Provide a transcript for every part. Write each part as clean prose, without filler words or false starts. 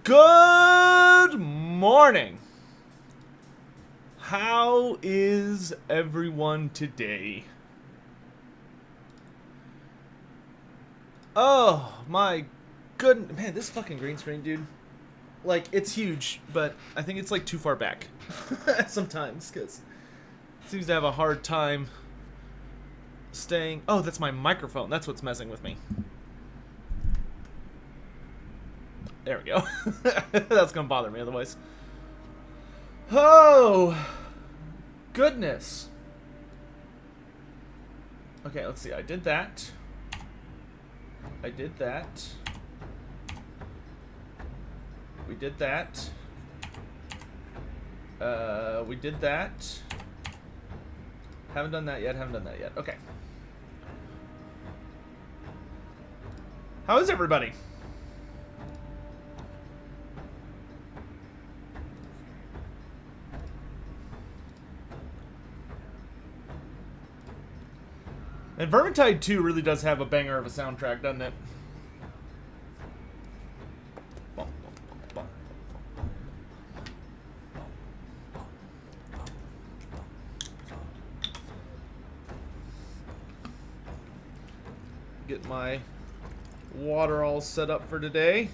Good morning. How is everyone today? Oh my goodness. Man, this fucking green screen, dude. Like, it's huge, but I think it's like too far back sometimes because it seems to have a hard time staying. Oh, that's my microphone. That's what's messing with me. There we go. That's gonna bother me otherwise. Oh, goodness. Okay, let's see. I did that. I did that. We did that. We did that. Haven't done that yet. Haven't done that yet. Okay. How is everybody? And Vermintide 2 really does have a banger of a soundtrack, doesn't it? Get my water all set up for today.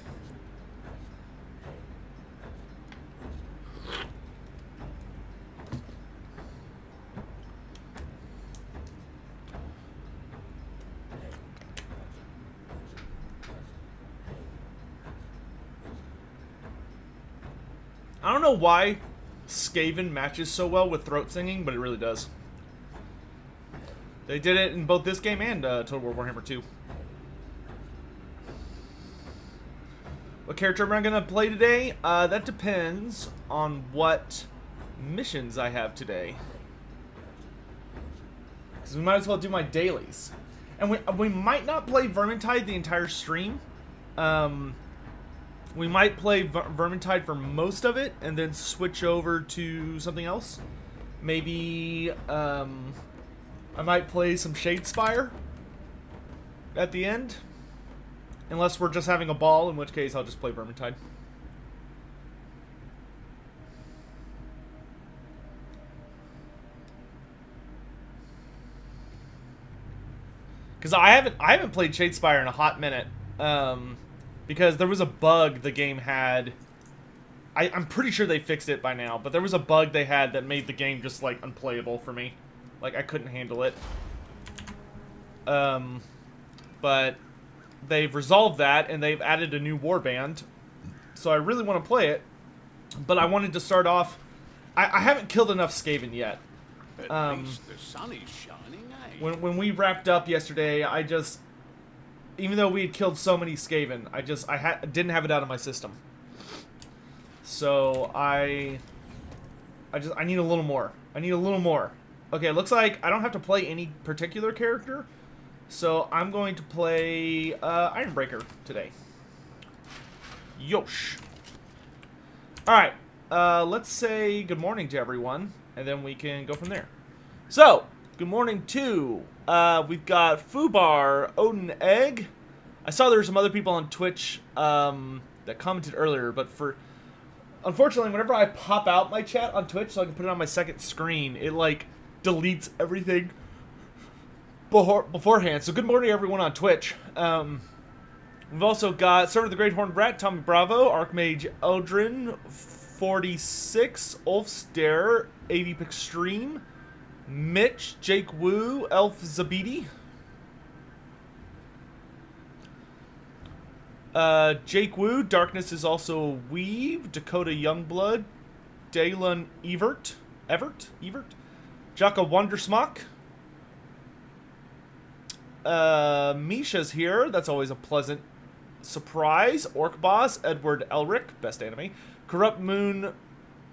I don't know why Skaven matches so well with throat singing, but it really does. They did it in both this game and Total War Warhammer 2. What character am I going to play today? That depends on what missions I have today. Because we might as well do my dailies. And we might not play Vermintide the entire stream. We might play Vermintide for most of it, and then switch over to something else. Maybe, I might play some Shadespire at the end. Unless we're just having a ball, in which case I'll just play Vermintide. Because I haven't played Shadespire in a hot minute. Because there was a bug the game had. I'm pretty sure they fixed it by now, but there was a bug they had that made the game just, like, unplayable for me. Like, I couldn't handle it. But they've resolved that, and they've added a new warband. So I really want to play it. But I wanted to start off... I haven't killed enough Skaven yet. At least the sun is shining, eh? When we wrapped up yesterday, I just... Even though we had killed so many Skaven, I didn't have it out of my system. So I need a little more. I need a little more. Okay, it looks like I don't have to play any particular character. So I'm going to play Ironbreaker today. Yosh. Alright, let's say good morning to everyone, and then we can go from there. So, good morning to, we've got Fubar, Odin Egg. I saw there were some other people on Twitch that commented earlier, but unfortunately, whenever I pop out my chat on Twitch so I can put it on my second screen, it, like, deletes everything beforehand. So good morning everyone on Twitch. We've also got Servant of the Great Horned Rat, Tommy Bravo, Archmage Eldrin, 46, Ulfstare, AV Extreme, Mitch, Jake Wu, Elf Zabidi, Jake Wu, Darkness is also Weave, Dakota Youngblood, Dalen Evert, Jaka Wondersmock, Misha's here, that's always a pleasant surprise, Orc Boss, Edward Elric, best anime, Corrupt Moon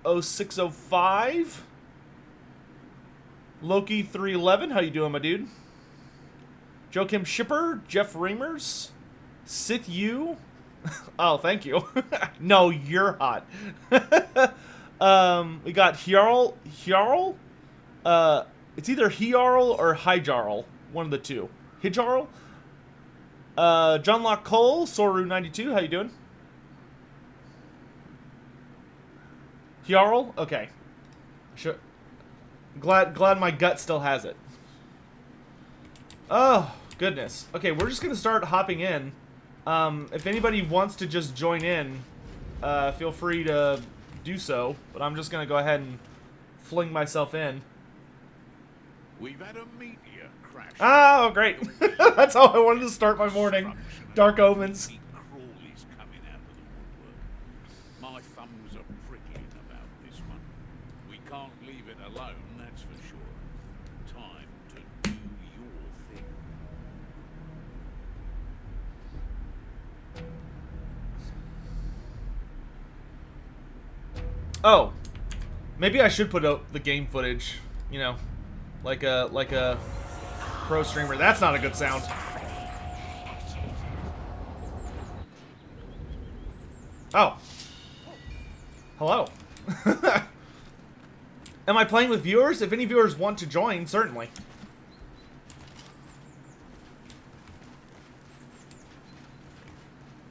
0605, Loki 311, how you doing, my dude? Joakim Shipper, Jeff Reimers, Sith U. Oh, thank you. No, you're hot. We got Hjarl. It's either Hjarl or Hyjarl. One of the two. Hijarl. John Locke Cole, Soru92, how you doing? Jarl? Okay. Sure. Glad my gut still has it. Oh, goodness. Okay, we're just gonna start hopping in. If anybody wants to just join in, feel free to do so. But I'm just gonna go ahead and fling myself in. We've had a meteor crash. Oh, great. That's how I wanted to start my morning. Dark omens. Crawlies coming out of the woodwork. My thumbs are prickling about this one. We can't leave it alone, that's for sure. Time to do your thing. Oh, maybe I should put up the game footage. You know, like a pro streamer. That's not a good sound. Oh. Hello. Am I playing with viewers? If any viewers want to join, certainly.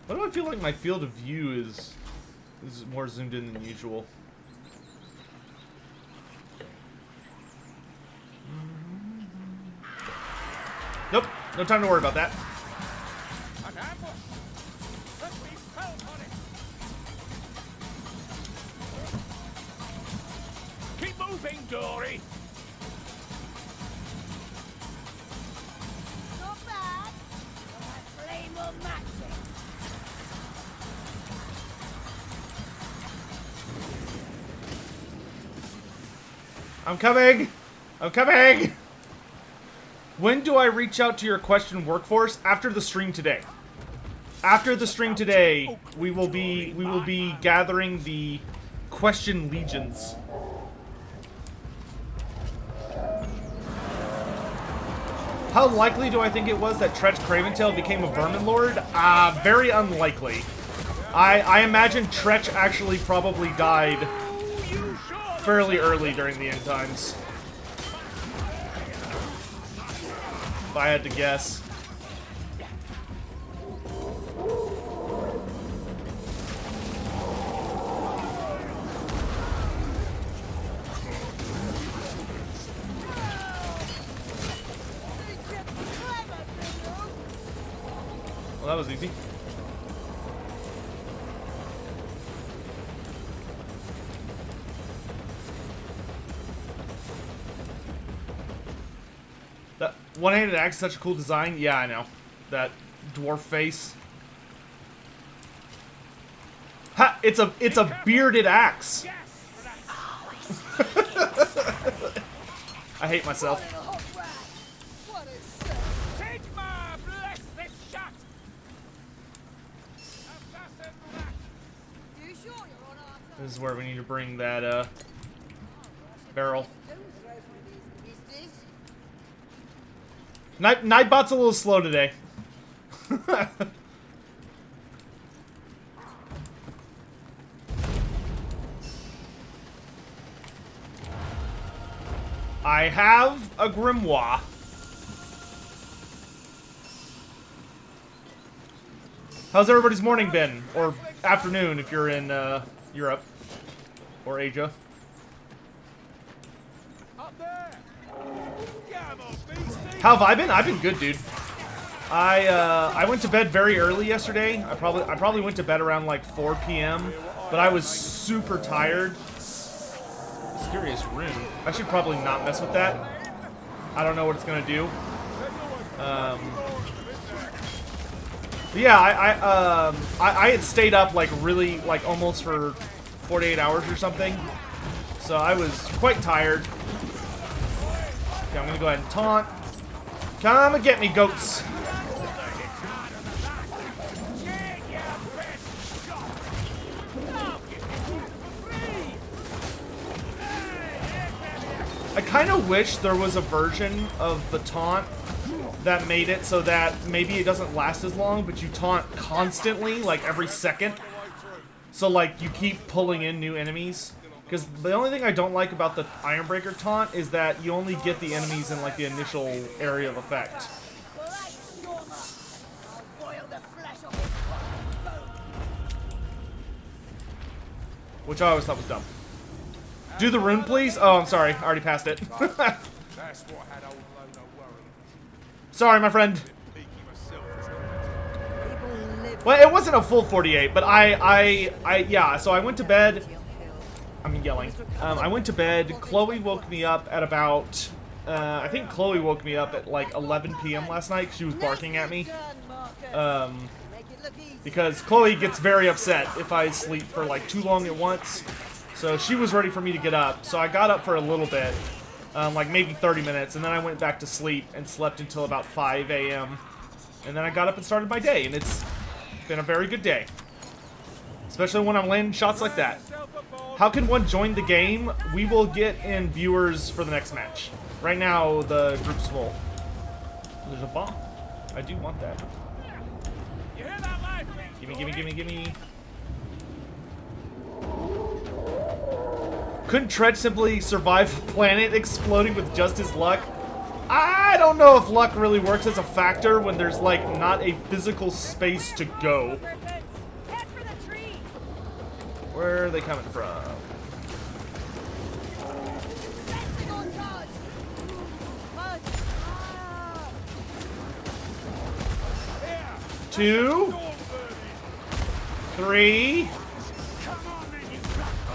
Why do I feel like my field of view is more zoomed in than usual? Nope, no time to worry about that. Keep moving, Dory. Not bad. Flame will match it. I'm coming! I'm coming! When do I reach out to your question workforce? After the stream today. After the stream today, we will be gathering the question legions. How likely do I think it was that Tretch Craventail became a Vermin Lord? Very unlikely. I imagine Tretch actually probably died fairly early during the end times. If I had to guess. Well, that was easy. That one-handed axe is such a cool design. Yeah, I know. That dwarf face. Ha! It's a bearded axe. I hate myself. Sigma, bless this shot. You sure you're on our side? This is where we need to bring that barrel. Nightbot's a little slow today. I have a grimoire. How's everybody's morning been? Or afternoon if you're in Europe or Asia. How have I been? I've been good, dude. I went to bed very early yesterday. I probably went to bed around like 4 p.m. But I was super tired. Mysterious rune. I should probably not mess with that. I don't know what it's gonna do. But yeah, I had stayed up like really like almost for 48 hours or something. So I was quite tired. Okay, I'm gonna go ahead and taunt. Come and get me, goats. I kind of wish there was a version of the taunt that made it so that maybe it doesn't last as long, but you taunt constantly, like every second. So like you keep pulling in new enemies. Because the only thing I don't like about the Ironbreaker taunt is that you only get the enemies in like the initial area of effect. Which I always thought was dumb. Do the rune, please. Oh, I'm sorry. I already passed it. That's what had old Lono worried. Sorry, my friend. Peaky myself as the Well, it wasn't a full 48, but yeah, so I went to bed. I'm yelling. I went to bed. Chloe woke me up at about, I think Chloe woke me up at like 11 p.m. last night. She was barking at me. Because Chloe gets very upset if I sleep for like too long at once. So she was ready for me to get up. So I got up for a little bit, like maybe 30 minutes, and then I went back to sleep and slept until about 5 a.m. And then I got up and started my day, and it's been a very good day. Especially when I'm landing shots like that. How can one join the game? We will get in viewers for the next match. Right now, the group's full. There's a bomb. I do want that. You hear that, lad? Gimme, gimme, gimme, gimme. Couldn't Tretch simply survive the planet exploding with just his luck? I don't know if luck really works as a factor when there's, like, not a physical space to go. Head for the tree. Where are they coming from? Fencing on charge. Punch. Ah. 2, 3,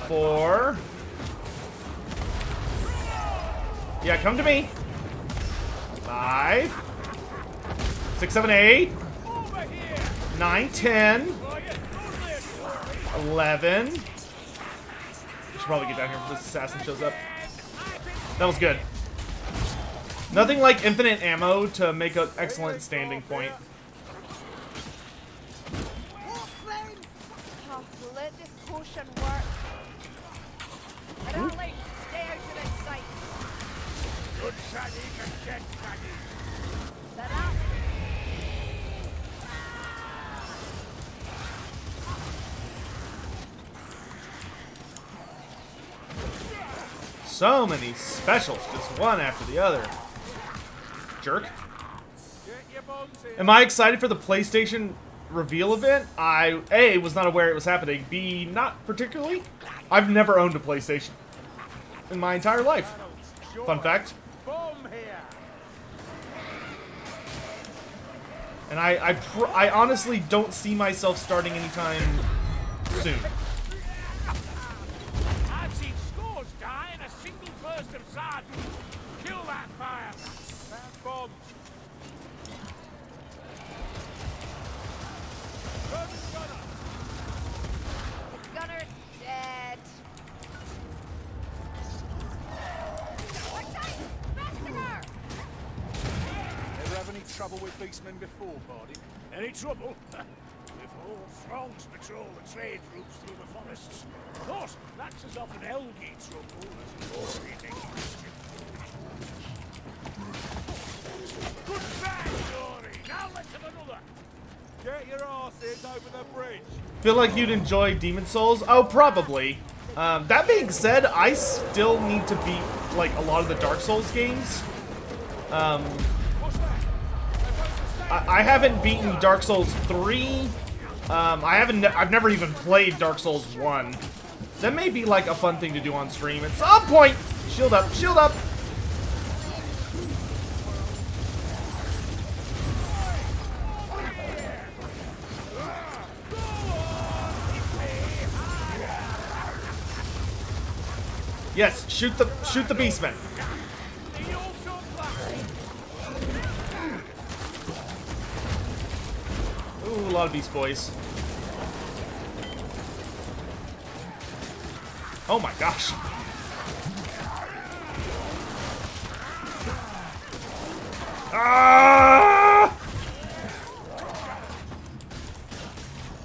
4. Yeah, come to me. 5, 6, 7, 8, 9, 10, 11. Should probably get down here before this assassin shows up. That was good. Nothing like infinite ammo to make an excellent standing point. Oh, let this potion work. I don't like stay out of its sight. Good Sadie can get Sadie. Set up. So many specials, just one after the other. Jerk. Am I excited for the PlayStation reveal event? I, A, was not aware it was happening. B, not particularly. I've never owned a PlayStation in my entire life. Fun fact. And I honestly don't see myself starting anytime soon. I've seen scores die in a single burst of Zard. Kill that fire. That bomb. Gunner dead. Ever have any trouble with beastmen before, Bardi? Any trouble? We've whole throngs patrol the trade routes through the forests. Of course, that's as often Elgie trouble as Lord-eating mischief. Good backstory! Now let's have another! Get your asses over the bridge. Feel like you'd enjoy Demon Souls? Oh, probably. That being said, I still need to beat like a lot of the Dark Souls games. I haven't beaten Dark Souls 3. I've never even played Dark Souls 1. That may be like a fun thing to do on stream at some point. Shield up, shield up. Yes, shoot the beastmen. Ooh, a lot of beast boys. Oh my gosh. Ah!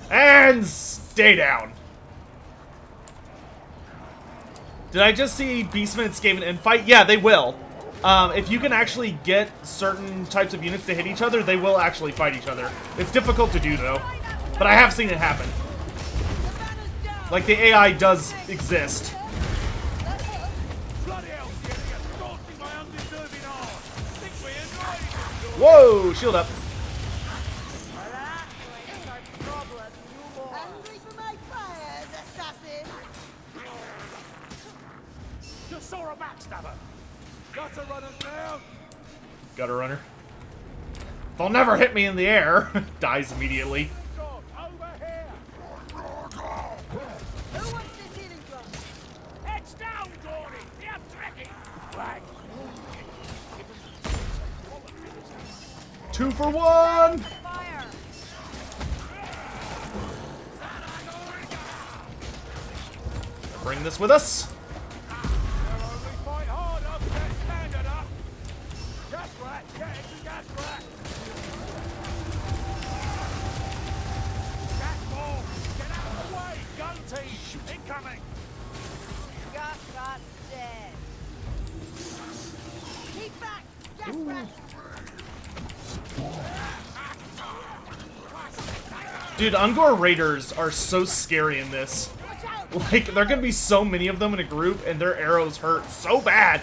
And stay down. Did I just see Beastmen and Skaven infight? Yeah, they will. If you can actually get certain types of units to hit each other, they will actually fight each other. It's difficult to do, though. But I have seen it happen. Like, the AI does exist. Whoa! Shield up. Hungry for my fires, assassin? saw a backstabber. Got to run us down. Gutter runner. They'll never hit me in the air. Dies immediately. God, over here. Who wants this healing drum? Heads down, Gordy. The trekking. Right. 2 for 1. Fire! Bring this with us. They'll only fight harder to get standard up. Gas rat, get into gas rat. Gas ball, get out of the way. Gun team, incoming. Got rat dead. Keep back! Gas rat! Dude, Ungor Raiders are so scary in this. Watch out! Like, there are gonna be so many of them in a group, and their arrows hurt so bad.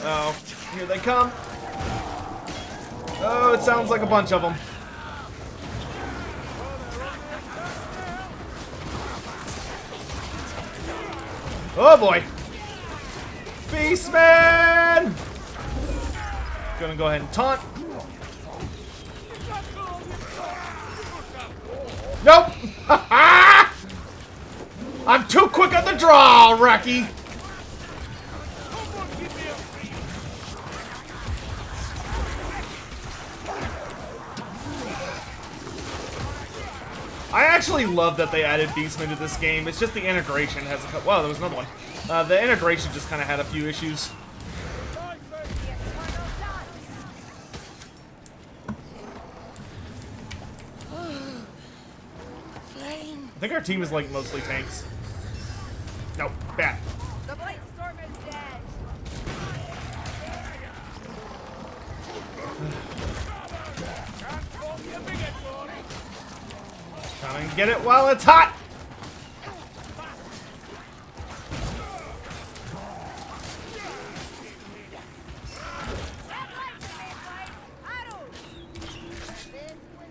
Oh, here they come. Oh, it sounds like a bunch of them. Oh boy. Beastman! Gonna go ahead and taunt. Nope! I'm too quick on the draw, Rocky! I actually love that they added Beastmen to this game. It's just the integration has a... Wow, there was another one. The integration just kind of had a few issues. I think our team is like mostly tanks. No, bad. The Blight Storm is dead. Trying to get it while it's hot.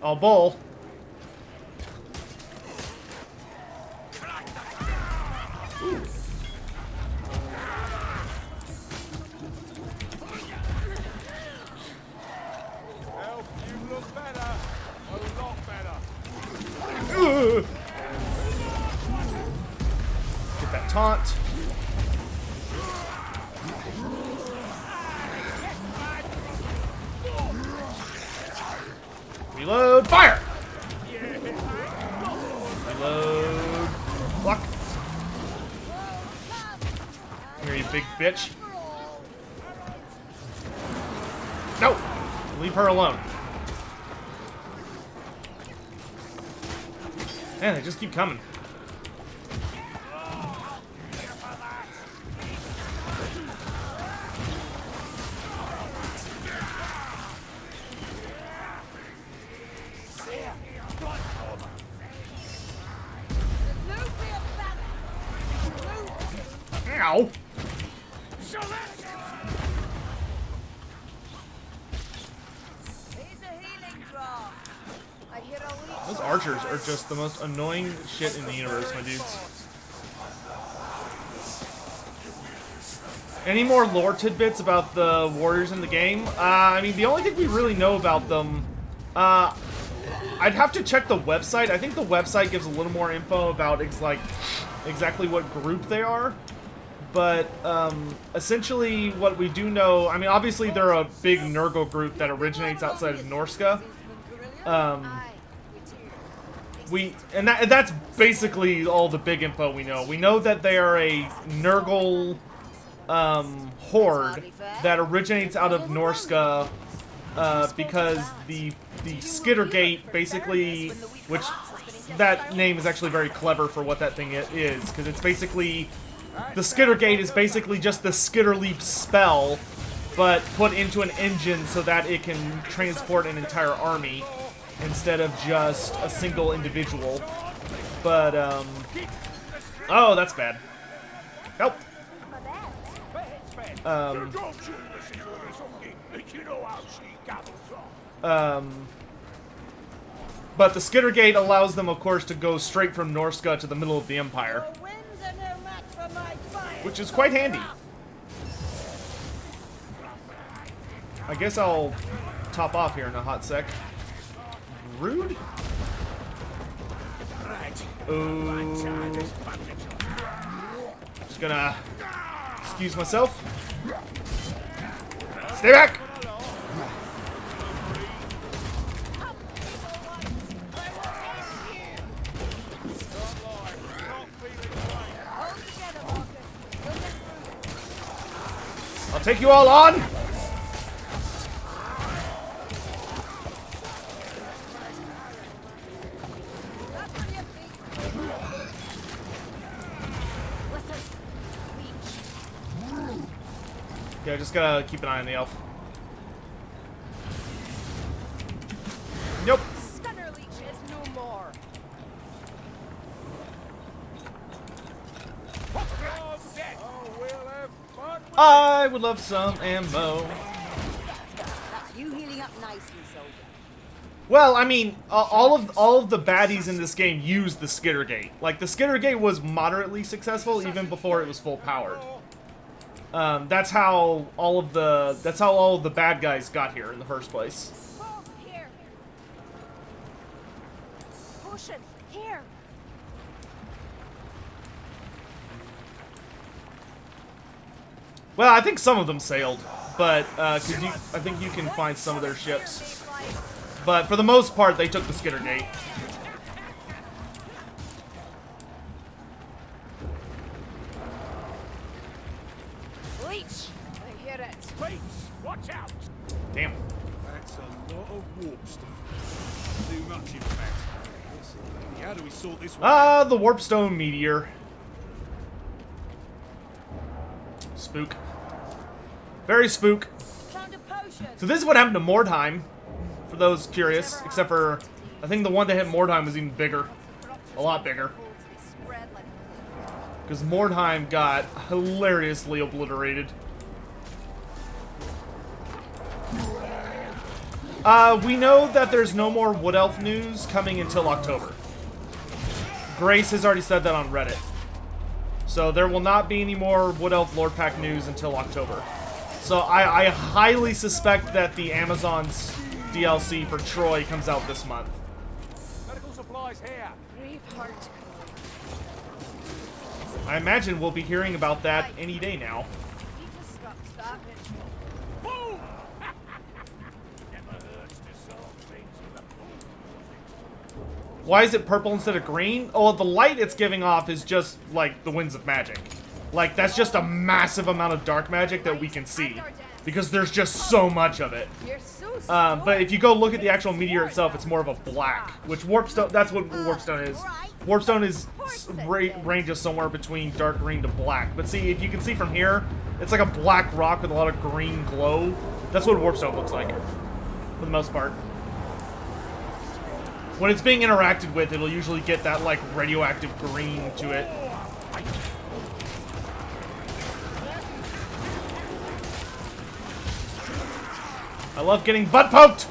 Oh, bull. Help, you look better. A lot better. Ugh. Get that taunt. Reload. Fire! Reload. Block. Here, you big bitch. No! Leave her alone. Man, they just keep coming. Ow! Those archers are just the most annoying shit in the universe, my dudes. Any more lore tidbits about the warriors in the game? I mean, the only thing we really know about them... I'd have to check the website. I think the website gives a little more info about exactly what group they are. But essentially what we do know... I mean, obviously they're a big Nurgle group that originates outside of Norska. That's basically all the big info we know. We know that they are a Nurgle horde that originates out of Norska because the Skittergate basically, which that name is actually very clever for what that thing is, because it's basically, the Skittergate is basically just the Skitterleap spell, but put into an engine so that it can transport an entire army instead of just a single individual. But, oh, that's bad. Help! But the Skittergate allows them, of course, to go straight from Norska to the middle of the Empire, The winds are no match for my fire. which is quite handy. I guess I'll top off here in a hot sec. Rude? Oh. Just gonna excuse myself. Stay back! Hold together, Marcus. You'll get through this. I'll take you all on! Up on your feet. Listen. Reach. Yeah, just gotta keep an eye on the elf. Nope. Stunner leeches no more. Oh, we'll have fun. I would love some ammo. That's you healing up nicely, soldier. Well, I mean, all of the baddies in this game use the Skittergate. Like, the Skittergate was moderately successful even before it was full powered. That's how all of the bad guys got here in the first place. Oh, here. Potion, here. Well, I think some of them sailed, but I think you can find some of their ships. But for the most part, they took the Skittergate. Leech. I hear it. Beach, watch out. Damn. That's a lot of warpstone. Too much, in fact. Listen, lady, how do we sort this one? The Warpstone Meteor. Spook. Very spook. Found a potion. So this is what happened to Mordheim, for those curious, except for, I think the one that hit Mordheim was even bigger. A lot bigger. Spread like Because Mordheim got hilariously obliterated. We know that there's no more Wood Elf news coming until October. Grace has already said that on Reddit. So there will not be any more Wood Elf Lore Pack news until October. So I highly suspect that the Amazon's DLC for Troy comes out this month. Medical supplies here. Braveheart. I imagine we'll be hearing about that any day now. He disrupts that ritual. Boom! Never hurts to solve things with a boom. Why is it purple instead of green? Oh, the light it's giving off is just like the winds of magic. Like, that's just a massive amount of dark magic that we can see. Because there's just so much of it. You're so But if you go look at the actual meteor itself, it's more of a black. Which Warpstone, that's what Warpstone is. Warpstone is ranges somewhere between dark green to black. But see, if you can see from here, it's like a black rock with a lot of green glow. That's what Warpstone looks like, for the most part. When it's being interacted with, it'll usually get that, like, radioactive green to it. I love getting butt poked!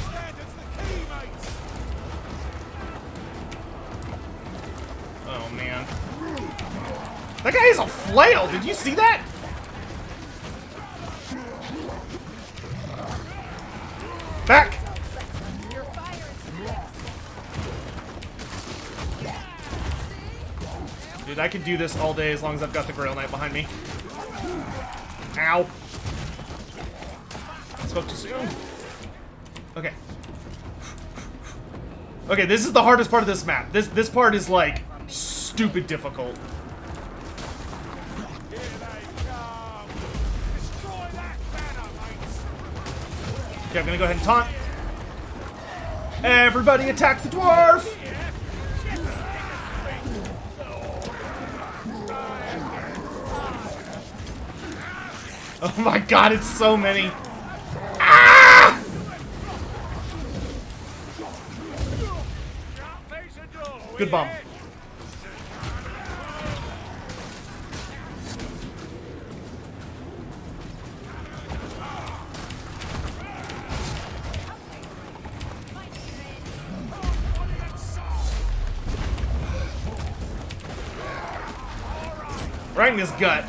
Standards the key, mate. Oh, man. That guy has a flail! Did you see that? Back! Your fire is Dude, I can do this all day as long as I've got the Grail Knight behind me. Ow. Spoke too soon. Okay. Okay, this is the hardest part of this map. This part is, like, stupid difficult. Here they come. Destroy that banner, mates. Okay, I'm gonna go ahead and taunt. Everybody attack the dwarf! Oh my god, it's so many. Ah! Good bump. Right in his gut.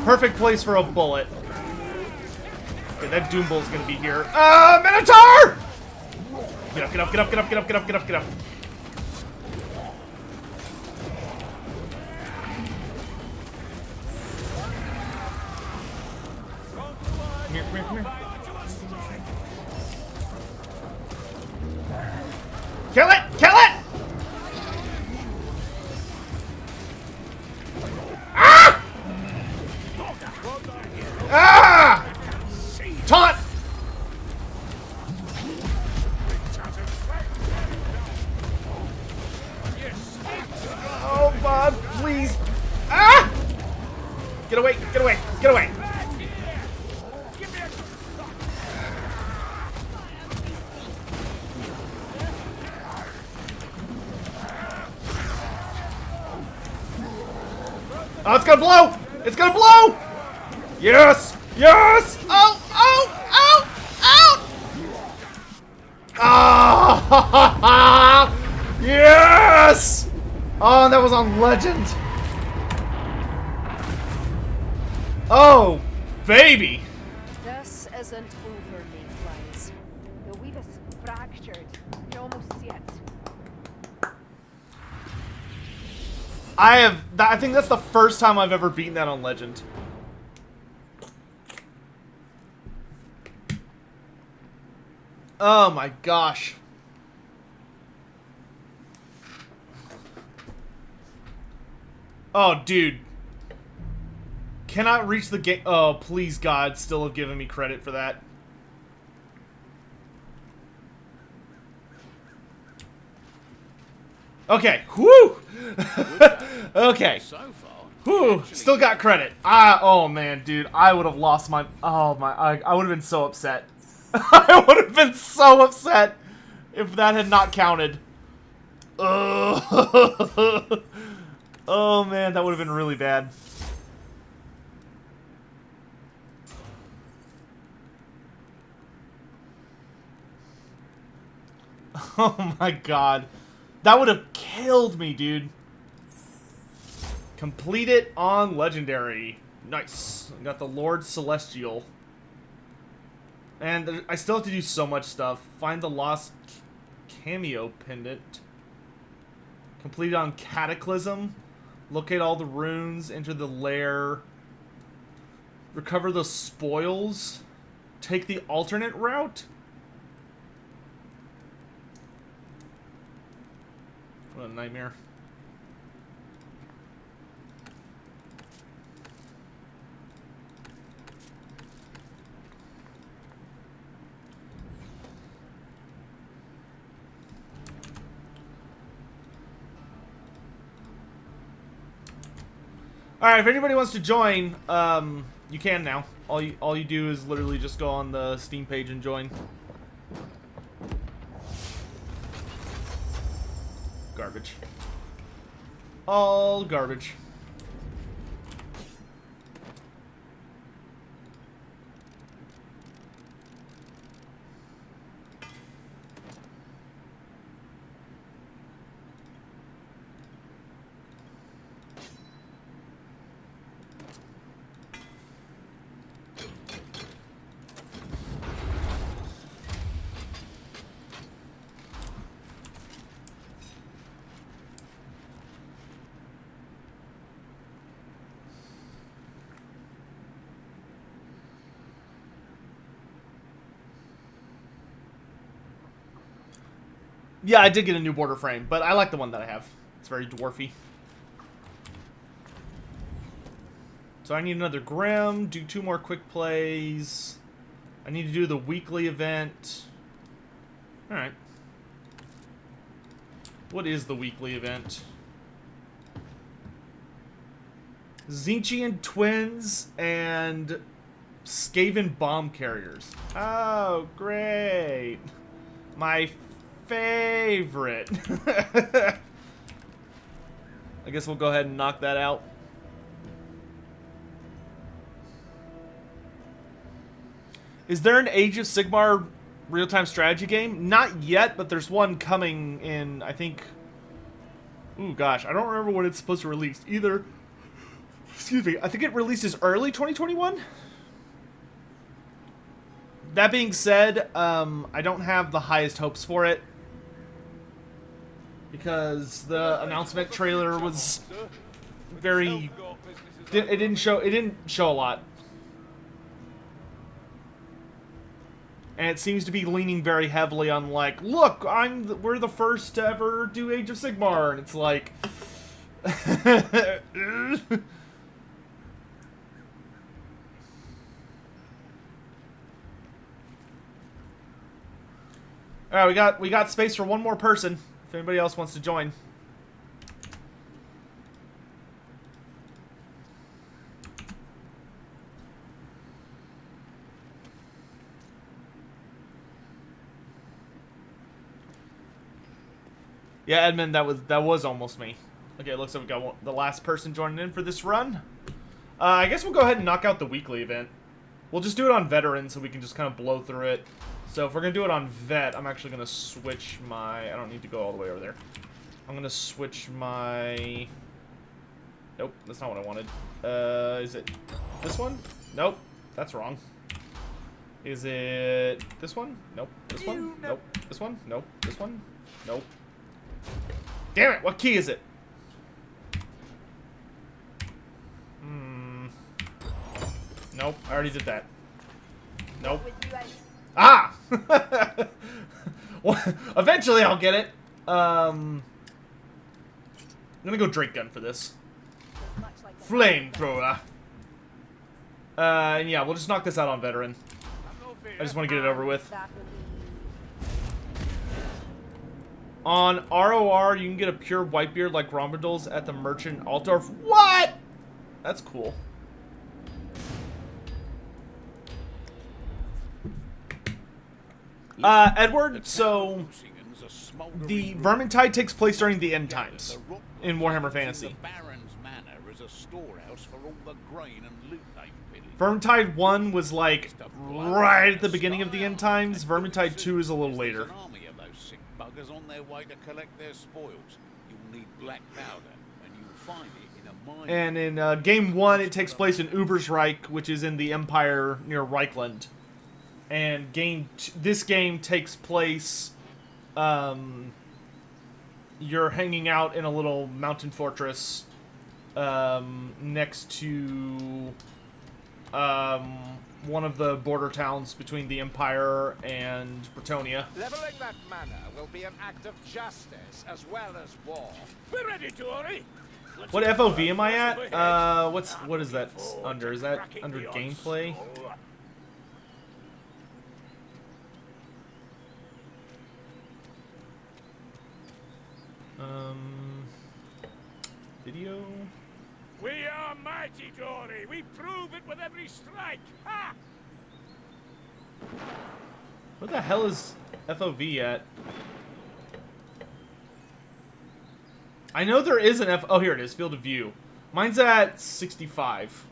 Perfect place for a bullet. Okay, that Doom Bull's gonna be here. Minotaur! Get up, get up, get up, get up, get up, get up, get up, get up. Come here, come here, come here. Kill it! Kill it! Ah! Ah! Taunt! Oh, Bob, please. Ah! Get away, get away, get away. Oh, it's gonna blow! It's gonna blow! Yes! Yes! Oh! Oh! Oh! Oh! Ah! Yes! Oh, that was on Legend. Oh, baby! This isn't over, Mayflies. The weave is fractured. You can almost see it. I think that's the first time I've ever beaten that on Legend. Oh my gosh. Oh, dude. Cannot reach the game. Oh, please, God, still have given me credit for that. Okay. Whew! Okay. So far, Whew, still got credit. Oh man, dude, I would have lost my. Oh my, I would have been so upset. I would have been so upset if that had not counted. Oh, oh man, that would have been really bad. Oh my god, that would have killed me, dude. Complete it on Legendary. Nice. I got the Lord Celestial. And I still have to do so much stuff. Find the lost cameo pendant. Complete it on Cataclysm. Locate all the runes. Enter the lair. Recover the spoils. Take the alternate route. What a nightmare. Alright, if anybody wants to join, you can now. All you do is literally just go on the Steam page and join. Garbage. All garbage. Yeah, I did get a new border frame, but I like the one that I have. It's very dwarfy. So I need another Grim, do 2 more quick plays. I need to do the weekly event. Alright. What is the weekly event? Zinchian Twins and Skaven Bomb Carriers. Oh, great. My favorite. I guess we'll go ahead and knock that out. Is there an Age of Sigmar real-time strategy game? Not yet, but there's one coming in, I think... Ooh, gosh, I don't remember when it's supposed to release. Either Excuse me. I think it releases early 2021. That being said, I don't have the highest hopes for it because the announcement trailer was very. It didn't show a lot, and it seems to be leaning very heavily on like, look, we're the first to ever do Age of Sigmar, and it's like. All right, we got space for one more person. If anybody else wants to join. Yeah, Edmund, that was almost me. Okay, it looks like we got the last person joining in for this run. I guess we'll go ahead and knock out the weekly event. We'll just do it on veteran so we can just kind of blow through it. So if we're going to do it on vet, I'm actually going to switch my... I don't need to go all the way over there. I'm going to switch my... Nope, that's not what I wanted. Is it this one? Nope, that's wrong. Is it this one? Nope. This one? Nope. This one? Nope. This one? Nope. Damn it, what key is it? Nope, I already did that. Nope. Ah! Well, eventually I'll get it. I'm gonna go Drake Gun for this. Flamethrower. And yeah, we'll just knock this out on veteran. I just want to get it over with. On ROR, you can get a pure Whitebeard like Rombadils at the Merchant Altdorf. What? That's cool. Edward, so the Vermintide takes place during the end times in Warhammer Fantasy. Vermintide 1 was like right at the beginning of the end times. Vermintide 2 is a little later. On their way to collect their spoils. You'll need black powder, and you'll find it in a mine. And in game 1, it takes place in Ubersreich, which is in the Empire near Reichland. And this game takes place. You're hanging out in a little mountain fortress next to one of the border towns between the Empire and Bretonnia. Leveling that manor will be an act of justice as well as war. We're ready, Tory. What FOV am I at? What is that under? Is that under gameplay? Video. We are mighty, Tory. We prove it with every strike. Ha! What the hell is FOV at? I know there is an oh, here it is. Field of view. Mine's at 65.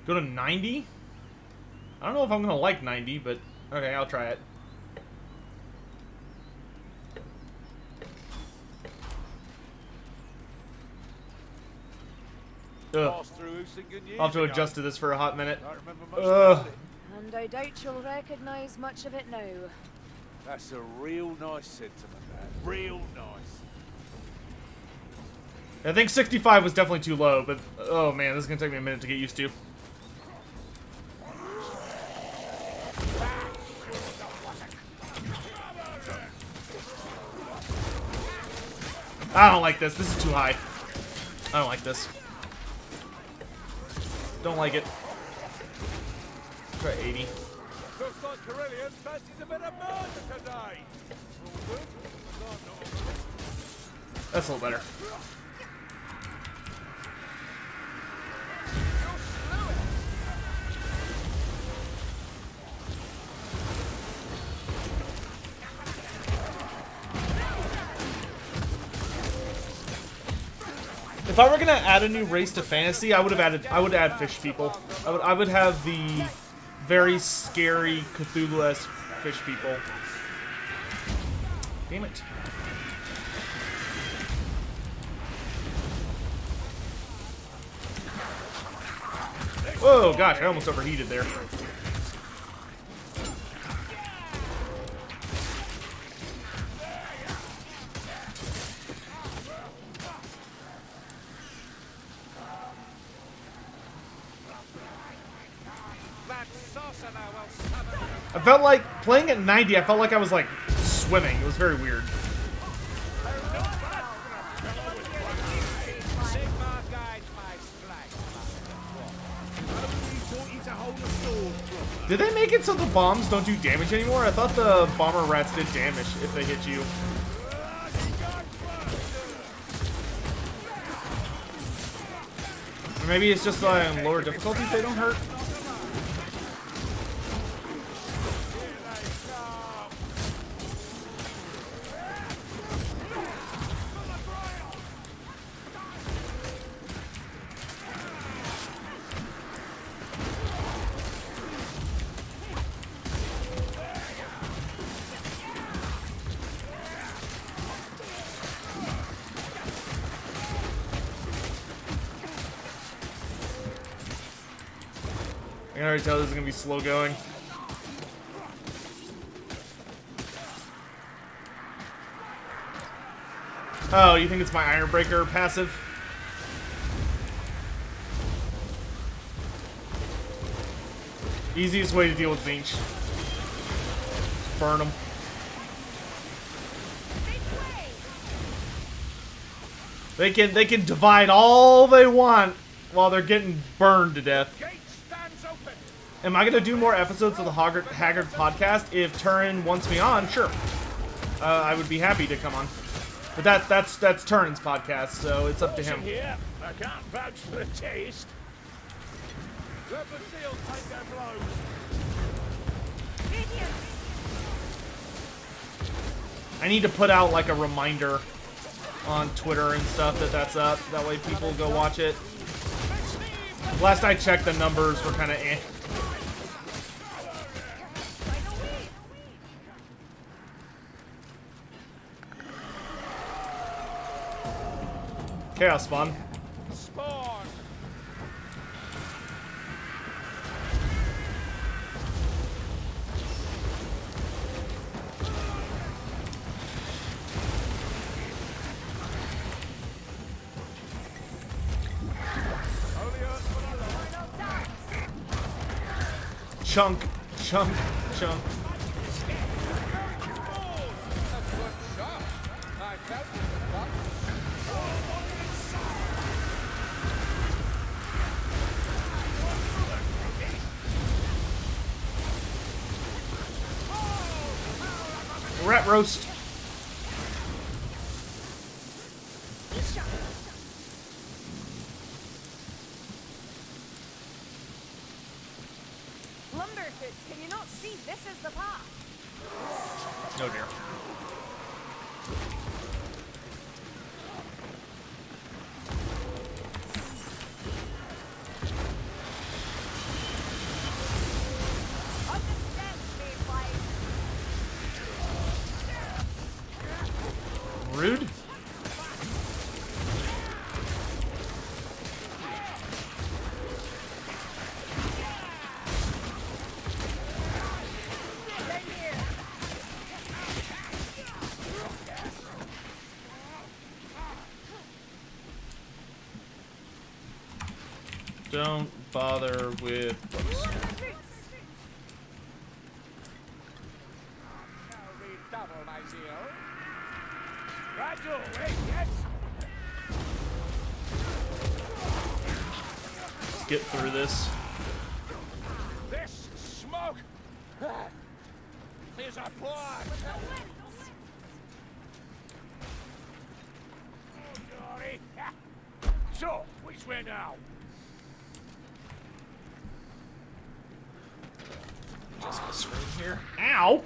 Go to 90? I don't know if I'm gonna like 90, but okay, I'll try it. Ugh. I'll have to adjust to this for a hot minute. Ugh. And I doubt you'll recognize much of it now. That's a real nice sentiment, man. Real nice. I think 65 was definitely too low, but oh man, this is gonna take me a minute to get used to. I don't like this. This is too high. I don't like this. Don't like it. Try 80. Looks like Carillion fancies a bit of murder today. That's a little better. If I were gonna add a new race to fantasy, I would add fish people. I would have the very scary Cthulhu-esque fish people. Damn it. Whoa, gosh, I almost overheated there. I felt like, playing at 90, I felt like I was like swimming. It was very weird. Did they make it so the bombs don't do damage anymore? I thought the bomber rats did damage if they hit you. Or maybe it's just on lower difficulties they don't hurt. I can already tell this is gonna be slow going. Oh, you think it's my Iron Breaker passive? Easiest way to deal with Zinch. Burn them. They can divide all they want while they're getting burned to death. Am I gonna do more episodes of the Haggard podcast? If Turin wants me on, sure. I would be happy to come on. But that's Turin's podcast, so it's up to him. Here, I can't vouch for the taste. Let the seal take their blows. I need to put out like a reminder on Twitter and stuff that that's up. That way people go watch it. Last I checked, the numbers were kind of eh. Chaos spawn. Spawn. Chunk, chunk, chunk. Rat roast. Lumberfoot, can you not see this is the path? Oh dear. Rude. Don't bother with books. Let's get through this. This smoke is a plot. So, which way now? Just a screen here. Ow!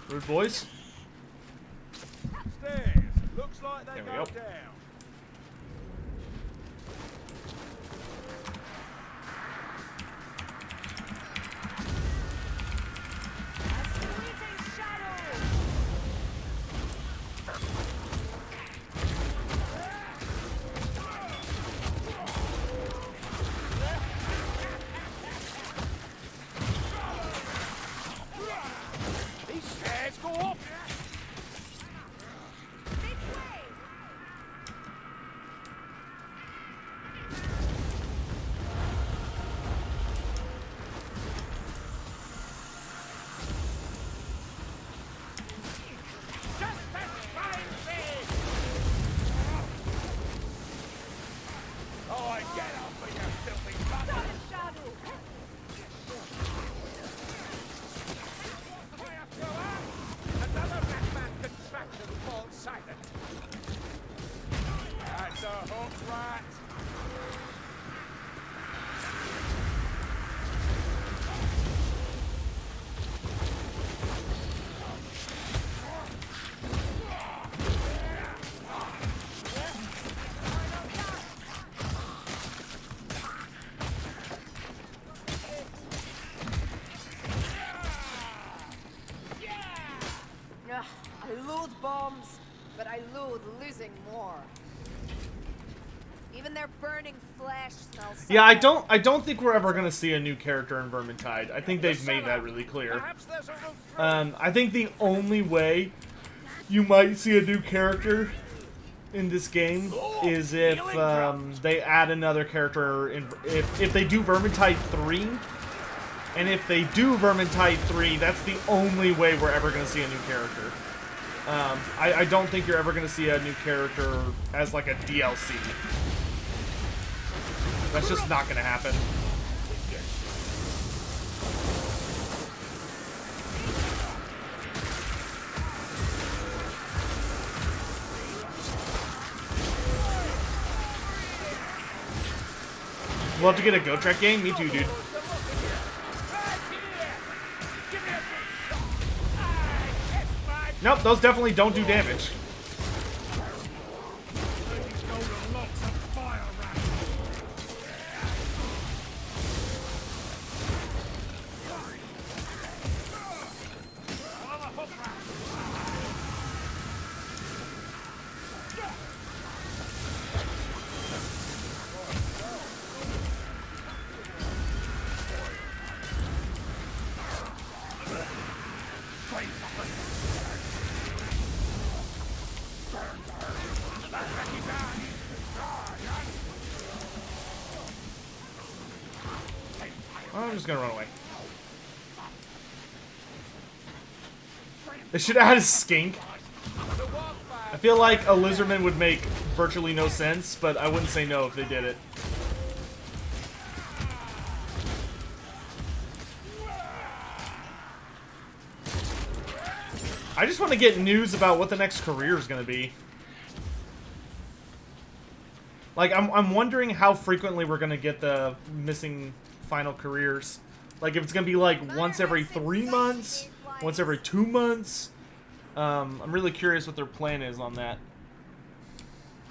Rude boys. Stairs. Looks like they There we go go. down. I loathe bombs, but I loathe losing more. Even their burning flesh smells. Yeah, I don't think we're ever gonna see a new character in Vermintide. I think they've made that really clear. Perhaps there's a route through. I think the only way you might see a new character in this game is if they add another character in. If they do Vermintide 3, and if they do Vermintide 3, that's the only way we're ever gonna see a new character. I don't think you're ever gonna see a new character as like a DLC. That's just not gonna happen. We'll have to get a Go Trek game? Me too, dude. Nope, those definitely don't do damage. I'm just gonna run away. They should add a skink. I feel like a lizardman would make virtually no sense, but I wouldn't say no if they did it. I just want to get news about what the next career is going to be. Like, I'm wondering how frequently we're going to get the missing final careers. Like, if it's going to be like once every 3 months, once every 2 months. I'm really curious what their plan is on that.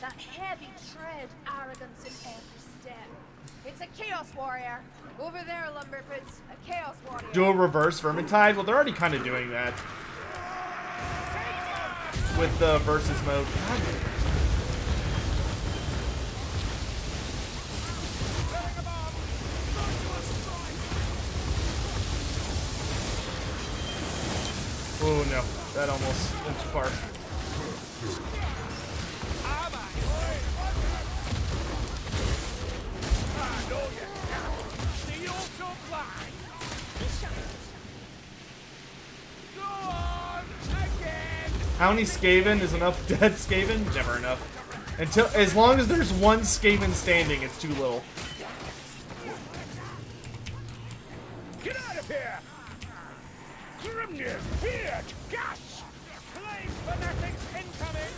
That heavy tread, arrogance in every step. It's a chaos warrior. Over there, Lumberfoots, a chaos warrior. Do a reverse Vermintide? Well, they're already kind of doing that. With the versus mode. God. Oh no, that almost went too far. How many Skaven is enough dead Skaven? Never enough. As long as there's one Skaven standing, it's too little. Get out of here! Grimnir, feared, gas! Flame fanatics incoming!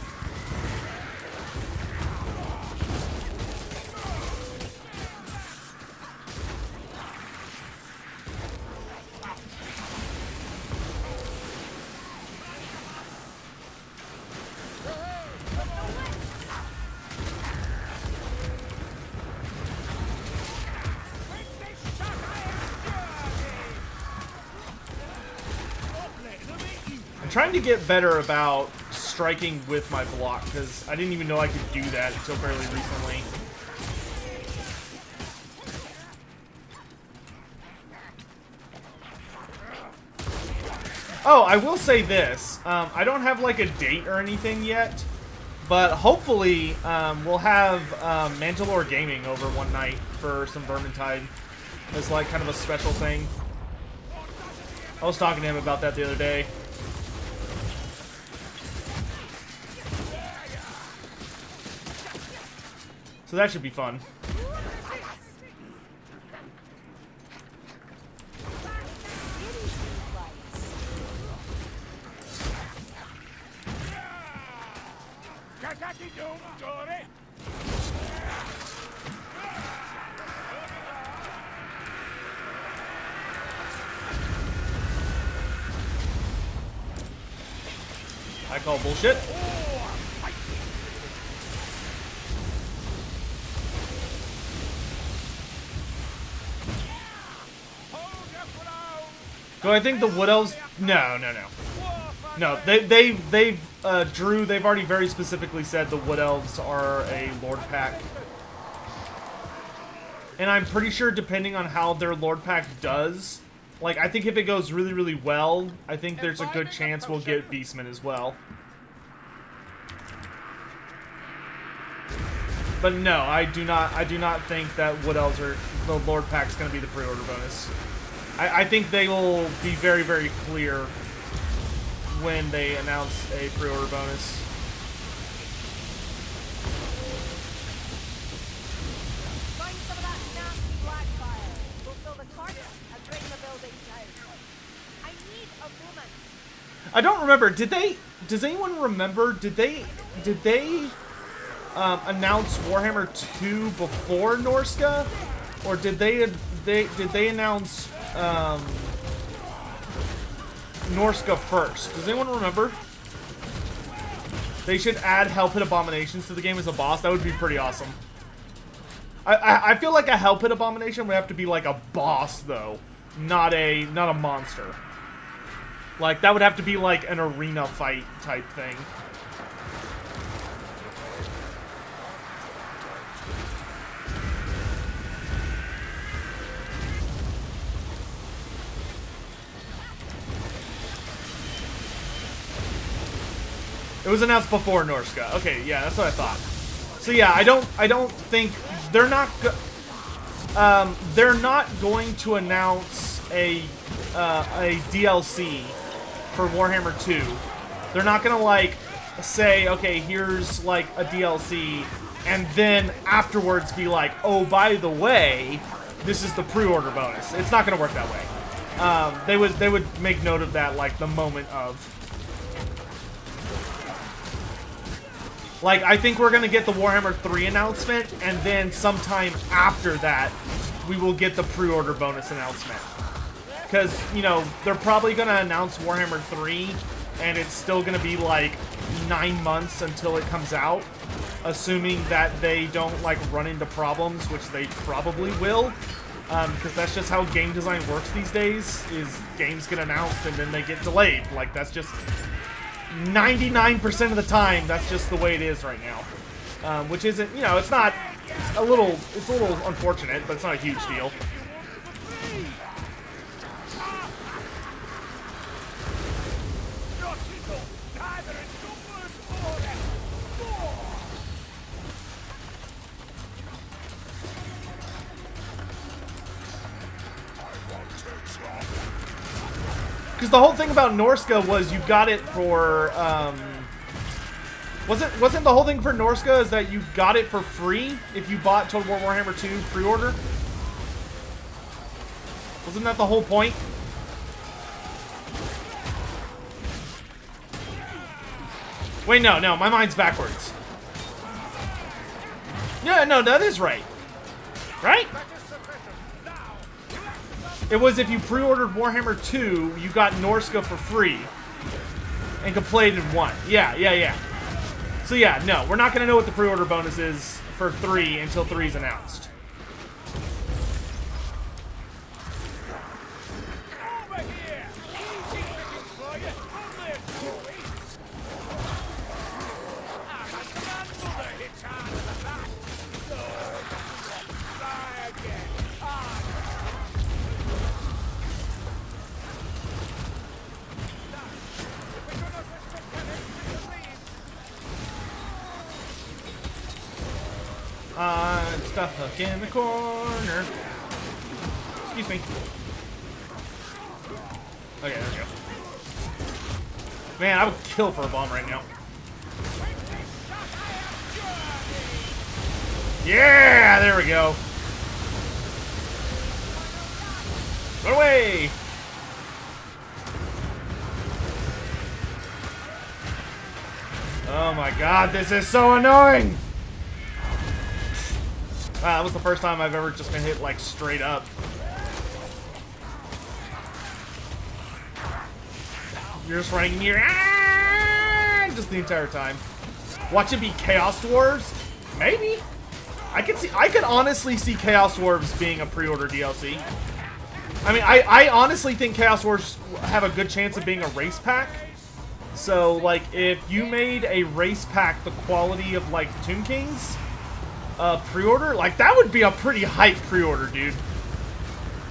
Trying to get better about striking with my block, because I didn't even know I could do that until fairly recently. Oh, I will say this. I don't have like a date or anything yet, but hopefully we'll have Mandalore Gaming over one night for some Vermintide as like kind of a special thing. I was talking to him about that the other day. So that should be fun. I call bullshit. So I think the Wood Elves... No. No, Drew, they've already very specifically said the Wood Elves are a Lord Pack. And I'm pretty sure depending on how their Lord Pack does, like, I think if it goes really, really well, I think there's a good chance we'll get Beastmen as well. But no, I do not think that Wood Elves are, the Lord Pack's going to be the pre-order bonus. I think they will be very, very clear when they announce a pre-order bonus. Find some of that nasty black fire. We'll fill the cart and bring the building down. I need a woman. I don't remember. Does anyone remember? Did they announce Warhammer 2 before Norska, or did they announce Norska first? Does anyone remember? They should add Hell Pit Abominations to the game as a boss. That would be pretty awesome. I feel like a Hell Pit Abomination would have to be like a boss though, not a monster. Like that would have to be like an arena fight type thing. It was announced before Norska. Okay, yeah, that's what I thought. So yeah, I don't think they're not going to announce a DLC for Warhammer 2. They're not gonna like say, okay, here's like a DLC, and then afterwards be like, oh, by the way, this is the pre-order bonus. It's not gonna work that way. They would make note of that like the moment of. Like, I think we're going to get the Warhammer 3 announcement, and then sometime after that, we will get the pre-order bonus announcement. Because, you know, they're probably going to announce Warhammer 3, and it's still going to be, like, 9 months until it comes out. Assuming that they don't, like, run into problems, which they probably will. Because that's just how game design works these days, is games get announced and then they get delayed. Like, that's just... 99% of the time, that's just the way it is right now. Which isn't, you know, it's a little unfortunate, but it's not a huge deal. Because the whole thing about Norska was you got it for, wasn't the whole thing for Norska is that you got it for free if you bought Total War Warhammer 2 pre-order? Wasn't that the whole point? Wait, no, my mind's backwards. Yeah, no, that is right. Right? It was if you pre-ordered Warhammer 2, you got Norska for free. And could play it in one. Yeah. So yeah, no, we're not going to know what the pre-order bonus is for 3 until 3 is announced. Stuck in the corner. Excuse me. Okay, there we go. Man, I would kill for a bomb right now. Yeah, there we go. Run away! Oh my god, this is so annoying! Wow, that was the first time I've ever just been hit, like, straight up. You're just running here, just the entire time. Watch it be Chaos Dwarves? Maybe. I could honestly see Chaos Dwarves being a pre-order DLC. I mean, I honestly think Chaos Dwarves have a good chance of being a race pack. So, like, if you made a race pack the quality of, like, Tomb King's pre-order, like, that would be a pretty hype pre-order, dude.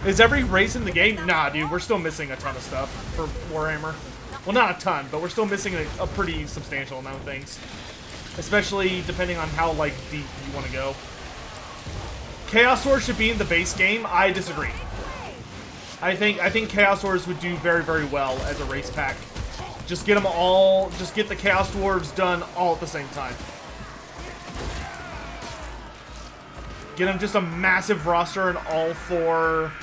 Is every race in the game? Nah, dude, we're still missing a ton of stuff for Warhammer. Well, not a ton, but we're still missing a pretty substantial amount of things. Especially depending on how, like, deep you want to go. Chaos Wars should be in the base game. I disagree. I think Chaos Wars would do very, very well as a race pack. Just get them all, just get the Chaos Dwarves done all at the same time. Get them just a massive roster and all four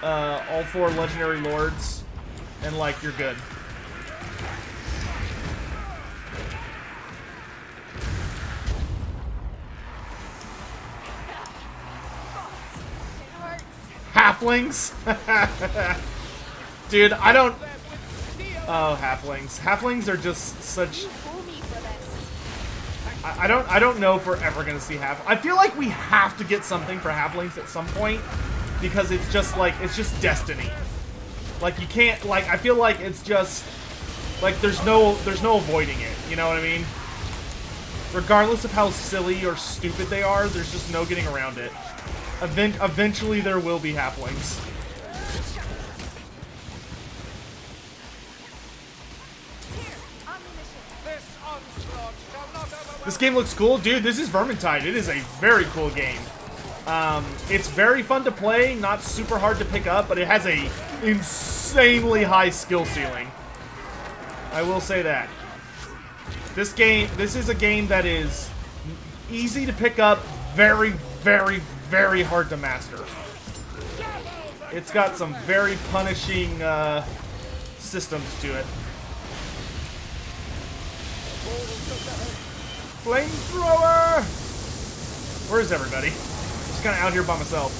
Legendary Lords, and like, you're good. Halflings? Dude, I don't... Oh, halflings. Halflings are just such... I don't know if we're ever gonna see I feel like we have to get something for halflings at some point, because it's just like, it's just destiny. Like, you can't, like, I feel like it's just, like, there's no avoiding it, you know what I mean? Regardless of how silly or stupid they are, there's just no getting around it. Eventually there will be halflings. This game looks cool. Dude, this is Vermintide. It is a very cool game. It's very fun to play, not super hard to pick up, but it has a insanely high skill ceiling. I will say that. This is a game that is easy to pick up, very, very, very hard to master. It's got some very punishing systems to it. Flamethrower! Where is everybody? Just kind of out here by myself.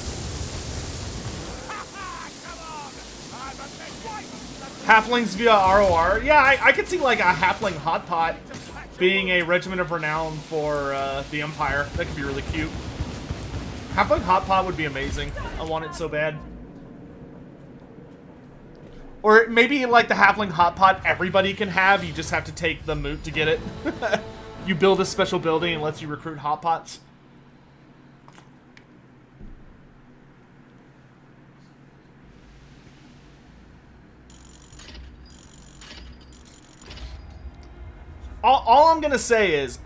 Halflings via ROR. Yeah, I could see like a halfling hot pot being a regiment of renown for the Empire. That could be really cute. Halfling hot pot would be amazing. I want it so bad. Or maybe like the halfling hot pot everybody can have. You just have to take the moot to get it. You build a special building and lets you recruit hot pots. All I'm gonna say is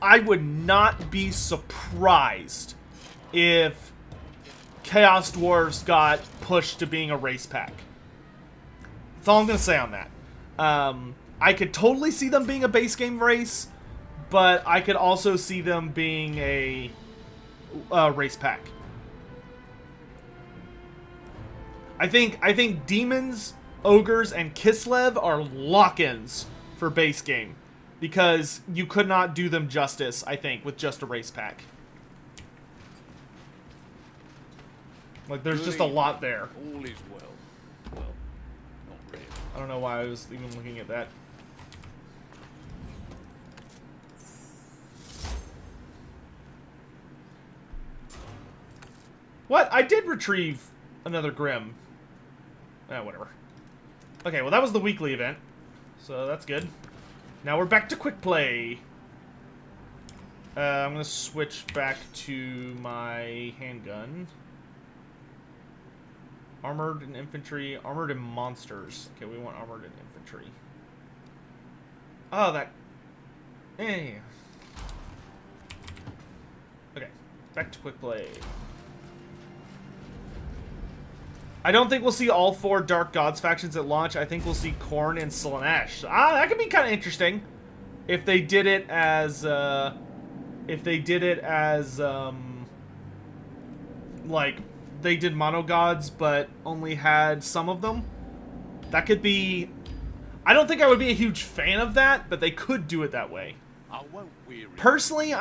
I would not be surprised if Chaos Dwarves got pushed to being a race pack. That's all I'm gonna say on that. I could totally see them being a base game race, but I could also see them being a race pack. I think demons, ogres, and Kislev are lock-ins for base game, because you could not do them justice, I think, with just a race pack. Like, there's just a lot there. All is well. Well, not really. I don't know why I was even looking at that. What? I did retrieve another Grim. Whatever. Okay, well that was the weekly event. So that's good. Now we're back to quick play. I'm gonna switch back to my handgun. Armored and infantry. Armored and monsters. Okay, we want armored and infantry. Oh, that... Eh. Okay, back to quick play. I don't think we'll see all 4 Dark Gods factions at launch. I think we'll see Khorne and Slaanesh. That could be kind of interesting. If they did it as, like, they did Mono Gods, but only had some of them. That could be... I don't think I would be a huge fan of that, but they could do it that way. Personally,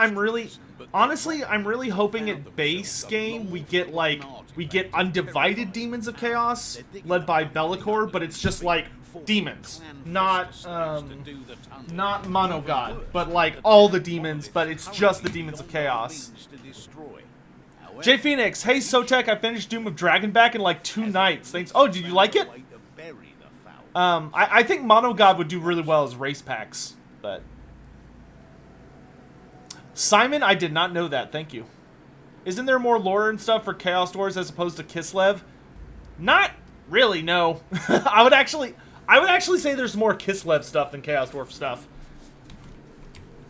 honestly, I'm really hoping at base game we get undivided Demons of Chaos led by Be'lakor, but it's just like demons, not Mono God, but like all the demons, but it's just the Demons of Chaos. J Phoenix, hey Sotek, I finished Doom of Dragonback in like 2 nights. Thanks. Oh, did you like it? I think Mono God would do really well as race packs, but... Simon, I did not know that. Thank you. Isn't there more lore and stuff for Chaos Dwarves as opposed to Kislev? Not really, no. I would actually say there's more Kislev stuff than Chaos Dwarf stuff.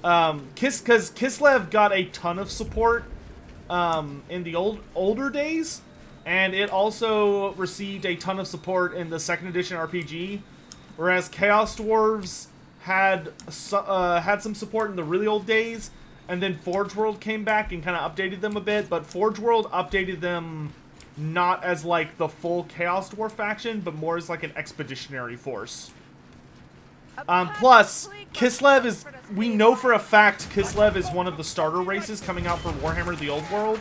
Because Kislev got a ton of support in the older days, and it also received a ton of support in the 2nd edition RPG, whereas Chaos Dwarves had some support in the really old days, and then Forge World came back and kind of updated them a bit, but Forge World updated them not as like the full Chaos Dwarf faction, but more as like an expeditionary force. Plus, Kislev is, we know for a fact Kislev is one of the starter races coming out for Warhammer the Old World.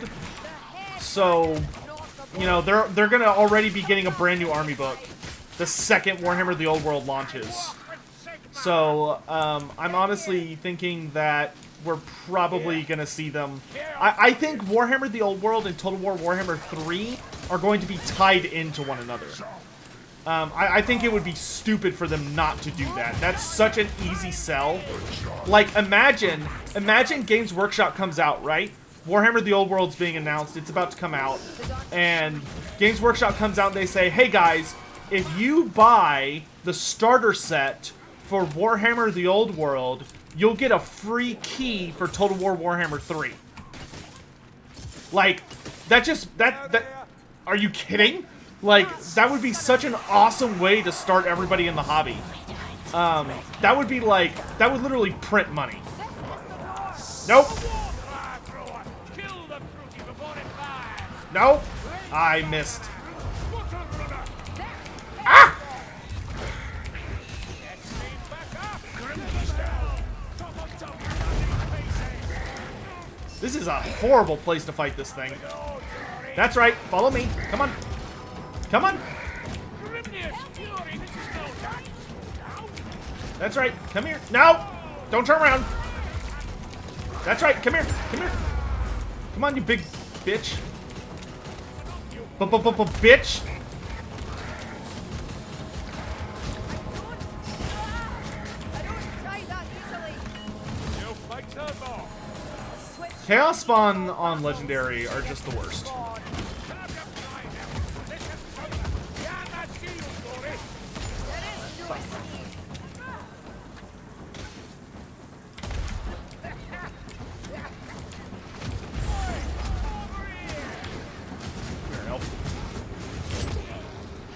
So, you know, they're gonna already be getting a brand new army book the second Warhammer the Old World launches. So, I'm honestly thinking that we're probably gonna see them. I think Warhammer the Old World and Total War Warhammer 3 are going to be tied into one another. I think it would be stupid for them not to do that. That's such an easy sell. Like, imagine Games Workshop comes out, right? Warhammer the Old World's being announced. It's about to come out. And Games Workshop comes out and they say, hey guys, if you buy the starter set for Warhammer the Old World, you'll get a free key for Total War Warhammer 3. Like, that are you kidding? Like, that would be such an awesome way to start everybody in the hobby. That would be like, that would literally print money. Nope. Nope. I missed. Ah! This is a horrible place to fight this thing. That's right. Follow me. Come on. Come on. That's right. Come here. No! Don't turn around. That's right. Come here. Come here. Come on, you big bitch. Bitch. Chaos Spawn on Legendary are just the worst.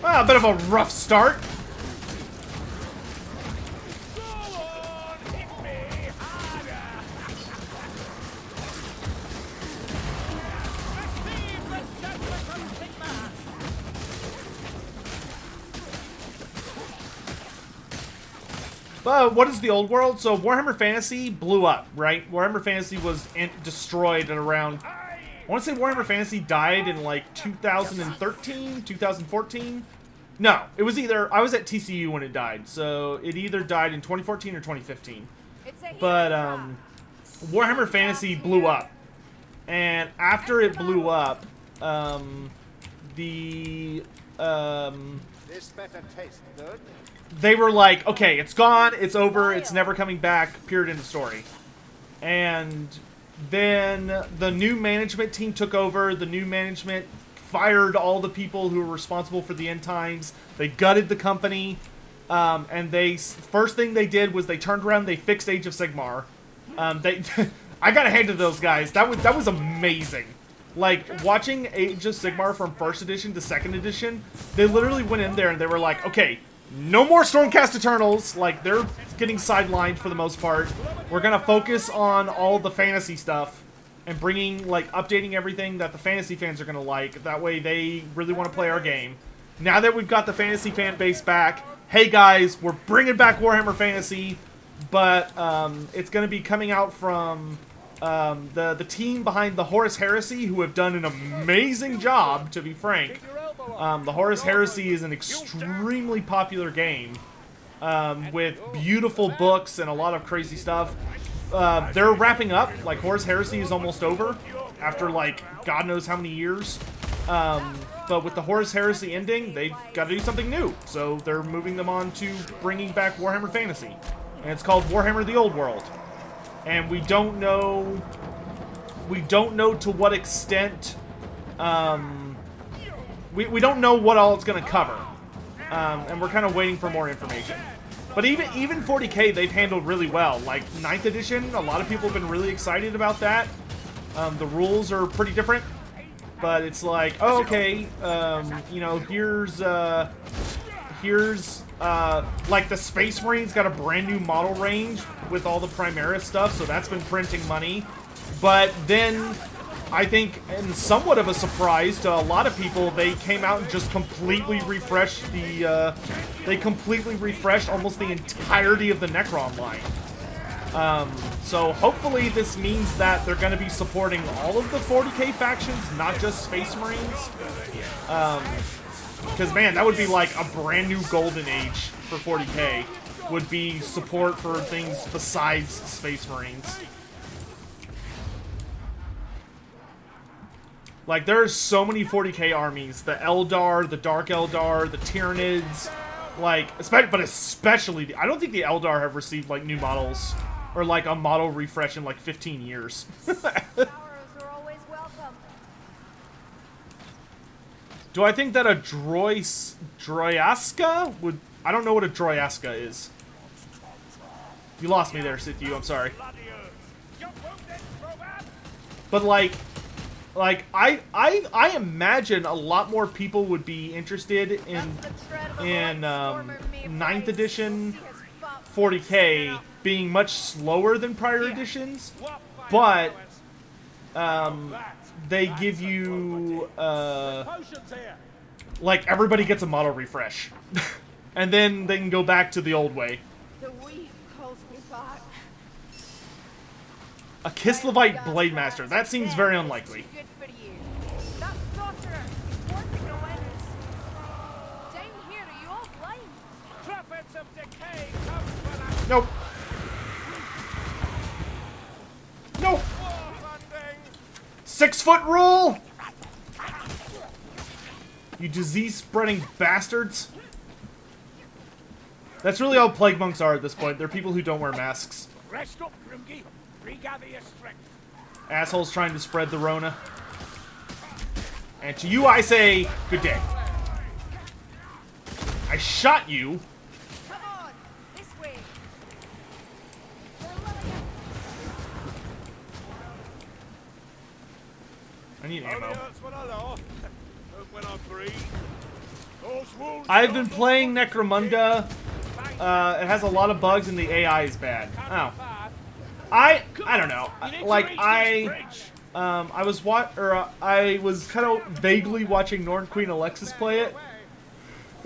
A bit of a rough start. But what is the old world? So Warhammer Fantasy blew up, right? Warhammer Fantasy was destroyed at around... I want to say Warhammer Fantasy died in like 2013, 2014. No, it was either... I was at TCU when it died, so it either died in 2014 or 2015. But Warhammer Fantasy blew up. And after it blew up, This better taste good. they were like, okay, it's gone, it's over, it's never coming back, period, end of story. And then the new management team took over. The new management fired all the people who were responsible for the end times. They gutted the company. And first thing they did was they turned around, they fixed Age of Sigmar. I gotta hand it to those guys. That was amazing. Like, watching Age of Sigmar from 1st edition to 2nd edition, they literally went in there and they were like, okay, no more Stormcast Eternals. Like, they're getting sidelined for the most part. We're gonna focus on all the fantasy stuff and bringing, like, updating everything that the fantasy fans are gonna like. That way they really want to play our game. Now that we've got the fantasy fan base back, hey guys, we're bringing back Warhammer Fantasy, but it's going to be coming out from the team behind the Horus Heresy, who have done an amazing job, to be frank. The Horus Heresy is an extremely popular game with beautiful books and a lot of crazy stuff. They're wrapping up. Like, Horus Heresy is almost over after, like, God knows how many years. but with the Horus Heresy ending, they've got to do something new. So they're moving them on to bringing back Warhammer Fantasy. And it's called Warhammer the Old World. And we don't know to what extent, we don't know what all it's going to cover. And we're kind of waiting for more information. But even 40K, they've handled really well. Like, 9th edition, a lot of people have been really excited about that. The rules are pretty different. But it's like, oh, okay, you know, here's like, the Space Marines got a brand new model range with all the Primaris stuff, so that's been printing money. But then, I think, in somewhat of a surprise to a lot of people, they came out and just completely refreshed they completely refreshed almost the entirety of the Necron line. So hopefully this means that they're going to be supporting all of the 40K factions, not just Space Marines. Because, man, that would be like a brand new golden age for 40K, would be support for things besides Space Marines. Like, there's so many 40K armies. The Eldar, the Dark Eldar, the Tyranids, like, but especially, I don't think the Eldar have received, like, new models, or, like, a model refresh in, like, 15 years. Are always welcome. Do I think that a Droyaska would... I don't know what a Droyaska is. You lost me there, Sithu, I'm sorry. But, like I imagine a lot more people would be interested in 9th edition 40K being much slower than prior editions, but they give you like, everybody gets a model refresh, and then they can go back to the old way. The weave calls me back. A Kislevite Blade Master. That seems very unlikely. Good for you. That sorcerer is working the winds. Down here, are you all blind? Prophets of decay come when I... Nope. Nope. War funding! 6-foot rule! You disease-spreading bastards. That's really all Plague Monks are at this point. They're people who don't wear masks. Rest up, Grimgy. Regather your strength. Assholes trying to spread the Rona. And to you I say, good day. I shot you. Come on, this way. I need Only ammo. hurts when I laugh. But when I breathe. Those wounds I've been playing Necromunda. It has a lot of bugs and the AI is bad. Oh. I don't know. Like, I was I was kind of vaguely watching Norn Queen Alexis play it.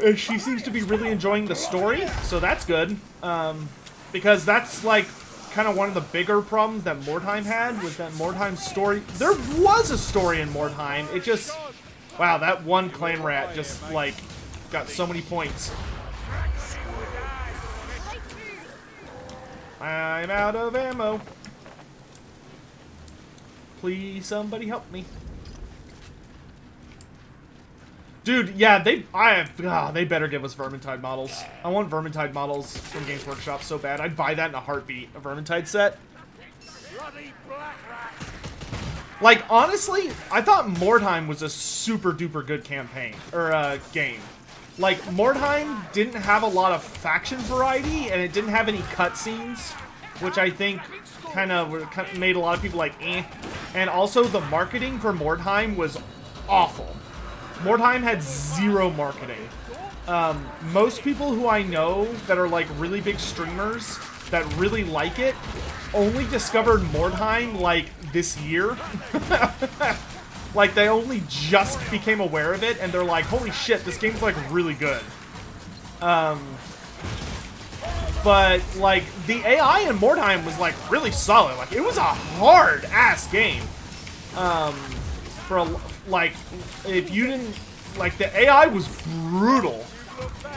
And she seems to be really enjoying the story, so that's good. Because that's, like, kind of one of the bigger problems that Mordheim had, was that Mordheim's story... There was a story in Mordheim, it just... Wow, that one clan rat just, like, got so many points. I'm out of ammo. Please, somebody help me. Dude, yeah, they better give us Vermintide models. I want Vermintide models from Games Workshop so bad. I'd buy that in a heartbeat, a Vermintide set. Like, honestly, I thought Mordheim was a super duper good campaign, or game. Like, Mordheim didn't have a lot of faction variety, and it didn't have any cutscenes, which I think kind of made a lot of people like, eh. And also, the marketing for Mordheim was awful. Mordheim had zero marketing. Most people who I know that are, like, really big streamers that really like it only discovered Mordheim, like, this year. Like, they only just became aware of it, and they're like, holy shit, this game's, like, really good. But, like, the AI in Mordheim was, like, really solid. Like, it was a hard-ass game. Like, if you didn't... Like, the AI was brutal.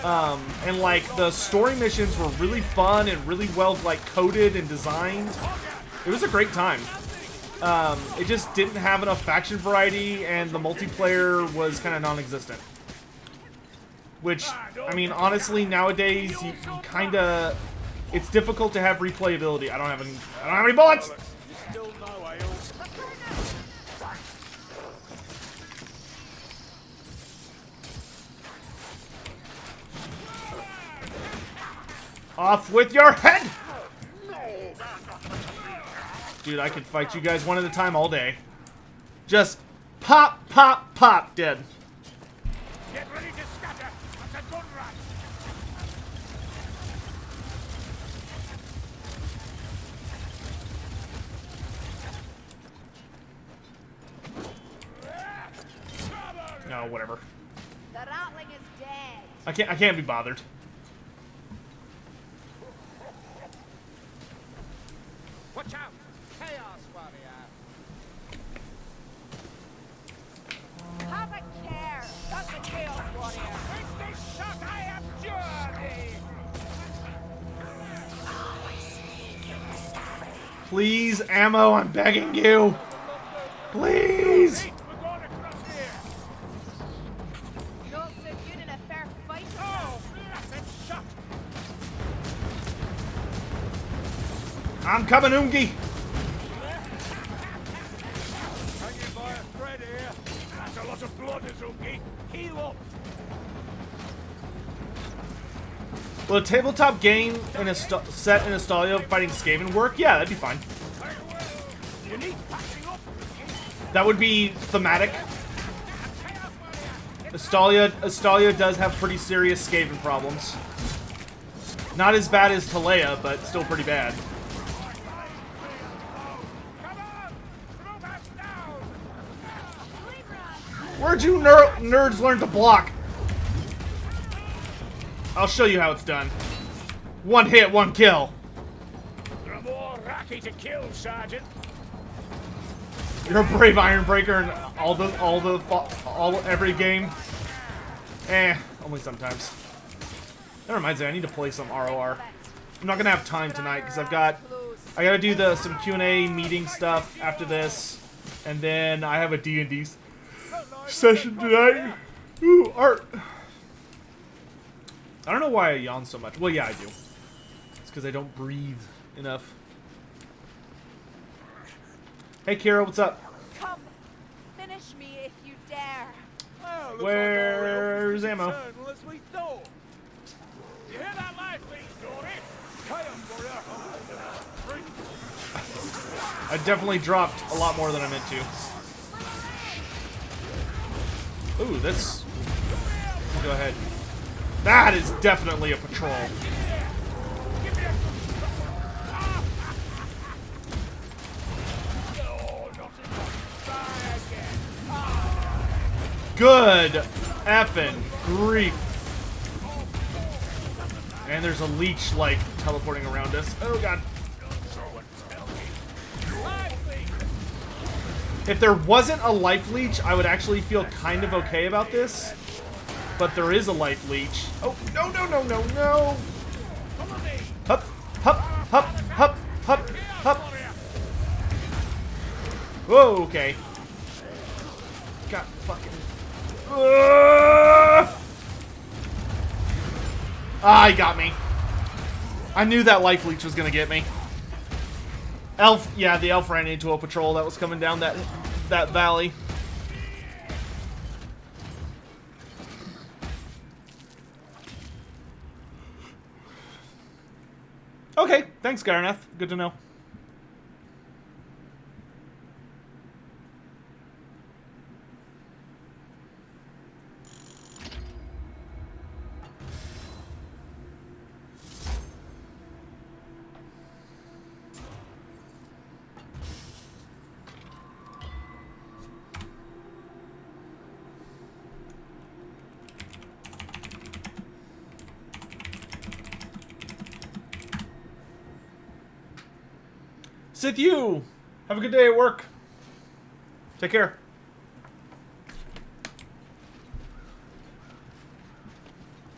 And, like, the story missions were really fun and really well, like, coded and designed. It was a great time. It just didn't have enough faction variety, and the multiplayer was kind of non-existent. Which, I mean, honestly, nowadays, you kind of... It's difficult to have replayability. I don't have any bullets! Still no ale. Off with your head! Dude, I could fight you guys one at a time all day. Just pop, pop, pop, dead. Get ready to scatter. That's a gun rush. No, whatever. The ratling is dead. I can't be bothered. Watch out! Chaos warrior. Have a care. That's a chaos warrior. With this shot, I am journey. Please, ammo, I'm begging you. Please. Hey, we're going across here. Not so good in a fair fight. Oh, blessed shot. I'm coming, Ungi. Hanging by a thread here. That's a lot of blood, Azuki. Heal up. Will a tabletop game in a set in Astalia fighting Skaven work? Yeah, that'd be fine. You need patching up. That would be thematic. Astalia does have pretty serious Skaven problems. Not as bad as Talea, but still pretty bad. Come on. Throw back down. Where'd you nerds learn to block? I'll show you how it's done. One hit, one kill. There are more Raki to kill, Sergeant. You're a brave Ironbreaker in every game. Only sometimes. That reminds me, I need to play some ROR. I'm not gonna have time tonight because I gotta do some Q&A meeting stuff after this, and then I have a D&D session tonight. Ooh, art. I don't know why I yawn so much. Well, yeah, I do. It's because I don't breathe enough. Hey, Kira, what's up? Come, finish me if you dare. Well, looks Where's like ammo? our eternal as we thought. You hear that life lead, Dory? Chaos warrior. I definitely dropped a lot more than I meant to. Ooh, this... Go ahead. That is definitely a patrol. Good effing grief. And there's a leech, like, teleporting around us. Oh, God. If there wasn't a life leech, I would actually feel kind of okay about this. But there is a life leech. Oh, no, no, no, no, no. Hup, hup, hup, hup, hup, hup. Whoa, okay. Got fucking... Ah, he got me. I knew that life leech was gonna get me. Elf, yeah, the elf ran into a patrol that was coming down that valley. Okay, thanks, Garnath. Good to know. Sith you! Have a good day at work. Take care.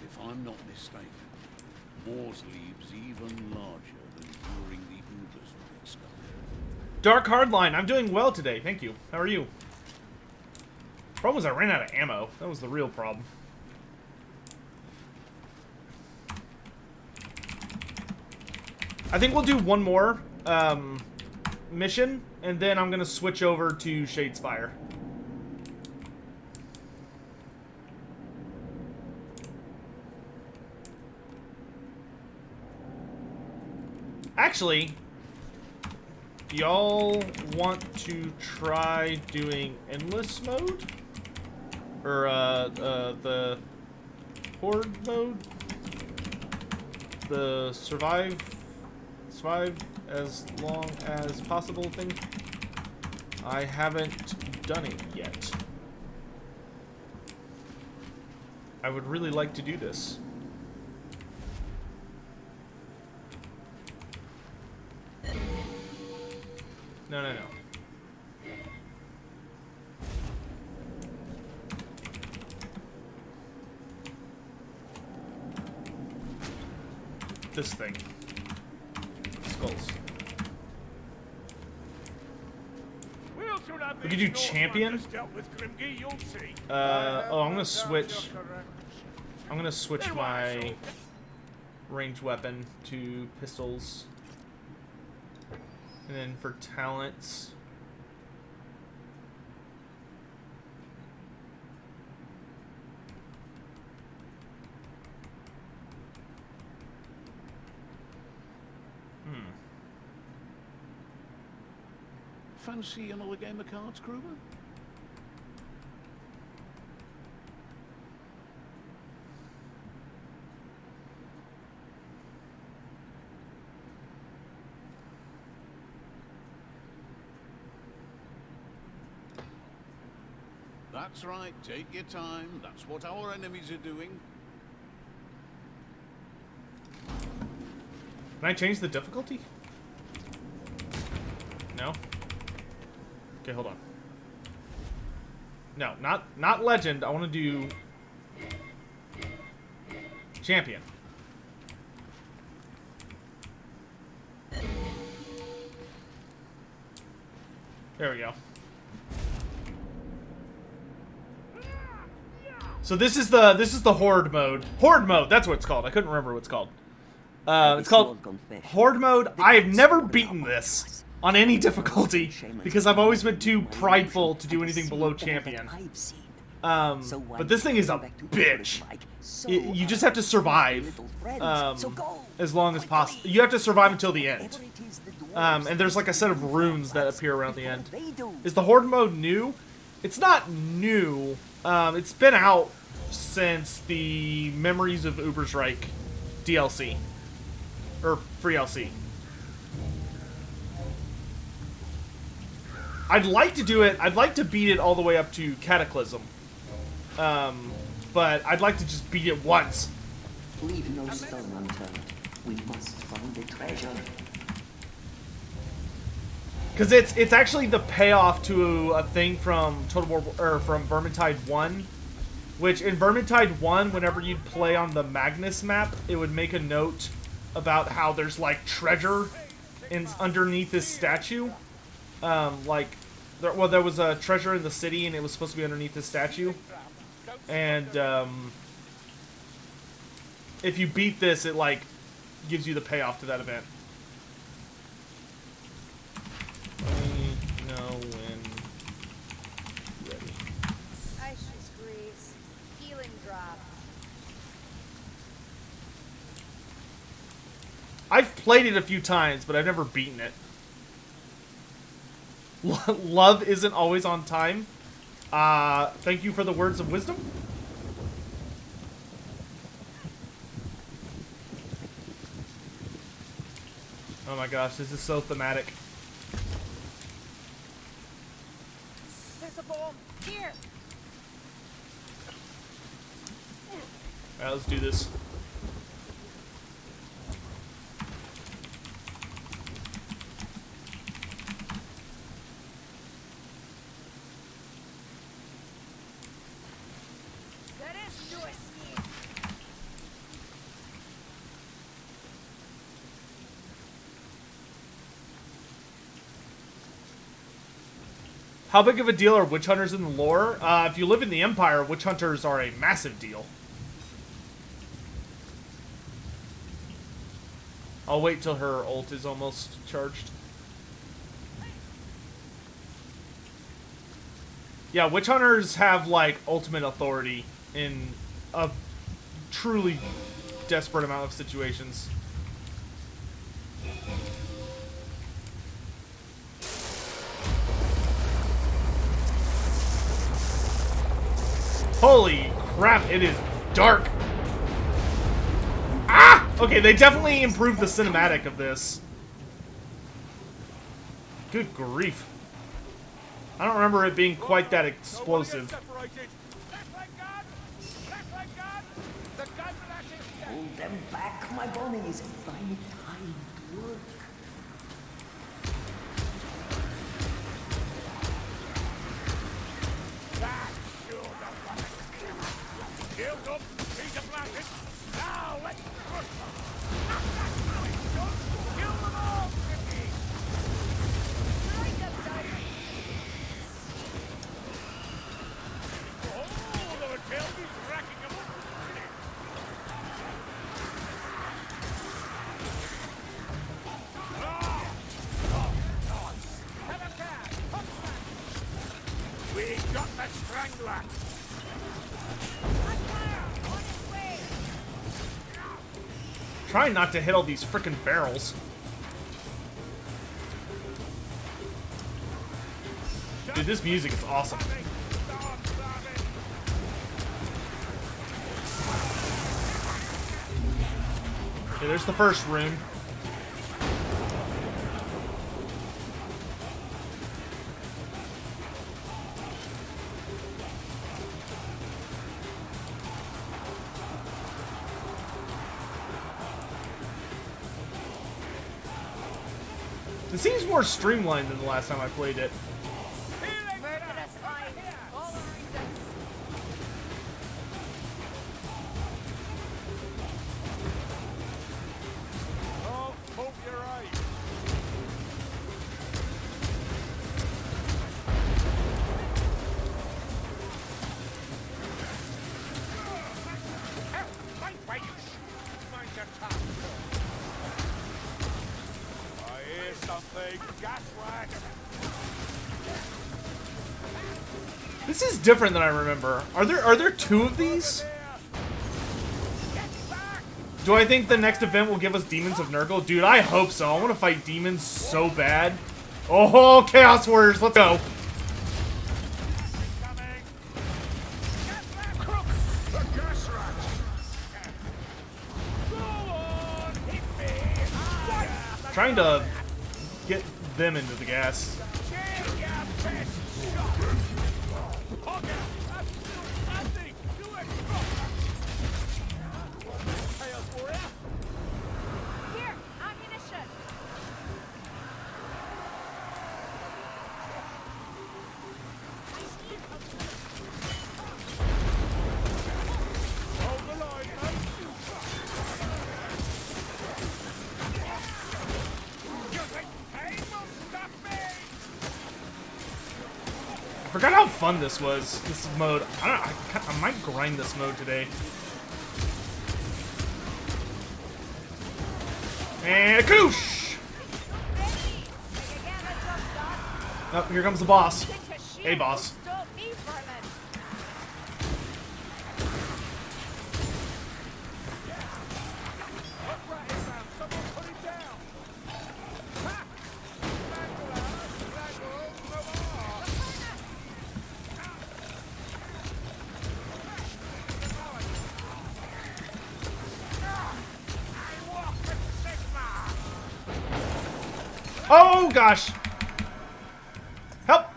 If I'm not mistaken, War's leaves even larger than during the Hoarders were discovered. Dark Hardline, I'm doing well today. Thank you. How are you? Problem was I ran out of ammo. That was the real problem. I think we'll do one more mission, and then I'm going to switch over to Shadespire. Actually, y'all want to try doing endless mode? Or, the Horde mode? The survive as long as possible thing? I haven't done it yet. I would really like to do this. No, no, no. This thing. Skulls. We could do champion. Oh, I'm gonna switch. I'm gonna switch my ranged weapon to pistols. And then for talents, Fancy another game of cards, Kruger? That's right, take your time. That's what our enemies are doing. can I change the difficulty? No? Okay, hold on. No, not legend. I want to do champion. There we go. So this is the Horde mode. Horde mode, that's what it's called. I couldn't remember what it's called. It's called Horde mode. I have never beaten this on any difficulty because I've always been too prideful to do anything below champion. But this thing is a bitch. You just have to survive as long as possible. You have to survive until the end. And there's like a set of runes that appear around the end. Is the Horde mode new? It's not new. It's been out since the Memories of Uberstrike DLC. Or free DLC. I'd like to do it. I'd like to beat it all the way up to Cataclysm. But I'd like to just beat it once. Leave no stone unturned. We must find the treasure. Because it's actually the payoff to a thing from Total War, or from Vermintide 1, which in Vermintide 1, whenever you'd play on the Magnus map, it would make a note about how there's like treasure underneath this statue. There was a treasure in the city, and it was supposed to be underneath this statue. And if you beat this, it like gives you the payoff to that event. Let me know when ready. Ice just grease. Healing drop. I've played it a few times, but I've never beaten it. Love isn't always on time. Thank you for the words of wisdom. Oh my gosh, this is so thematic. There's a bomb. Here. Alright, let's do this. That is your scheme. How big of a deal are witch hunters in the lore? If you live in the Empire, witch hunters are a massive deal. I'll wait till her ult is almost charged. Yeah, witch hunters have, like, ultimate authority in a truly desperate amount of situations. Holy crap, it is dark. Ah! Okay, they definitely improved the cinematic of this. Good grief. I don't remember it being quite that explosive. Hold them back, my bonnies. Buy me time to work. Shield up, he's a blanket. Now let's crush them. Kill them all, Ricky. Oh, the tail is racking them up. We got the strangler. Trying not to hit all these frickin' barrels. Dude, this music is awesome. Okay, there's the first rune. It seems more streamlined than the last time I played it. Murderous eyes all around us. Oh, hope you're right. Wait, mind your tongue. I hear something. Gas rat. This is different than I remember. Are there two of these? Do I think the next event will give us Demons of Nurgle? Dude, I hope so. I want to fight demons so bad. Oh, Chaos Warriors, let's go. Trying to get them into the gas. Here, ammunition. Hold the line, mate. You think pain will stop me? I forgot how fun this was. This mode. I might grind this mode today. And a koosh! Oh, here comes the boss. Hey, boss. Stop me, vermin. Right inbound. Someone put him down. Ha! Oh, gosh. Help!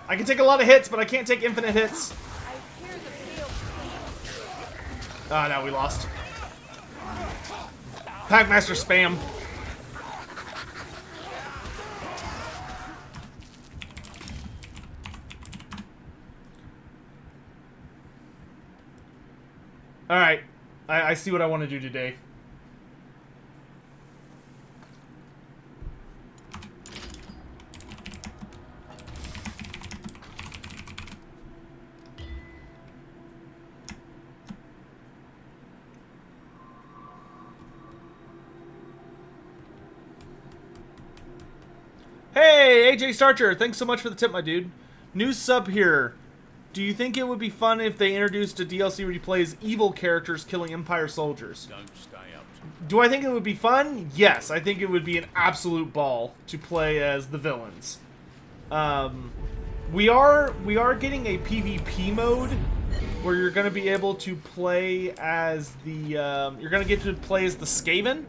I can take a lot of hits, but I can't take infinite hits. I hear the field. Ah, now we lost. Packmaster spam. Alright. I see what I want to do today. Hey, AJ Starcher, thanks so much for the tip, my dude. New sub here. Do you think it would be fun if they introduced a DLC where you play as evil characters killing Empire soldiers? Don't stay up to Do I think it would be fun? Yes, I think it would be an absolute ball to play as the villains. We are getting a PvP mode where you're going to be able to play as the you're going to get to play as the Skaven.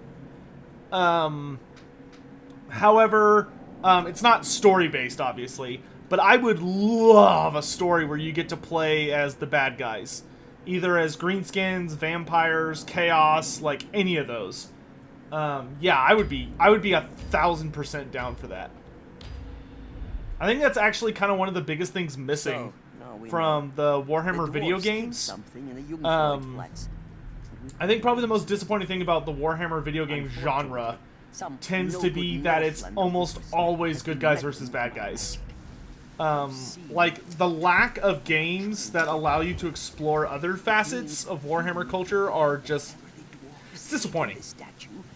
However, it's not story based, obviously, but I would love a story where you get to play as the bad guys, either as greenskins, vampires, chaos, like any of those. Yeah, I would be 1000% down for that. I think that's actually kind of one of the biggest things missing from the Warhammer video games. I think probably the most disappointing thing about the Warhammer video game genre tends to be that it's almost always good guys versus bad guys. Like, the lack of games that allow you to explore other facets of Warhammer culture are just... it's disappointing.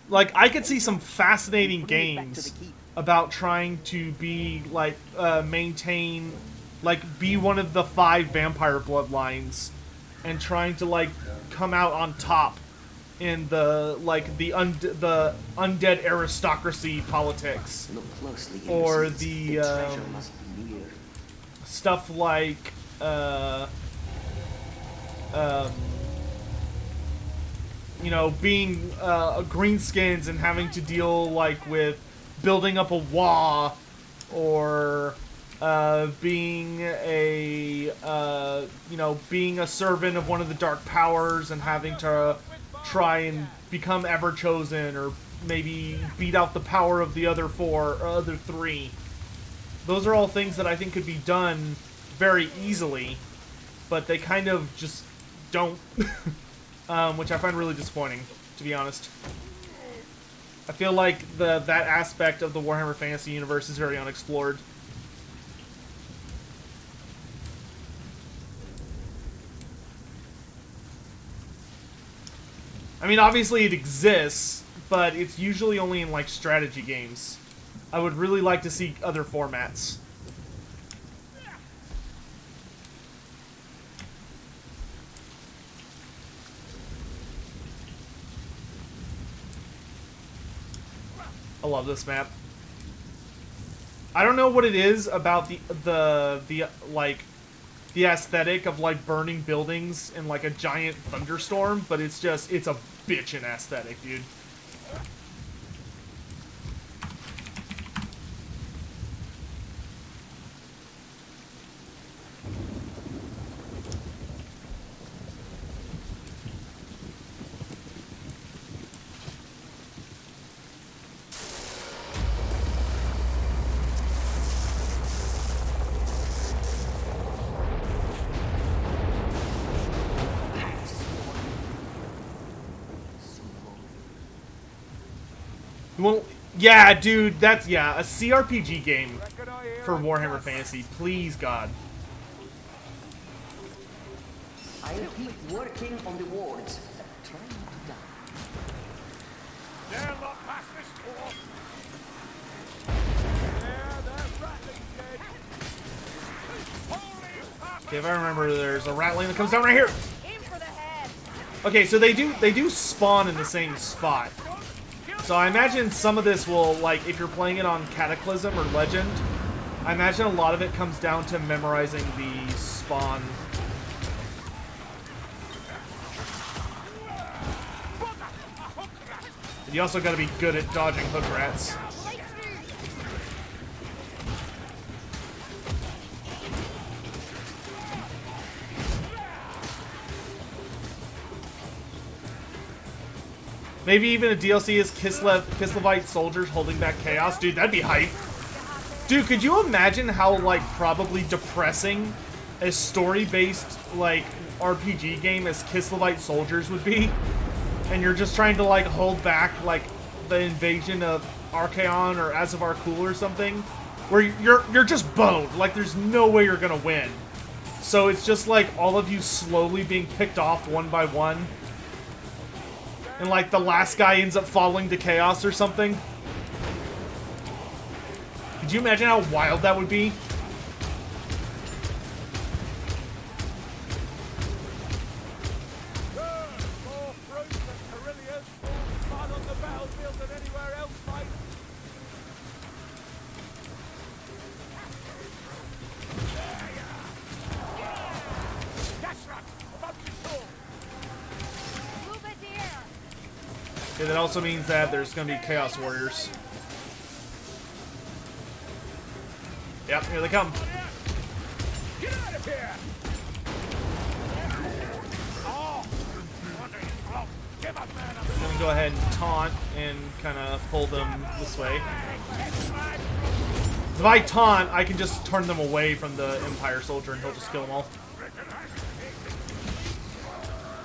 Like, I could see some fascinating games about trying to be, like, maintain, like, be one of the 5 vampire bloodlines and trying to, like, come out on top in the, like, the undead aristocracy politics. Or the, stuff like, you know, being, greenskins and having to deal, like, with building up a wall, or being a you know, being a servant of one of the dark powers and having to try and become ever chosen, or maybe beat out the power of the other 4 or other 3. Those are all things that I think could be done very easily, but they kind of just don't, which I find really disappointing, to be honest. I feel like that aspect of the Warhammer Fantasy universe is very unexplored. I mean, obviously it exists, but it's usually only in, like, strategy games. I would really like to see other formats. I love this map. I don't know what it is about the like the aesthetic of, like, burning buildings in, like, a giant thunderstorm, but it's a bitchin' aesthetic, dude. Well, yeah, dude, that's, yeah, a CRPG game for Warhammer Fantasy. Please, God. I'll keep working on the wards. Try not to die. They're not past this door. Yeah, they're rattling dead. Holy papa! Okay, if I remember, there's a rattling that comes down right here. Aim for the head. Okay, so they do spawn in the same spot. So I imagine some of this will, like, if you're playing it on Cataclysm or Legend, I imagine a lot of it comes down to memorizing the spawn. You also gotta be good at dodging hook rats. Maybe even a DLC is Kislevite soldiers holding back chaos. Dude, that'd be hype. Dude, could you imagine how, like, probably depressing a story-based, like, RPG game as Kislevite soldiers would be? And you're just trying to, like, hold back, like, the invasion of Archaon or Azavar Kul or something, where you're just boned. Like, there's no way you're gonna win. So it's just, like, all of you slowly being picked off one by one. And, like, the last guy ends up falling to chaos or something. Could you imagine how wild that would be? More fruit than Carillions, more fun on the battlefield than anywhere else, mate. That's right. Above the shore. Move it here. Yeah, that also means that there's going to be Chaos Warriors. Yep, here they come. Get out of here! Oh, give up, man. I'm going to go ahead and taunt and kind of pull them this way. If I taunt, I can just turn them away from the Empire soldier and he'll just kill them all.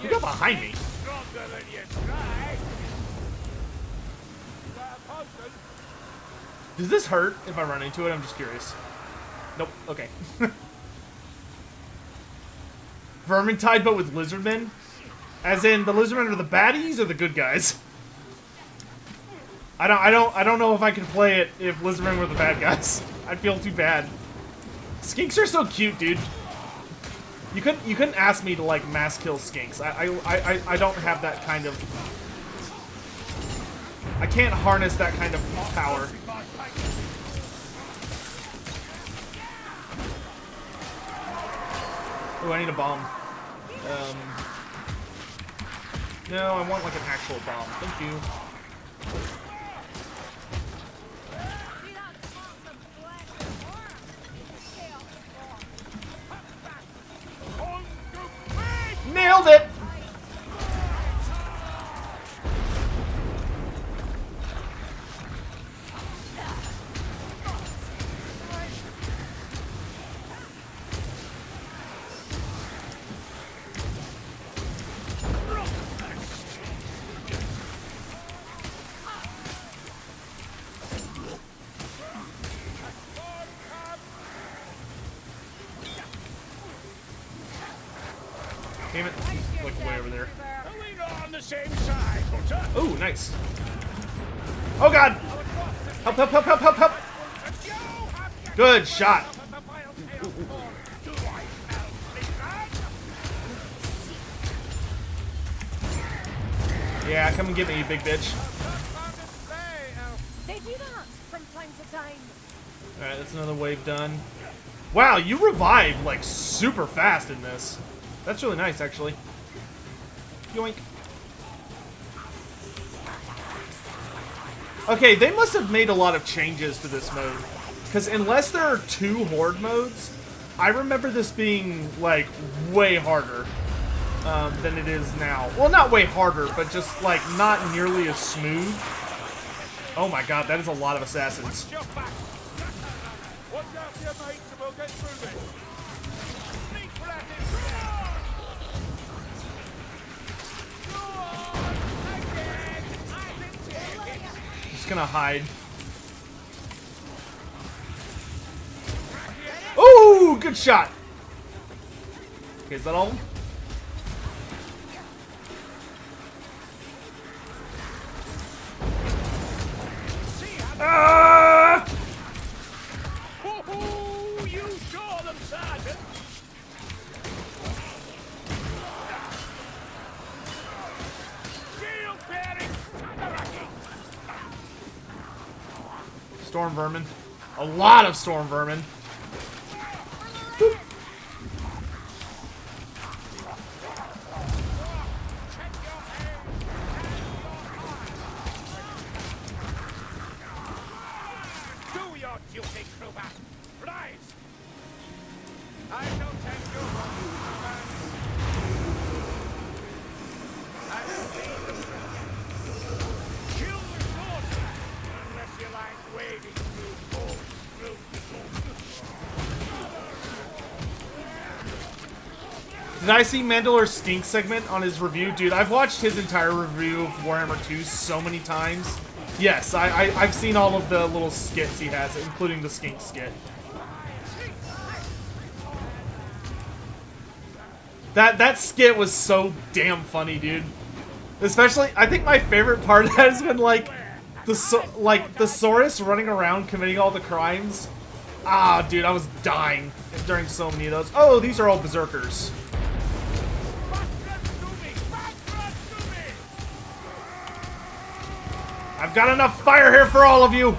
You got behind me. Stronger than you try. Does this hurt if I run into it? I'm just curious. Nope. Okay. Vermintide, but with lizardmen? As in, the lizardmen are the baddies or the good guys? I don't know if I could play it if lizardmen were the bad guys. I'd feel too bad. Skinks are so cute, dude. You couldn't ask me to like mass kill skinks. I don't have that kind of. I can't harness that kind of power. Oh, I need a bomb. No, I want like an actual bomb. Thank you. See that awesome black worm? Nailed it! Damn it, he's like way over there. Are we not on the same side, Butter? Oh, nice. Oh god! Help, help, help, help, help, help! Good shot. Yeah, come and get me, you big bitch. They do that from time to time. Alright, that's another wave done. Wow, you revived like super fast in this. That's really nice, actually. Yoink. Okay, they must have made a lot of changes to this mode. Because unless there are 2 Horde modes, I remember this being, like, way harder than it is now. Well, not way harder, but just, like, not nearly as smooth. Oh my god, that is a lot of assassins. Watch out for your mates and we'll get through this. Sneak for that Just gonna hide. Ooh, good shot. Okay, is that all? Ah! Oh, you saw them, Sergeant. Shield bearing, Storm vermin. A lot of storm vermin. Boop. do your duty, Kruber. Rise. I don't take you from you, man. I will be the kill the sorcerer, unless you like wading through balls, Did I see Mandalor's Skink segment on his review? Dude, I've watched his entire review of Warhammer 2 so many times. Yes, I've seen all of the little skits he has, including the Skink skit. That skit was so damn funny, dude. Especially, I think my favorite part of that is when, like, like thesaurus running around committing all the crimes. Ah, dude, I was dying during so many of those. Oh, these are all berserkers. I've got enough fire here for all of you.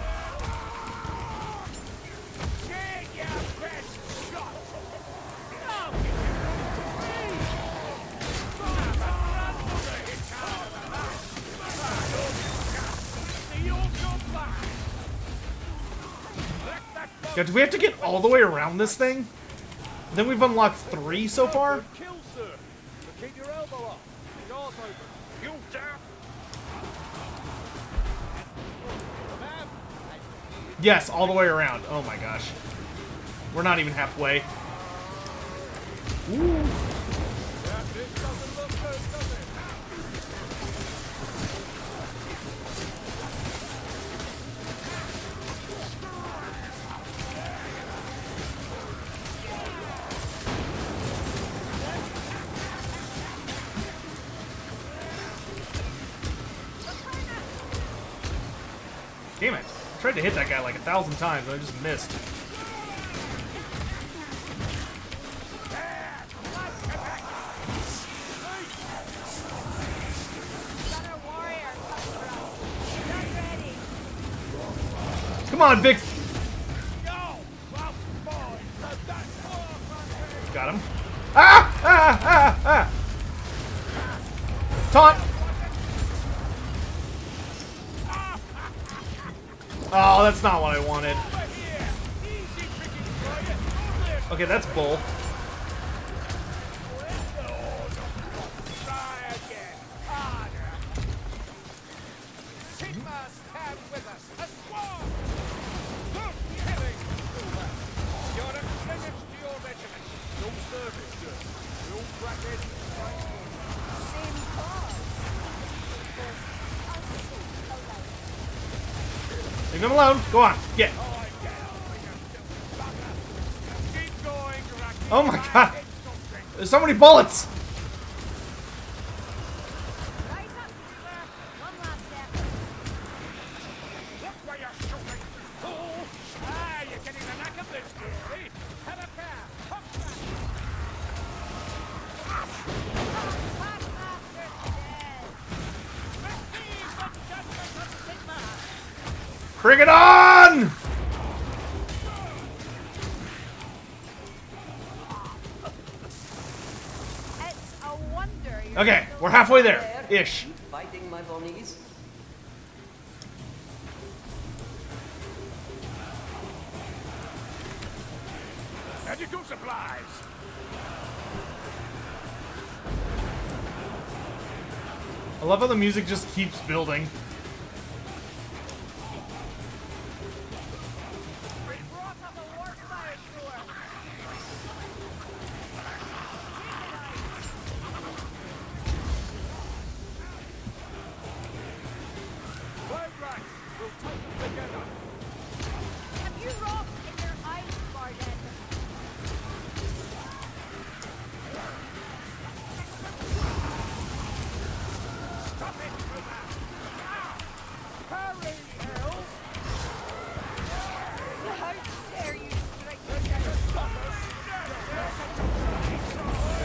Yeah, do we have to get all the way around this thing? Then we've unlocked 3 so far? Kill, sir. But keep your elbow up. Doors open. You damn. Yes, all the way around. Oh my gosh. We're not even halfway. Ooh. This doesn't look good, does it? Damn it. I tried to hit that guy like 1,000 times, and I just missed. Come on, big... Got him. Ah! Ah! Ah! Ah! Taunt! Oh, that's not what I wanted. Okay, that's bull. Leave him alone. Go on. Get. Oh my god. There's so many bullets. Bring it on! It's a wonder you're Okay, we're halfway there. Ish. Fighting my bonies. Medical supplies. I love how the music just keeps building.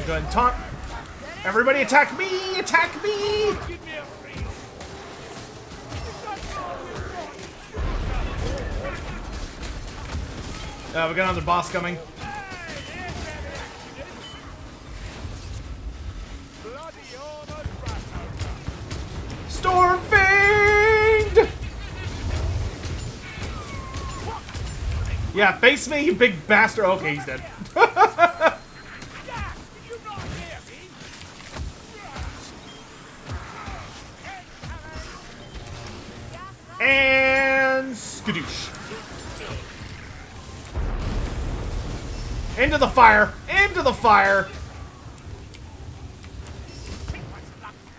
Go ahead and taunt. Everybody attack me! Attack me! We got another boss coming. Stormfiend! Yeah, face me, you big bastard. Okay, he's dead. And skadoosh. Into the fire! Into the fire!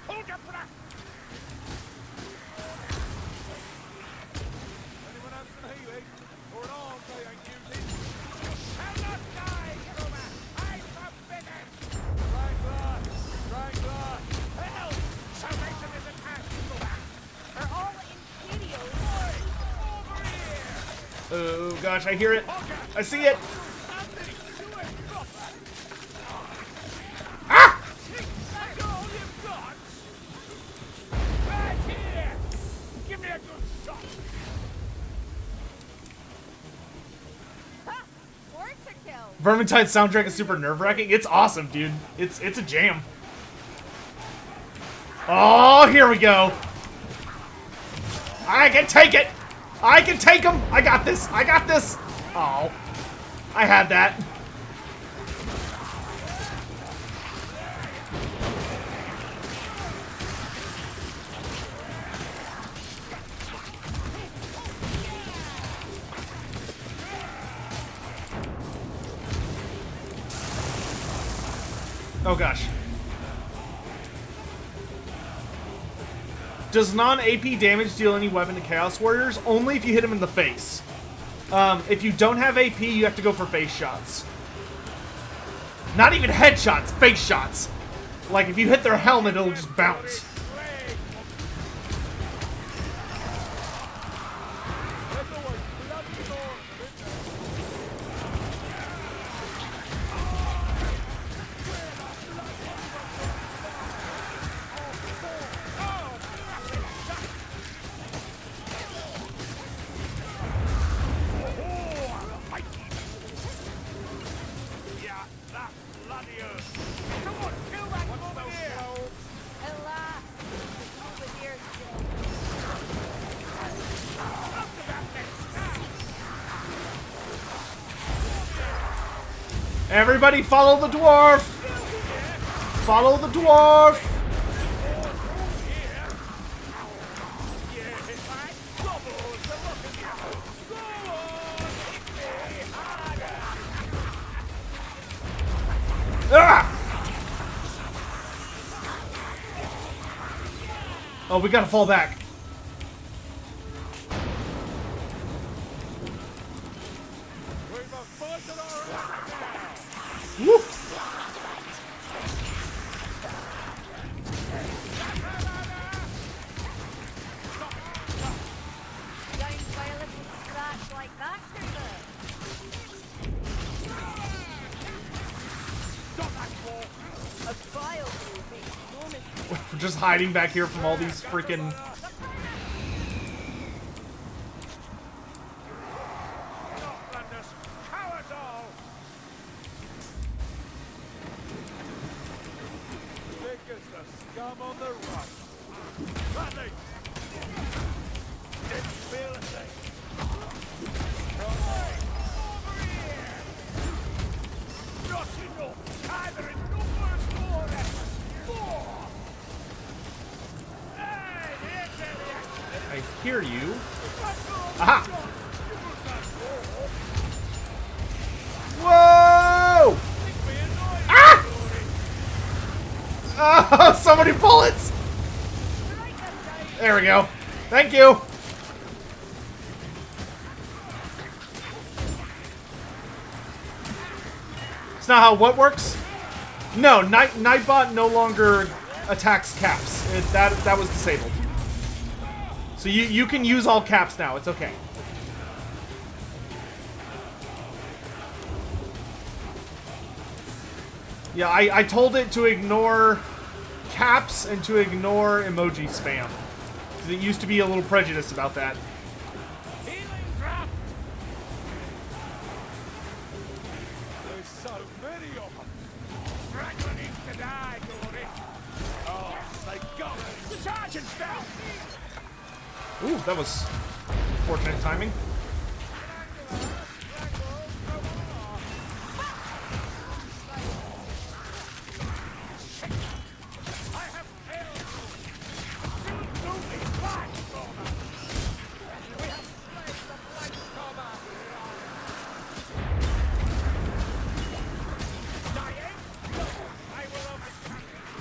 Hold your breath. Anyone else in healing? Or an arm they ain't using? You shall not die, Roma! I forbid it! Strangler! Strangler! Help! Salvation is at hand, Roma! Are all Imperials Oh gosh, I hear it. I see it. Ah! That's all you've got? Right here! Give me a good shot! Ha! Worth a kill. Vermintide soundtrack is super nerve-wracking. It's awesome, dude. It's a jam. Oh, here we go. I can take it. I can take him. I got this. I got this. Oh, I had that. Oh gosh. Does non-AP damage deal any weapon to Chaos Warriors? Only if you hit them in the face. If you don't have AP, you have to go for face shots. Not even headshots, face shots. Like, if you hit their helmet, it'll just bounce. Everybody follow the dwarf! Follow the dwarf! Ah! Oh, we gotta fall back. Woo! We're just hiding back here from all these freaking... Scum on the run. Bradley! Didn't feel a thing. Over here! Not enough! Either in numbers or more! Hey, here's the I hear you. Aha! Whoa! Ah! Oh, so many bullets! There we go. Thank you. It's not how what works? No, Nightbot no longer attacks caps. That was disabled. So you can use all caps now. It's okay. Yeah, I told it to ignore caps and to ignore emoji spam. Because it used to be a little prejudiced about that. healing drop! There's so many of them. Franklin needs to die, Dory. Oh, they got it. The sergeant's down! Ooh, that was fortunate timing.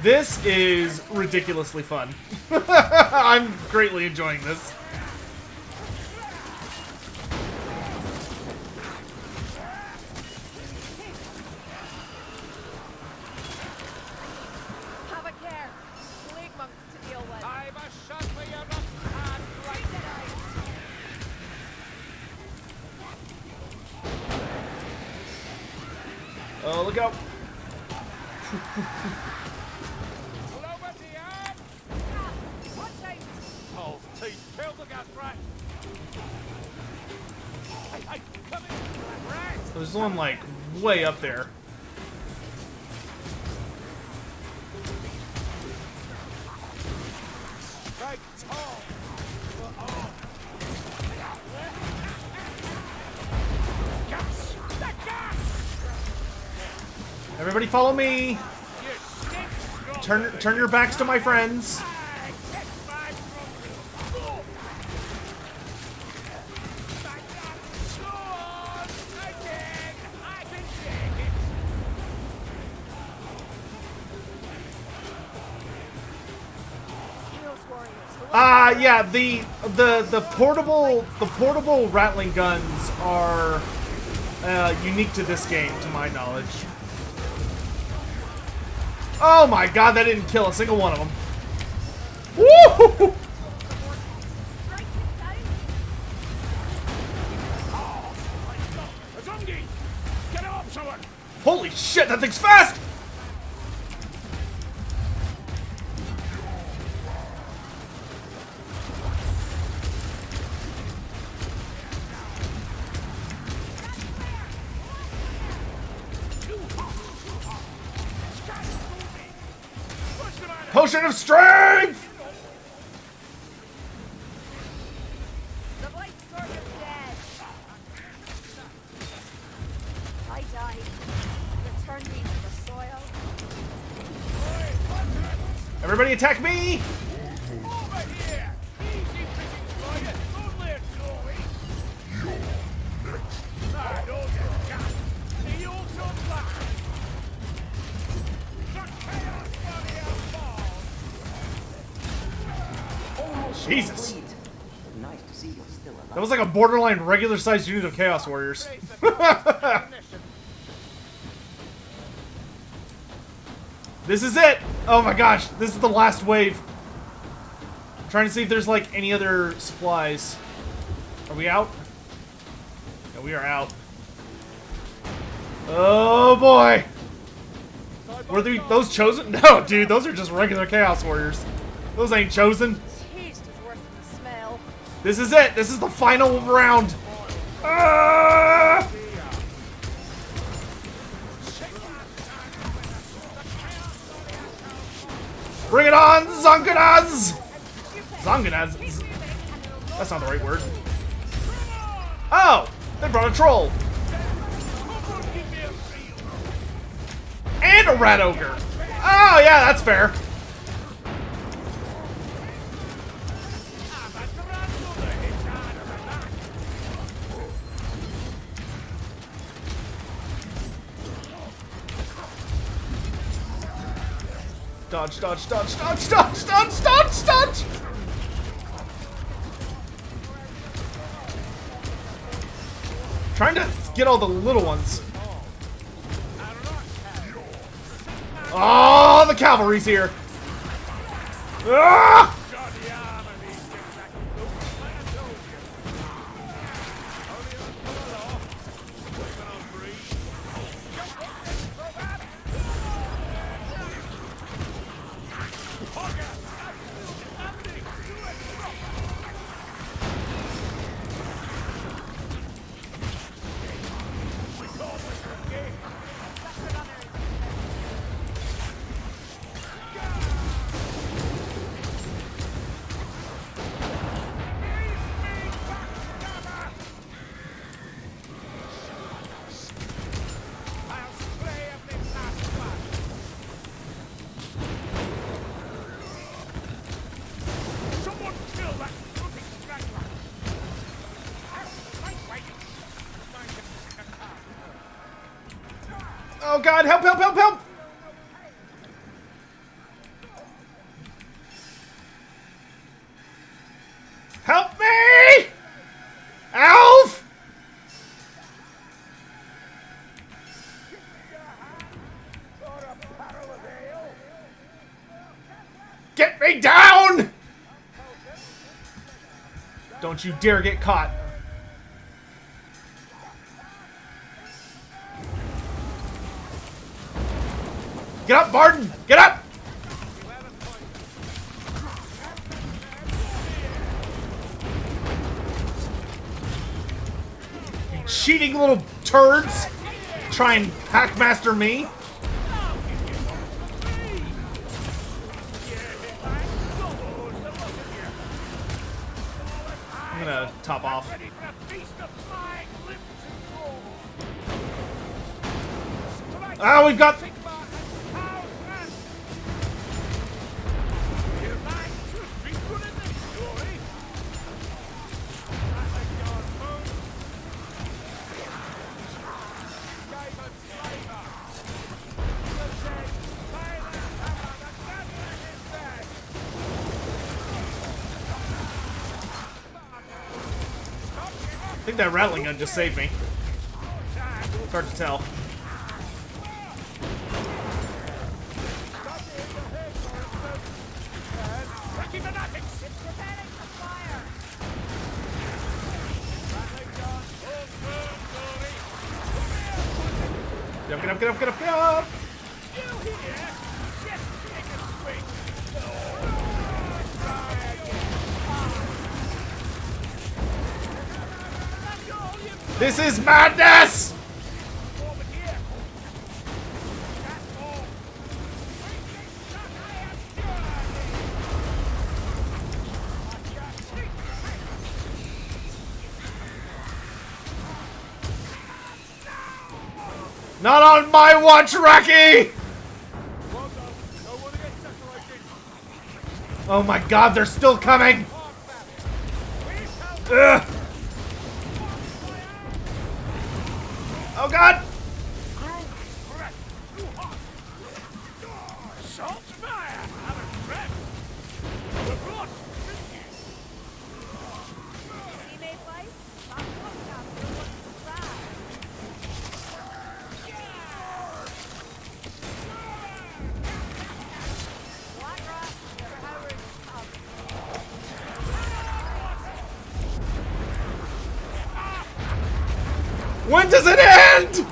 This is ridiculously fun. I'm greatly enjoying this. Have a care. Plague monks to deal with. I'm a shot for your rough hand right Oh, look out. Oh, teeth, kill the gas rat. Hey, come in, rat. There's one, like, way up there. Take Tom. Gas! The gas! Everybody follow me. Turn your backs to my friends. Yeah, the portable rattling guns are unique to this game, to my knowledge. Oh my god, that didn't kill a single one of them. Woo! Get up, someone! Holy shit, that thing's fast! Potion of strength! The White Scorpion's dead. I died. Return me to the soil. Everybody attack me! Over here! Easy pickings for you! Only a doorway! You're next. Ah, don't get gas! See you also black! The chaos warrior falls! Almost Jesus. complete. Nice to see you're still alive. That was like a borderline regular-sized unit of Chaos Warriors. This is it! Oh my gosh, this is the last wave. I'm trying to see if there's like any other supplies. Are we out? Yeah, we are out. Oh boy! Were those chosen? No, dude, those are just regular Chaos Warriors. Those ain't chosen. Taste is worse than the smell. This is it! This is the final round! Ah! Bring it on, Zonganaz! Zonganaz? That's not the right word. Oh! They brought a troll! And a rat ogre! Oh, yeah, that's fair. Dodge, dodge, dodge, dodge, dodge, dodge, dodge, dodge! Trying to get all the little ones. Oh, the cavalry's here. Ah! Oh god, help, help, help, help! Help me! Alf! Get me down! Don't you dare get caught. Get up, Barton! Get up! You cheating little turds! Try and hackmaster me! I'm gonna top off. Ready for a feast of flying limbs and claws. Ah, we've got... I think that rattling gun just saved me. It's hard to tell. Get up, get up, get up, get up! This is madness! Not on my watch, Rocky! Oh my god, they're still coming! Ugh. Oh god! When does it end?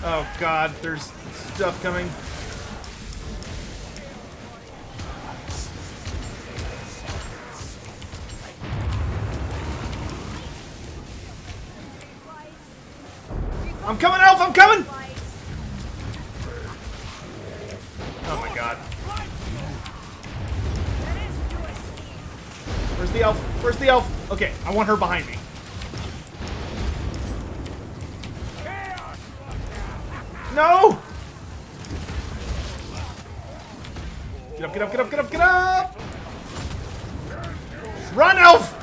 Oh god, there's stuff coming. I'm coming, Elf, I'm coming! Oh my god. Where's the elf? Where's the elf? Okay, I want her behind me. No! Get up, get up, get up, get up, get up! Run, elf!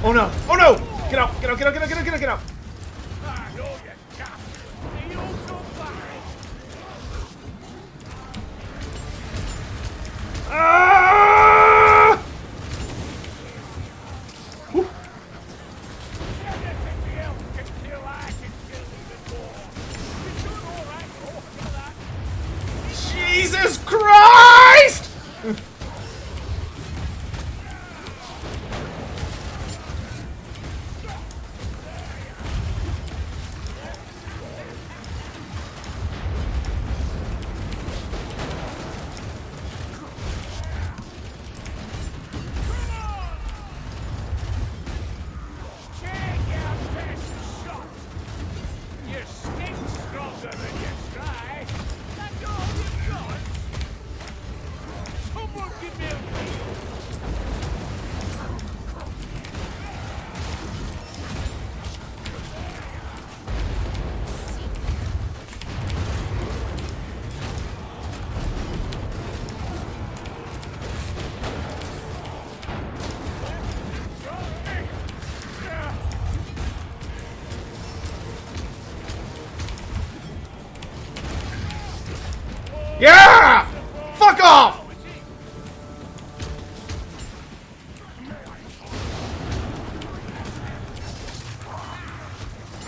Oh no! Oh no! Get out! Get out! Get out! Get out! Get out! Get out! Get out! Ah! Whew. Jesus Christ! Yeah! Fuck off!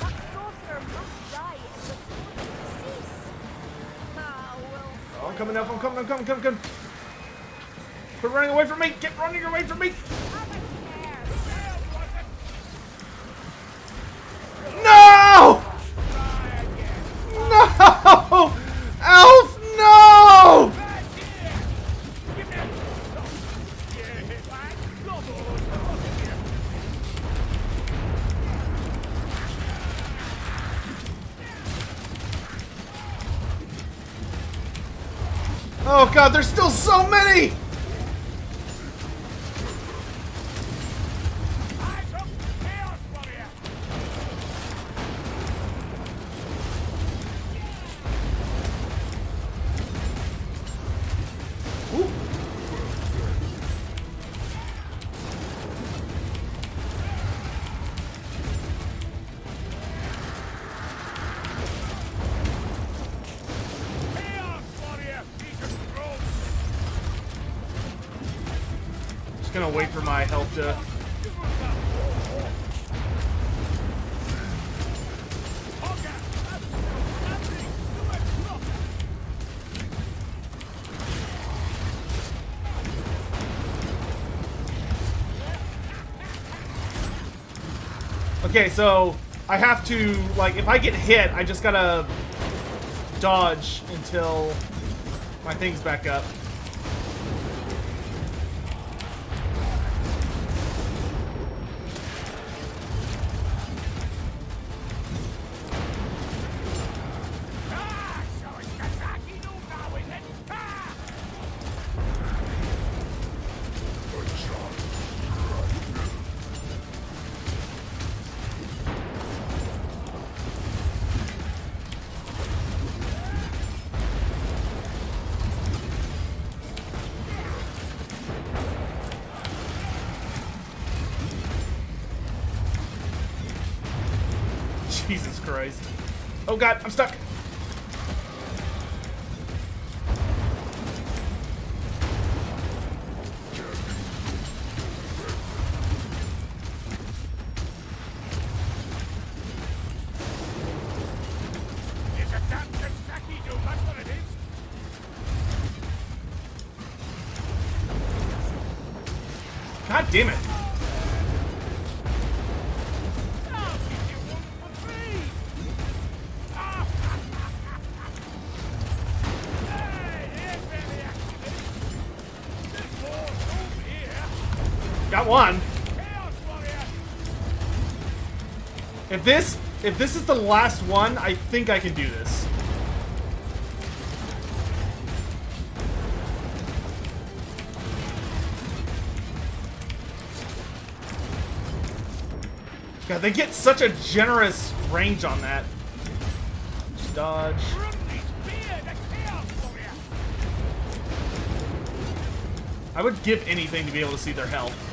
That sorcerer must die in the coming, Elf. I'm coming. Quit running away from me. Get running away from me. No! No! Elf, no! Oh god, there's still so many! Just gonna wait for my health to... Okay, so I have to, like, if I get hit, I just gotta dodge until my thing's back up. Jesus Christ. Oh god, I'm stuck. It's a damn Kentucky, dude. That's what it is. God damn it. Got one. If this is the last one, I think I can do this. God, they get such a generous range on that. Just dodge. I would give anything to be able to see their health.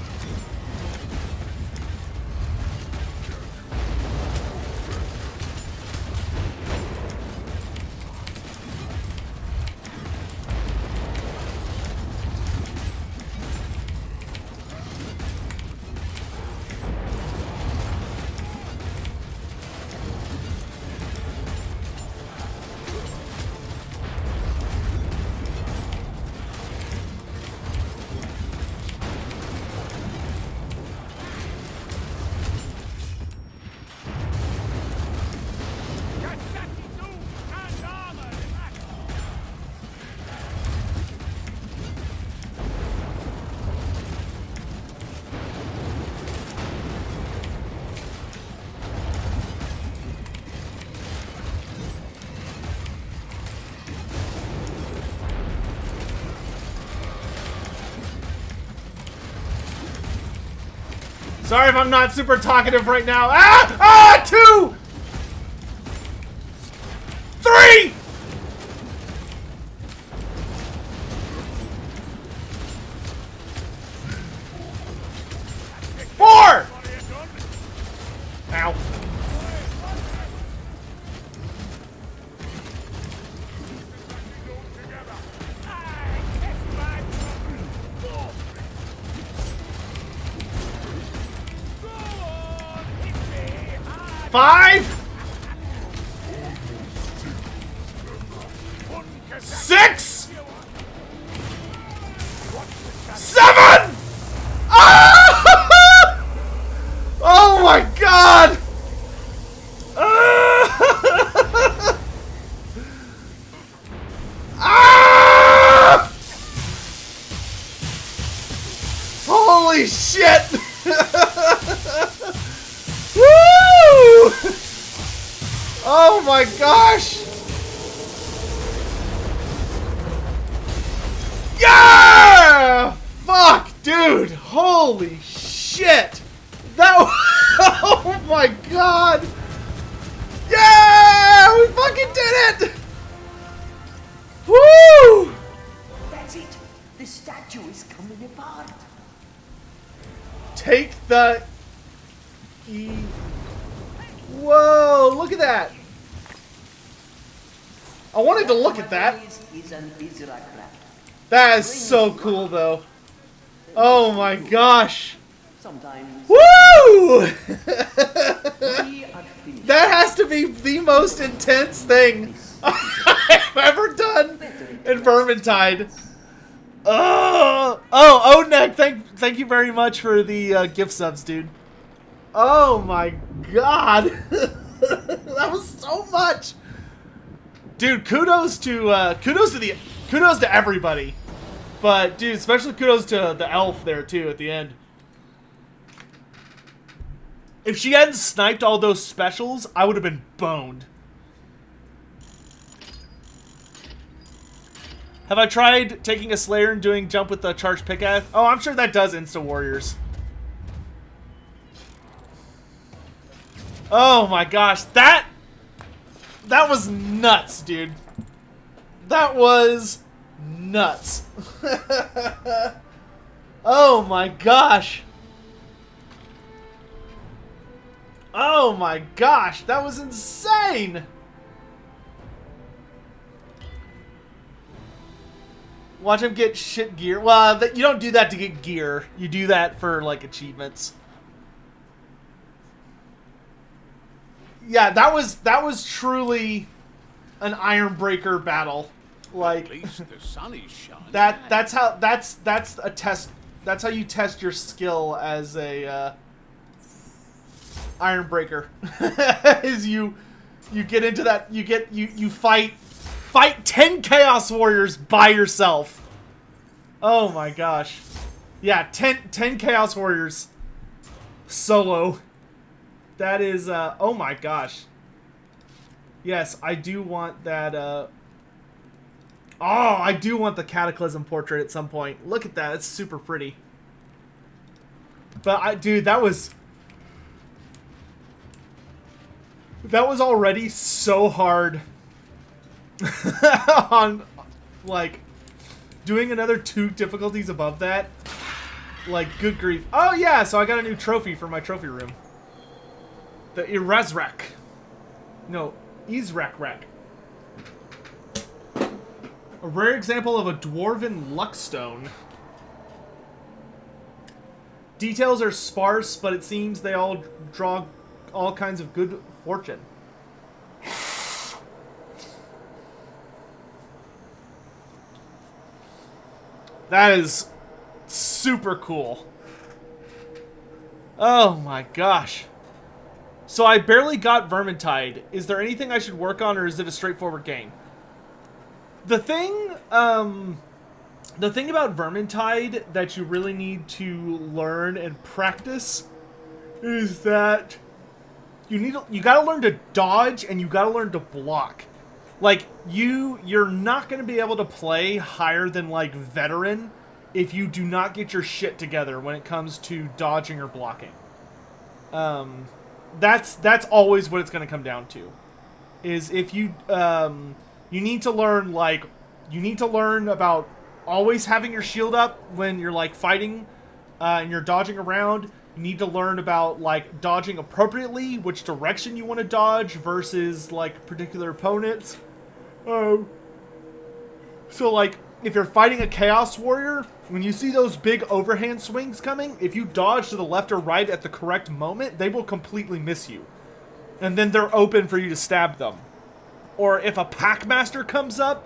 Sorry if I'm not super talkative right now. Ah! Ah! 2! 3! Four! Ow. Five! 6! my god! Ah! Ah! Holy shit! Woo! Oh my gosh! Yeah! Fuck, dude! Holy shit! That oh my god! Yeah! We fucking did it! Woo! That's it. The statue is coming apart. Take the E. Whoa! Look at that! I wanted to look at that. Is an Israel craft. That is so cool, though. Oh my gosh! Sometimes Woo! we are finished. That has to be the most intense thing I've ever done in Vermintide. Oh, Odnek, thank you very much for the gift subs, dude. Oh my god, that was so much, dude. Kudos to everybody, but dude, especially kudos to the elf there too at the end. If she hadn't sniped all those specials, I would have been boned. Have I tried taking a Slayer and doing jump with the charged pickaxe? Oh, I'm sure that does insta warriors. Oh my gosh, that was nuts, dude. That was nuts. Oh my gosh. Oh my gosh, that was insane! Watch him get shit gear. Well, you don't do that to get gear. You do that for, like, achievements. Yeah, that was truly an Ironbreaker battle. Like, At least the sun is shining. that's a test. That's how you test your skill as a Ironbreaker. Is you get into that, you fight 10 Chaos Warriors by yourself. Oh my gosh. Yeah, 10 Chaos Warriors solo. That is oh my gosh. Yes, I do want that oh, I do want the Cataclysm portrait at some point. Look at that. It's super pretty. But dude, that was already so hard. On, like, doing another 2 difficulties above that. Like, good grief. Oh yeah, so I got a new trophy for my trophy room. The Irezrek. No, Izrek. A rare example of a dwarven luckstone. Details are sparse, but it seems they all draw all kinds of good fortune. That is super cool. Oh my gosh. So I barely got Vermintide. Is there anything I should work on, or is it a straightforward game? The thing about Vermintide that you really need to learn and practice is that you gotta learn to dodge and you gotta learn to block. Like, you're not going to be able to play higher than, like, veteran if you do not get your shit together when it comes to dodging or blocking. That's always what it's going to come down to. Is if you need to learn, like, you need to learn about always having your shield up when you're, like, fighting and you're dodging around. You need to learn about, like, dodging appropriately, which direction you want to dodge versus, like, particular opponents. So, like, if you're fighting a Chaos Warrior, when you see those big overhand swings coming, if you dodge to the left or right at the correct moment, they will completely miss you. And then they're open for you to stab them. Or if a Packmaster comes up,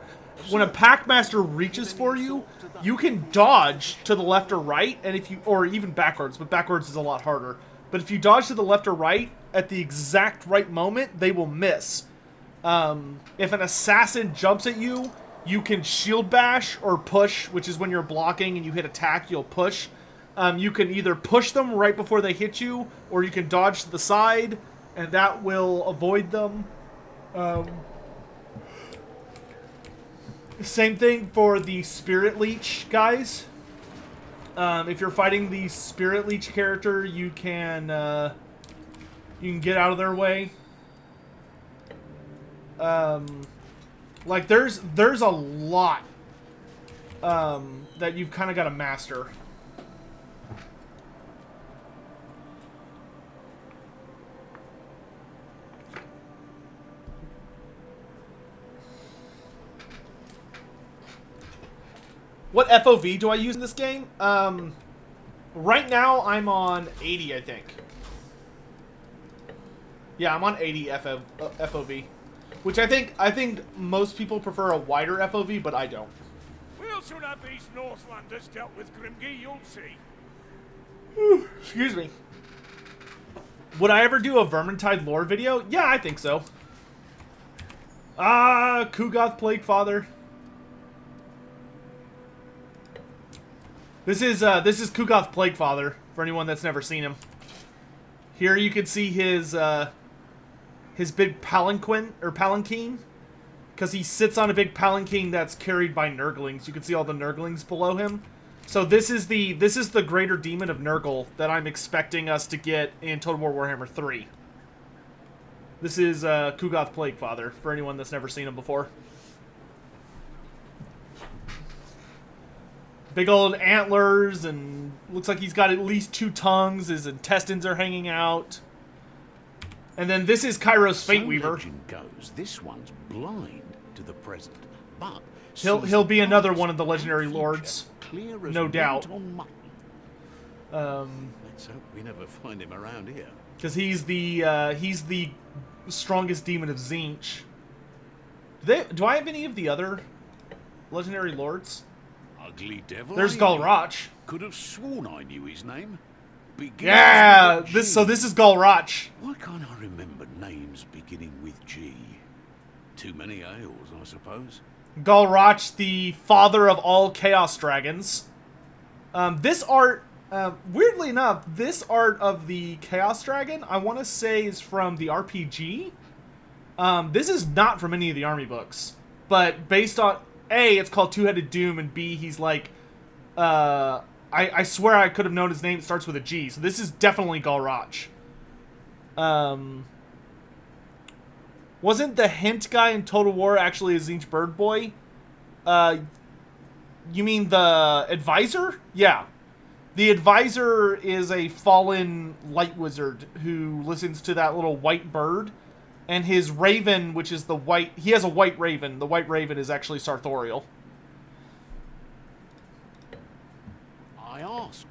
when a Packmaster reaches for you, you can dodge to the left or right, and if you, or even backwards, but backwards is a lot harder. but if you dodge to the left or right at the exact right moment, they will miss. If an assassin jumps at you, you can shield bash or push, which is when you're blocking and you hit attack, you'll push. You can either push them right before they hit you, or you can dodge to the side, and that will avoid them. Same thing for the Spirit Leech guys. If you're fighting the Spirit Leech character, you can get out of their way. Like there's a lot that you've kind of got to master. What FOV do I use in this game? Right now I'm on 80, I think. Yeah, I'm on 80 FOV. Which I think most people prefer a wider FOV, but I don't. We'll soon have these Northlanders dealt with, Grimgy, you'll see. Excuse me. Would I ever do a Vermintide lore video? Yeah, I think so. Kugoth Plague Father. This is Kugoth Plague Father, for anyone that's never seen him. Here you can see his big palanquin, because he sits on a big palanquin that's carried by Nurglings. You can see all the Nurglings below him. So this is the greater demon of Nurgle that I'm expecting us to get in Total War Warhammer 3. This is Kugoth Plague Father, for anyone that's never seen him before. Big old antlers, and looks like he's got at least 2 tongues. His intestines are hanging out. And then this is Kairos Fate Weaver. Legend goes, this one's blind to the present, but he'll be another one of the legendary lords, no doubt. Let's hope we never find him around here. Because he's the strongest demon of Tzeentch. Do I have any of the other legendary lords? Ugly devil. There's Galrach. Could have sworn I knew his name. Begins Yeah, with a G. this is Galrach. Why can't I remember names beginning with G? Too many ales, I suppose. Galrach, the father of all Chaos Dragons. This art, weirdly enough, this art of the Chaos Dragon, I want to say is from the RPG. This is not from any of the army books. But based on, A, it's called Two-Headed Doom, and B, he's like, I swear I could have known his name. It starts with a G. So this is definitely Galrach. Wasn't the hint guy in Total War actually a Tzeentch Bird Boy? You mean the advisor? Yeah. The advisor is a fallen light wizard who listens to that little white bird. And his raven, which is the white... He has a white raven. The white raven is actually Sartorial. I asked.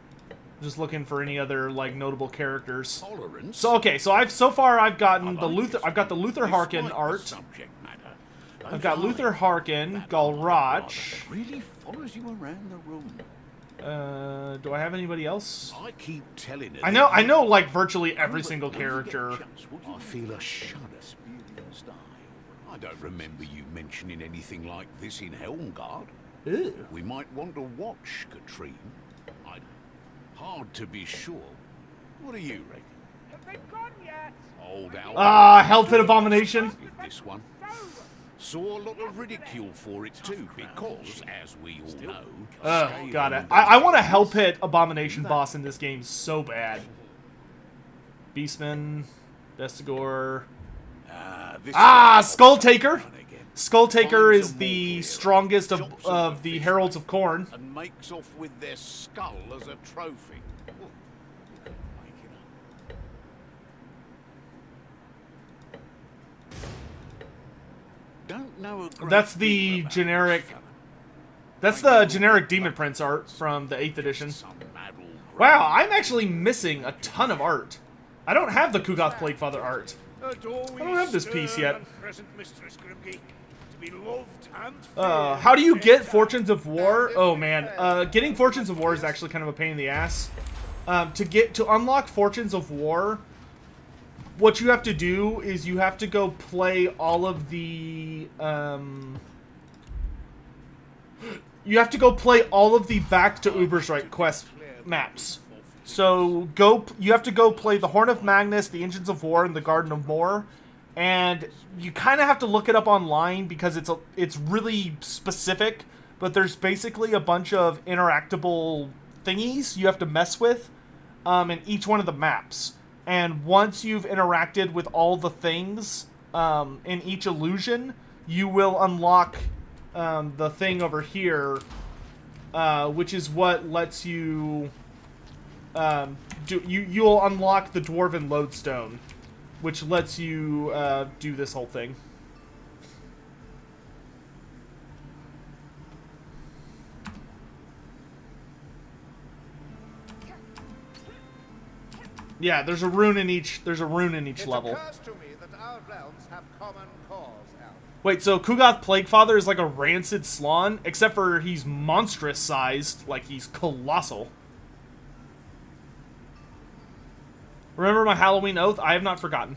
Just looking for any other like notable characters. Tolerance. So okay, so I've gotten the Luther. I've got the Luther Harkin art. Subject matter. I've got Luther Harkin, Galrach. Really follows you around the room. Do I have anybody else? I keep telling it. I know like virtually every single character. I feel a shudder. I don't remember you mentioning anything like this in Helmgard. Ew. We might want to watch, Katrine. Hard to be sure. What do you reckon? Have they gone yet? Old Al. Hellpit Abomination. This one. Saw a lot of ridicule for it too, because, as we all know... Oh, got it. I want a Hellpit Abomination boss in this game so bad. Beastman, Vestigor... Skull Taker! Skull Taker is the strongest of the Heralds of Khorne. And makes off with their skull as a trophy. Don't know a great That's the deal about generic... this fella. That's the generic Demon Prince art from the 8th edition. Some mad old Wow, I'm actually missing a ton of art. I don't have the Kugoth Plague Father art. I don't have this piece yet. Mistress Grimgy, to be loved and How do you get Fortunes of War? Oh man, getting Fortunes of War is actually kind of a pain in the ass. To unlock Fortunes of War, what you have to do is you have to go play all of the you have to go play all of the Back to Ubersreich quest maps. So you have to go play the Horn of Magnus, the Engines of War, and the Garden of Moor, and you kind of have to look it up online because it's really specific. But there's basically a bunch of interactable thingies you have to mess with in each one of the maps. And once you've interacted with all the things in each illusion, you will unlock the thing over here, which is what lets you you'll unlock the Dwarven Lodestone, which lets you do this whole thing. Yeah, there's a rune in each. There's a rune in each level. It occurs to me that our realms have common cause, Al. Wait, so Kugoth Plaguefather is like a rancid Slann, except for he's monstrous sized, like he's colossal. Remember my Halloween oath? I have not forgotten.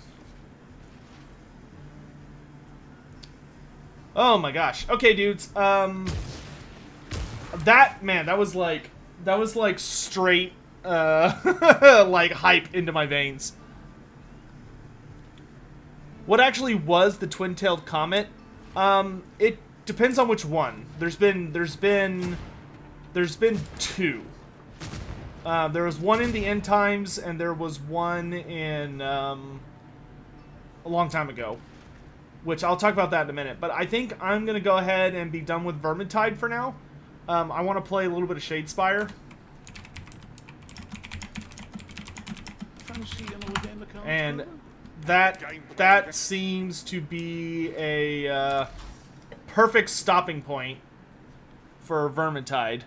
Oh my gosh. Okay, dudes. That was like straight like hype into my veins. What actually was the twin-tailed comet? It depends on which one. There's been two. There was one in the end times, and there was one in a long time ago, which I'll talk about that in a minute. But I think I'm gonna go ahead and be done with Vermintide for now. I want to play a little bit of Shadespire. And that seems to be a perfect stopping point for Vermintide.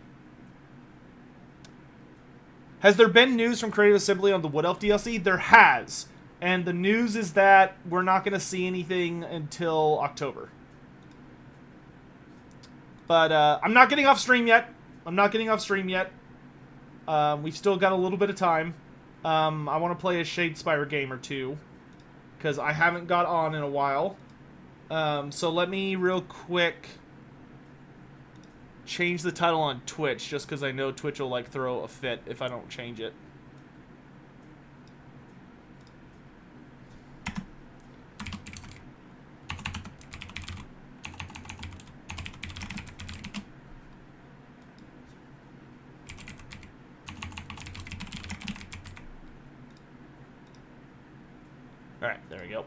Has there been news from Creative Assembly on the Wood Elf DLC? There has. And the news is that we're not going to see anything until October. But I'm not getting off stream yet. We've still got a little bit of time. I want to play a Shadespire game or two, because I haven't got on in a while. So let me real quick change the title on Twitch, just because I know Twitch will like throw a fit if I don't change it. Alright, there we go.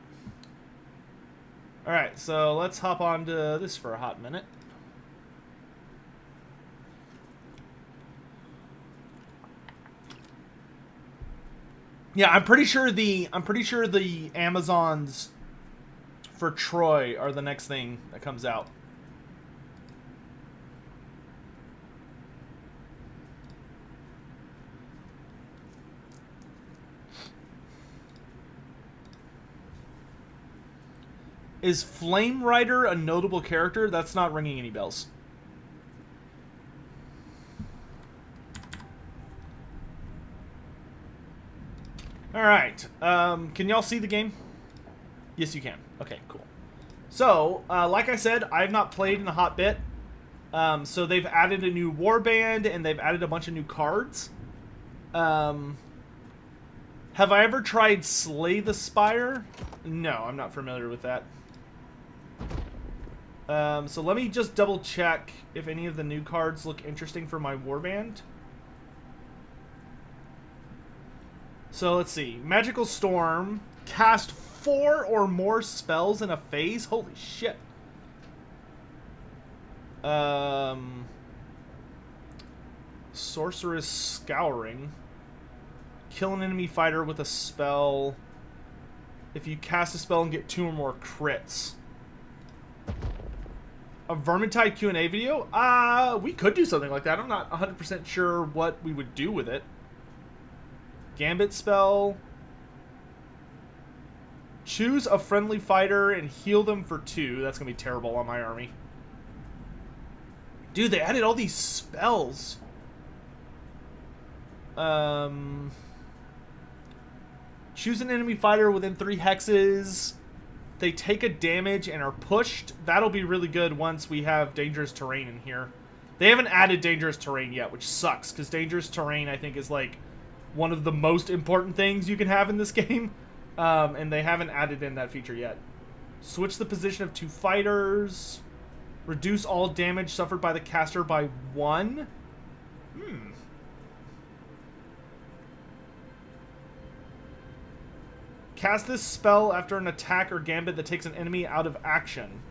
Alright, so let's hop on to this for a hot minute. Yeah, I'm pretty sure the Amazons for Troy are the next thing that comes out. Is Flame Rider a notable character? That's not ringing any bells. Alright, can y'all see the game? Yes, you can. Okay, cool. So, like I said, I have not played in a hot bit. So they've added a new warband, and they've added a bunch of new cards. Have I ever tried Slay the Spire? No, I'm not familiar with that. So let me just double check if any of the new cards look interesting for my warband. So let's see. Magical Storm. Cast 4 or more spells in a phase? Holy shit. Sorceress Scouring. Kill an enemy fighter with a spell if you cast a spell and get 2 or more crits. A Vermintide Q&A video? We could do something like that. I'm not 100% sure what we would do with it. Gambit spell. Choose a friendly fighter and heal them for 2. That's going to be terrible on my army. Dude, they added all these spells. Choose an enemy fighter within 3 hexes. They take a damage and are pushed. That'll be really good once we have dangerous terrain in here. They haven't added dangerous terrain yet, which sucks, because dangerous terrain, I think, is like one of the most important things you can have in this game. And they haven't added in that feature yet. Switch the position of 2 fighters. Reduce all damage suffered by the caster by 1. Cast this spell after an attack or gambit that takes an enemy out of action.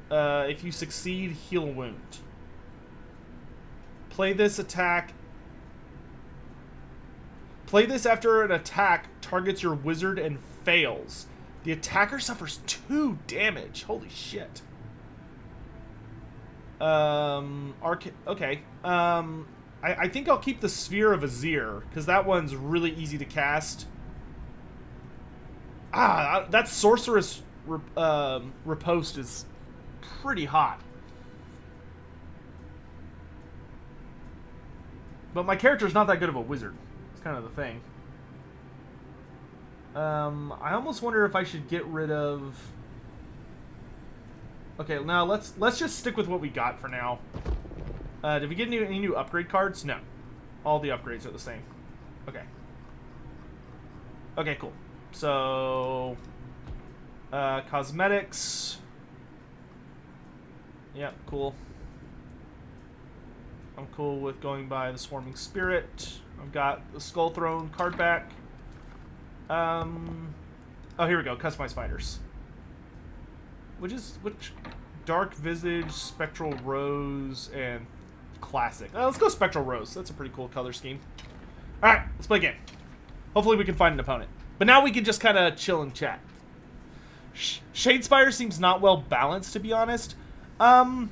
If you succeed, heal a wound. Play this after an attack targets your wizard and fails. The attacker suffers 2 damage. Holy shit. Okay. I think I'll keep the Sphere of Azir, because that one's really easy to cast. That Sorceress Riposte is pretty hot. But my character's not that good of a wizard. It's kind of the thing. I almost wonder if I should get rid of... Okay, now let's just stick with what we got for now. Did we get any new upgrade cards? No. All the upgrades are the same. Okay. Okay, cool. So... cosmetics. Yep, cool. I'm cool with going by the Swarming Spirit. I've got the Skull Throne card back. Oh, here we go. Customize fighters. Which Dark Visage, Spectral Rose, and Classic. Let's go Spectral Rose. That's a pretty cool color scheme. Alright, let's play a game. Hopefully we can find an opponent. But now we can just kind of chill and chat. Shadespire seems not well balanced, to be honest. I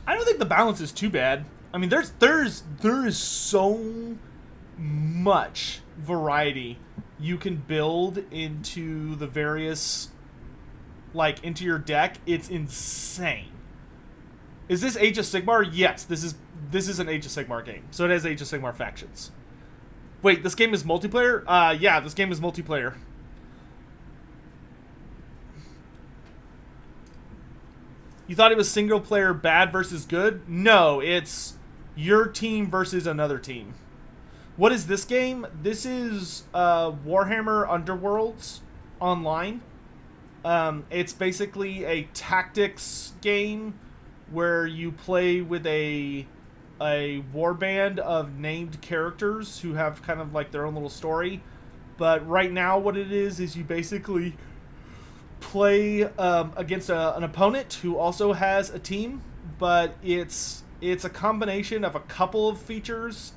don't think the balance is too bad. I mean, there is so much variety you can build into the various, like, into your deck. It's insane. Is this Age of Sigmar? Yes, this is an Age of Sigmar game. So it has Age of Sigmar factions. Wait, this game is multiplayer? Yeah, this game is multiplayer. You thought it was single player bad versus good? No, it's your team versus another team. What is this game? This is Warhammer Underworlds online. It's basically a tactics game where you play with a warband of named characters who have kind of like their own little story. But right now what it is you basically play against an opponent who also has a team, but it's a combination of a couple of features.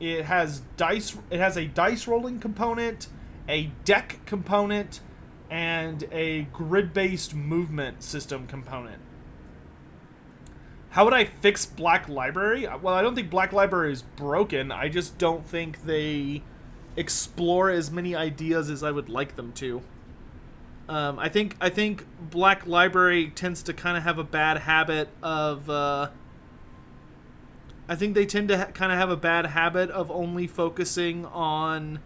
It has a dice rolling component, a deck component, and a grid-based movement system component. How would I fix Black Library? Well, I don't think Black Library is broken. I just don't think they explore as many ideas as I would like them to. I think Black Library tends to kind of have a bad habit of... I think they tend to kind of have a bad habit of only focusing on...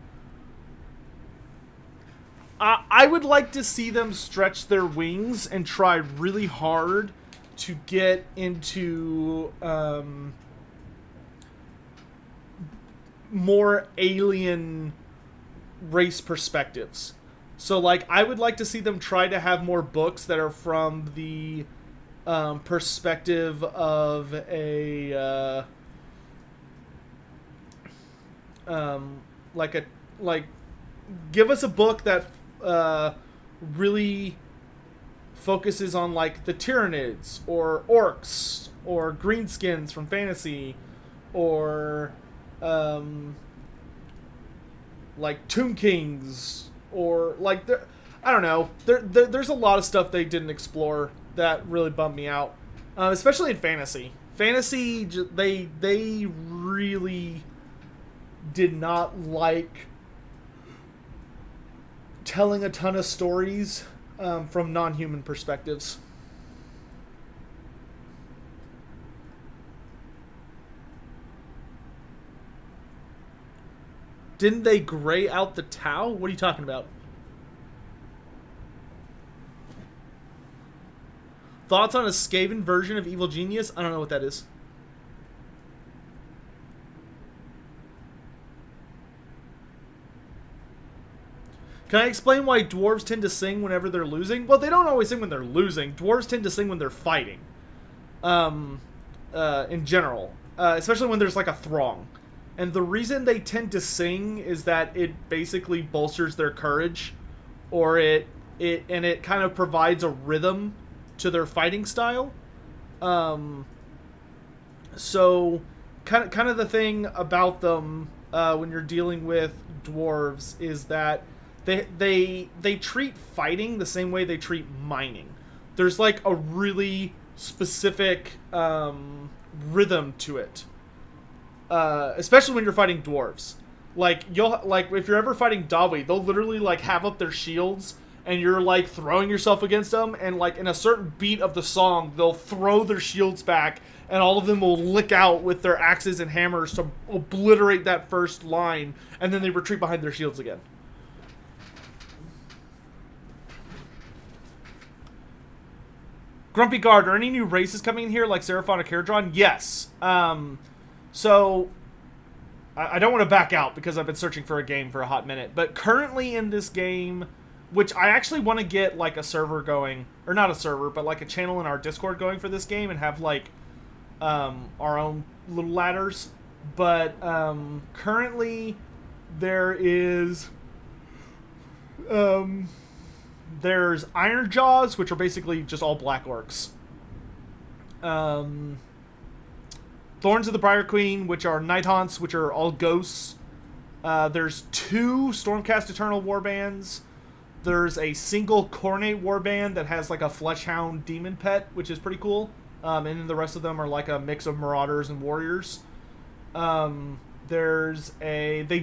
I would like to see them stretch their wings and try really hard to get into more alien race perspectives. So, like, I would like to see them try to have more books that are from the perspective of a give us a book that really focuses on, like, the Tyranids or orcs or greenskins from fantasy or like Tomb Kings or like I don't know. There's a lot of stuff they didn't explore that really bummed me out, especially in fantasy. Fantasy, they really did not like telling a ton of stories from non-human perspectives. Didn't they gray out the Tau? What are you talking about? Thoughts on a Skaven version of Evil Genius? I don't know what that is. Can I explain why dwarves tend to sing whenever they're losing? Well, they don't always sing when they're losing. Dwarves tend to sing when they're fighting. In general. Especially when there's like a throng. And the reason they tend to sing is that it basically bolsters their courage. Or it kind of provides a rhythm to their fighting style. So kind of the thing about them when you're dealing with dwarves is that they treat fighting the same way they treat mining. There's like a really specific rhythm to it, especially when you're fighting dwarves. Like if you're ever fighting Dawi, they'll literally like have up their shields and you're like throwing yourself against them, and like in a certain beat of the song, they'll throw their shields back, and all of them will lick out with their axes and hammers to obliterate that first line, and then they retreat behind their shields again. Grumpy Guard, are any new races coming in here, like Seraphon or Caradron? Yes. So, I don't want to back out, because I've been searching for a game for a hot minute, but currently in this game, which I actually want to get, like, a server going, or not a server, but, like, a channel in our Discord going for this game, and have, like, our own little ladders, but, currently, there's Iron Jaws, which are basically just all black orcs. Thorns of the Briar Queen, which are Night Haunts, which are all ghosts. There's 2 Stormcast Eternal warbands. There's a single Cornate warband that has like a Fleshhound demon pet, which is pretty cool. And then the rest of them are like a mix of Marauders and Warriors. They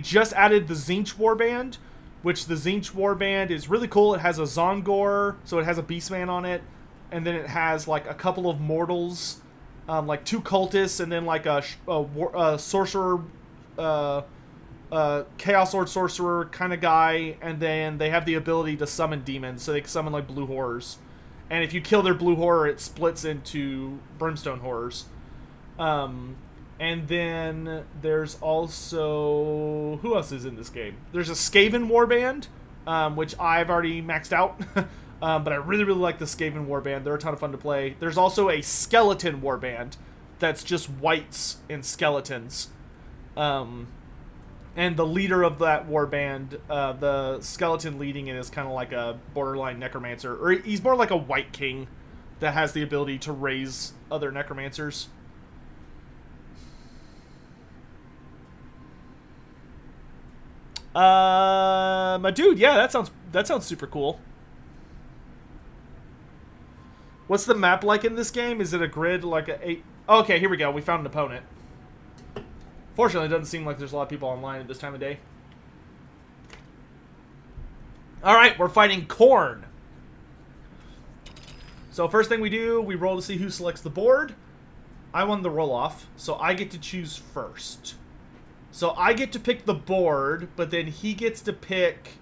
just added the Zinch warband, which the Zinch warband is really cool. It has a Zongor, so it has a Beastman on it. And then it has like a couple of mortals, like 2 cultists, and then like a sorcerer, Chaos Lord sorcerer kind of guy, and then they have the ability to summon demons, so they can summon like blue horrors. And if you kill their blue horror, it splits into brimstone horrors. And then there's also... who else is in this game? There's a Skaven warband, which I've already maxed out. But I really, really like the Skaven warband. They're a ton of fun to play. There's also a skeleton warband that's just whites and skeletons. And the leader of that warband, the skeleton leading it, is kind of like a borderline necromancer. Or he's more like a white king that has the ability to raise other necromancers. My dude, yeah, that sounds super cool. What's the map like in this game? Is it a grid like a 8? Oh, okay, here we go. We found an opponent. Fortunately, it doesn't seem like there's a lot of people online at this time of day. Alright, we're fighting Khorne. So first thing we do, we roll to see who selects the board. I won the roll-off, so I get to choose first. So I get to pick the board, but then he gets to pick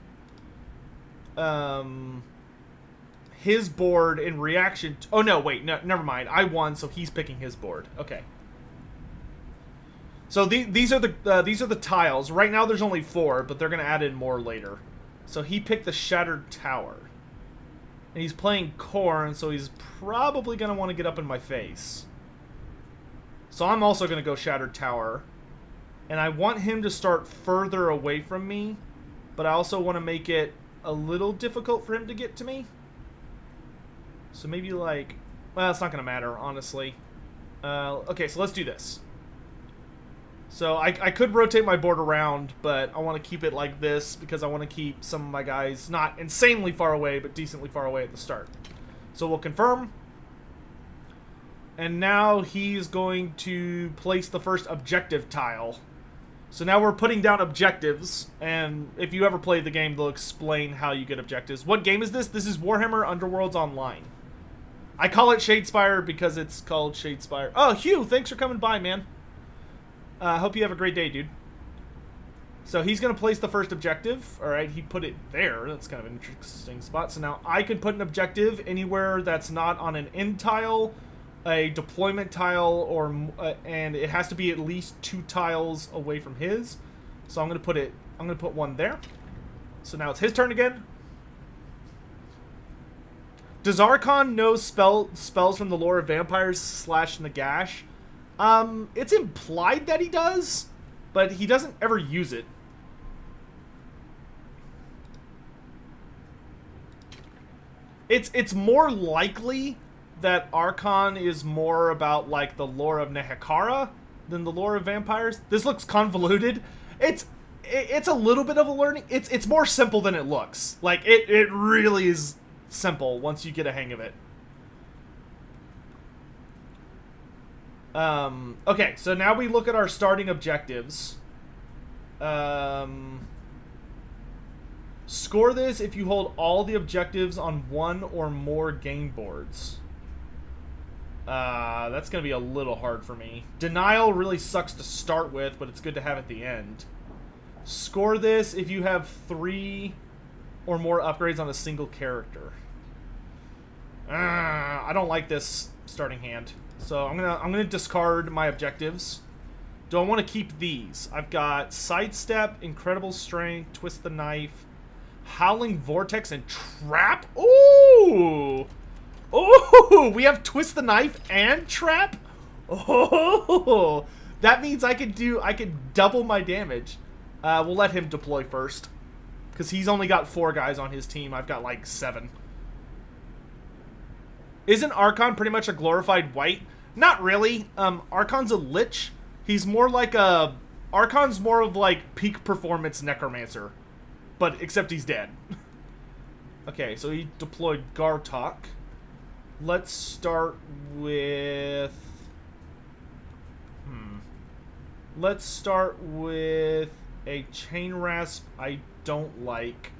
his board in reaction to... oh, no, wait, no, never mind. I won, so he's picking his board. Okay. So these are the tiles. Right now there's only 4, but they're going to add in more later. So he picked the Shattered Tower. And he's playing Khorne, so he's probably going to want to get up in my face. So I'm also going to go Shattered Tower. And I want him to start further away from me, but I also want to make it a little difficult for him to get to me. So maybe like... well, it's not going to matter, honestly. Okay, so let's do this. So I could rotate my board around, but I want to keep it like this because I want to keep some of my guys not insanely far away, but decently far away at the start. So we'll confirm. And now he's going to place the first objective tile. So now we're putting down objectives, and if you ever play the game, they'll explain how you get objectives. What game is this? This is Warhammer Underworlds Online. I call it Shadespire because it's called Shadespire. Oh, Hugh, thanks for coming by, man. Hope you have a great day, dude. So he's going to place the first objective. All right, he put it there. That's kind of an interesting spot. So now I can put an objective anywhere that's not on an end tile, a deployment tile, or and it has to be at least 2 tiles away from his. So I'm going to put one there. So now it's his turn again. Does Archon know spells from the lore of vampires / Nagash? It's implied that he does, but he doesn't ever use it. It's more likely that Archon is more about like the lore of Nehekara than the lore of vampires. This looks convoluted. It's a little bit of a learning. It's more simple than it looks. Like it really is simple once you get a hang of it. Okay, so now we look at our starting objectives. Score this if you hold all the objectives on 1 or more game boards. That's going to be a little hard for me. Denial really sucks to start with, but it's good to have at the end. Score this if you have 3 or more upgrades on a single character. I don't like this starting hand. So I'm gonna discard my objectives. Do I want to keep these? I've got Sidestep, Incredible Strength, Twist the Knife, Howling Vortex, and Trap. Ooh! Ooh! We have Twist the Knife and Trap? Oh! That means I could double my damage. We'll let him deploy first. Because he's only got 4 guys on his team. I've got like 7. Isn't Archon pretty much a glorified white? Not really. Archon's a lich. He's more like a... Archon's more of like peak performance necromancer. But except he's dead. Okay, so he deployed Gartok. Let's start with... Let's start with a Chain Rasp I don't like.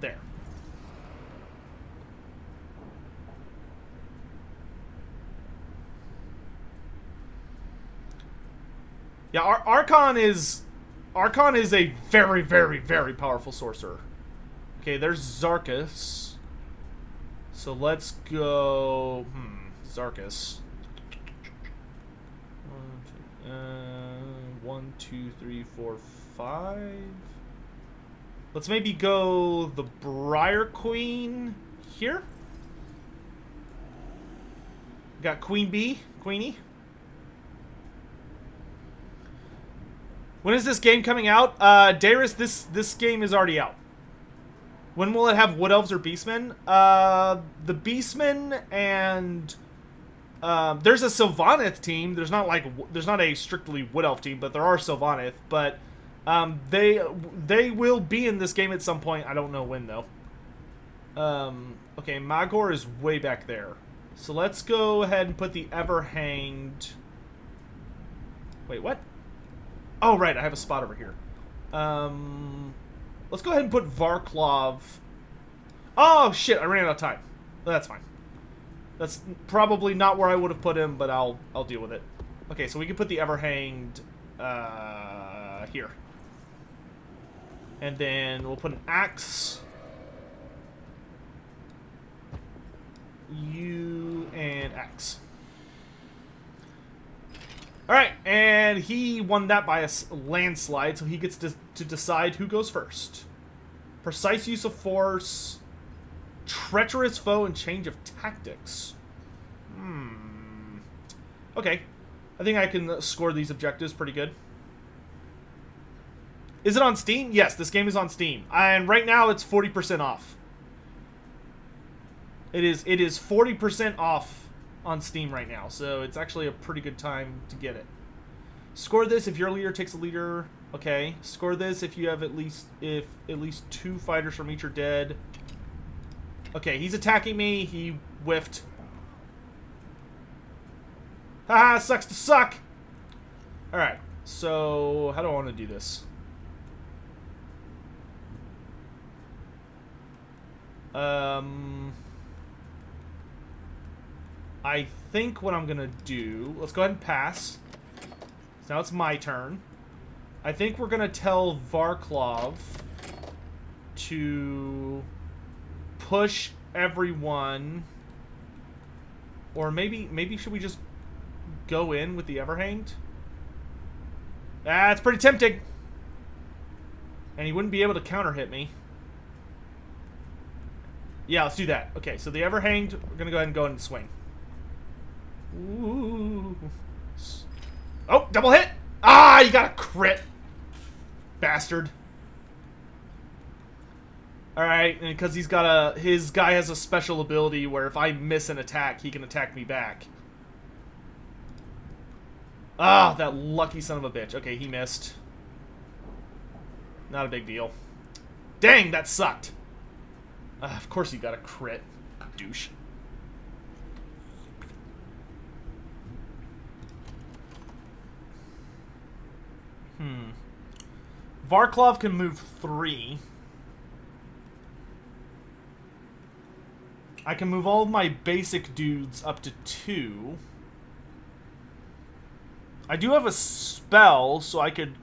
There. Yeah, Archon is a very, very, very powerful sorcerer. Okay, there's Zarkus. So let's go... Zarkus. 1, 2, 3, 4, 5. Let's maybe go the Briar Queen here. Got Queen Bee, Queenie. When is this game coming out? Darius, this game is already out. When will it have Wood Elves or Beastmen? The Beastmen and there's a Sylvaneth team. There's not a strictly Wood Elf team, but there are Sylvaneth. But they will be in this game at some point. I don't know when though. Okay, Magor is way back there. So let's go ahead and put the Everhanged. Wait, what? Oh, right, I have a spot over here. Let's go ahead and put Varklov. Oh, shit, I ran out of time. That's fine. That's probably not where I would have put him, but I'll deal with it. Okay, so we can put the Everhanged here. And then we'll put an Axe. You and Axe. Alright, and he won that by a landslide, so he gets to decide who goes first. Precise use of force, treacherous foe, and change of tactics. Okay. I think I can score these objectives pretty good. Is it on Steam? Yes, this game is on Steam. And right now it's 40% off. It is 40% off on Steam right now, so it's actually a pretty good time to get it. Score this if your leader takes a leader. Okay. Score this if you have at least 2 fighters from each are dead. Okay, he's attacking me. He whiffed. Haha, sucks to suck. Alright, so how do I want to do this? I think what I'm gonna do... Let's go ahead and pass. So now it's my turn. I think we're gonna tell Varklov to push everyone, or maybe should we just go in with the Everhanged? That's pretty tempting. And he wouldn't be able to counter hit me. Yeah, let's do that. Okay, so the Everhanged, we're gonna go ahead and swing. Ooh. Oh, double hit! Ah, you got a crit. Bastard. Alright, and because he's got his guy has a special ability where if I miss an attack, he can attack me back. Ah, that lucky son of a bitch. Okay, he missed. Not a big deal. Dang, that sucked. Of course he got a crit. Douche. Varklov can move 3. I can move all of my basic dudes up to 2. I do have a spell, so I could,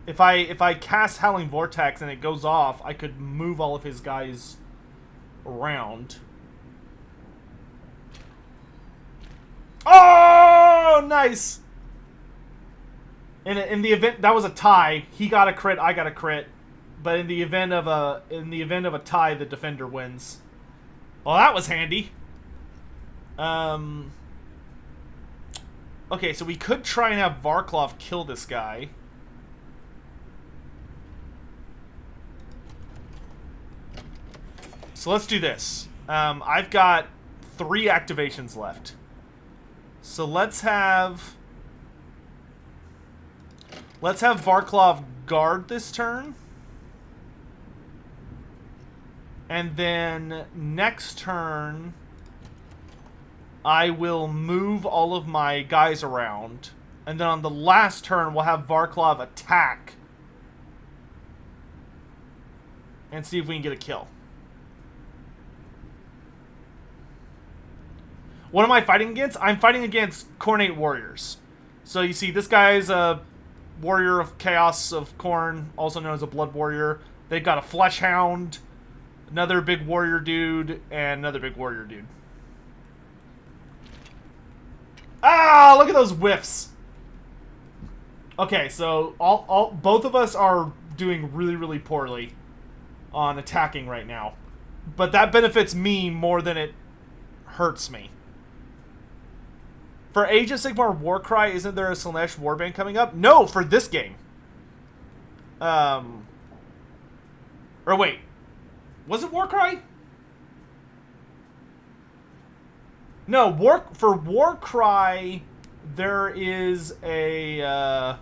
if I cast Howling Vortex and it goes off, I could move all of his guys around. Oh, nice! In the event that was a tie, he got a crit, I got a crit, but in the event of a tie, the defender wins. Well, that was handy. Okay, so we could try and have Varklov kill this guy. So let's do this. I've got 3 activations left. So let's have Varklov guard this turn. And then next turn, I will move all of my guys around. And then on the last turn, we'll have Varklov attack. And see if we can get a kill. What am I fighting against? I'm fighting against Khornate Warriors. So you see, this guy's a Warrior of Chaos of Khorne, also known as a Blood Warrior. They've got a Flesh Hound, another big warrior dude, and another big warrior dude. Ah, look at those whiffs. Okay, so both of us are doing really, really poorly on attacking right now. But that benefits me more than it hurts me. For Age of Sigmar Warcry, isn't there a Slaanesh warband coming up? No, for this game. Or wait. Was it Warcry? No, for Warcry, there is a...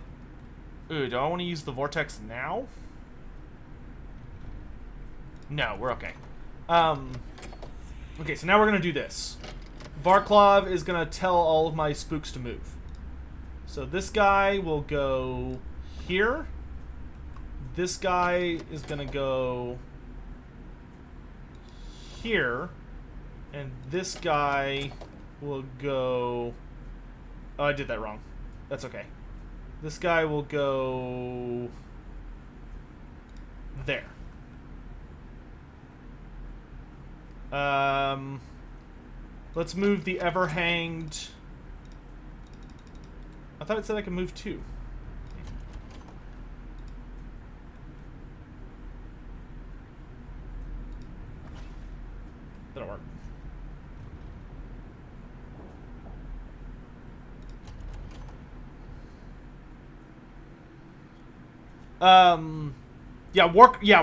Ooh, do I want to use the Vortex now? No, we're okay. Okay, so now we're going to do this. Varklov is going to tell all of my spooks to move. So this guy will go here. This guy is going to go here. And this guy will go... Oh, I did that wrong. That's okay. This guy will go there. Let's move the Everhanged. I thought it said I could move 2. That'll work.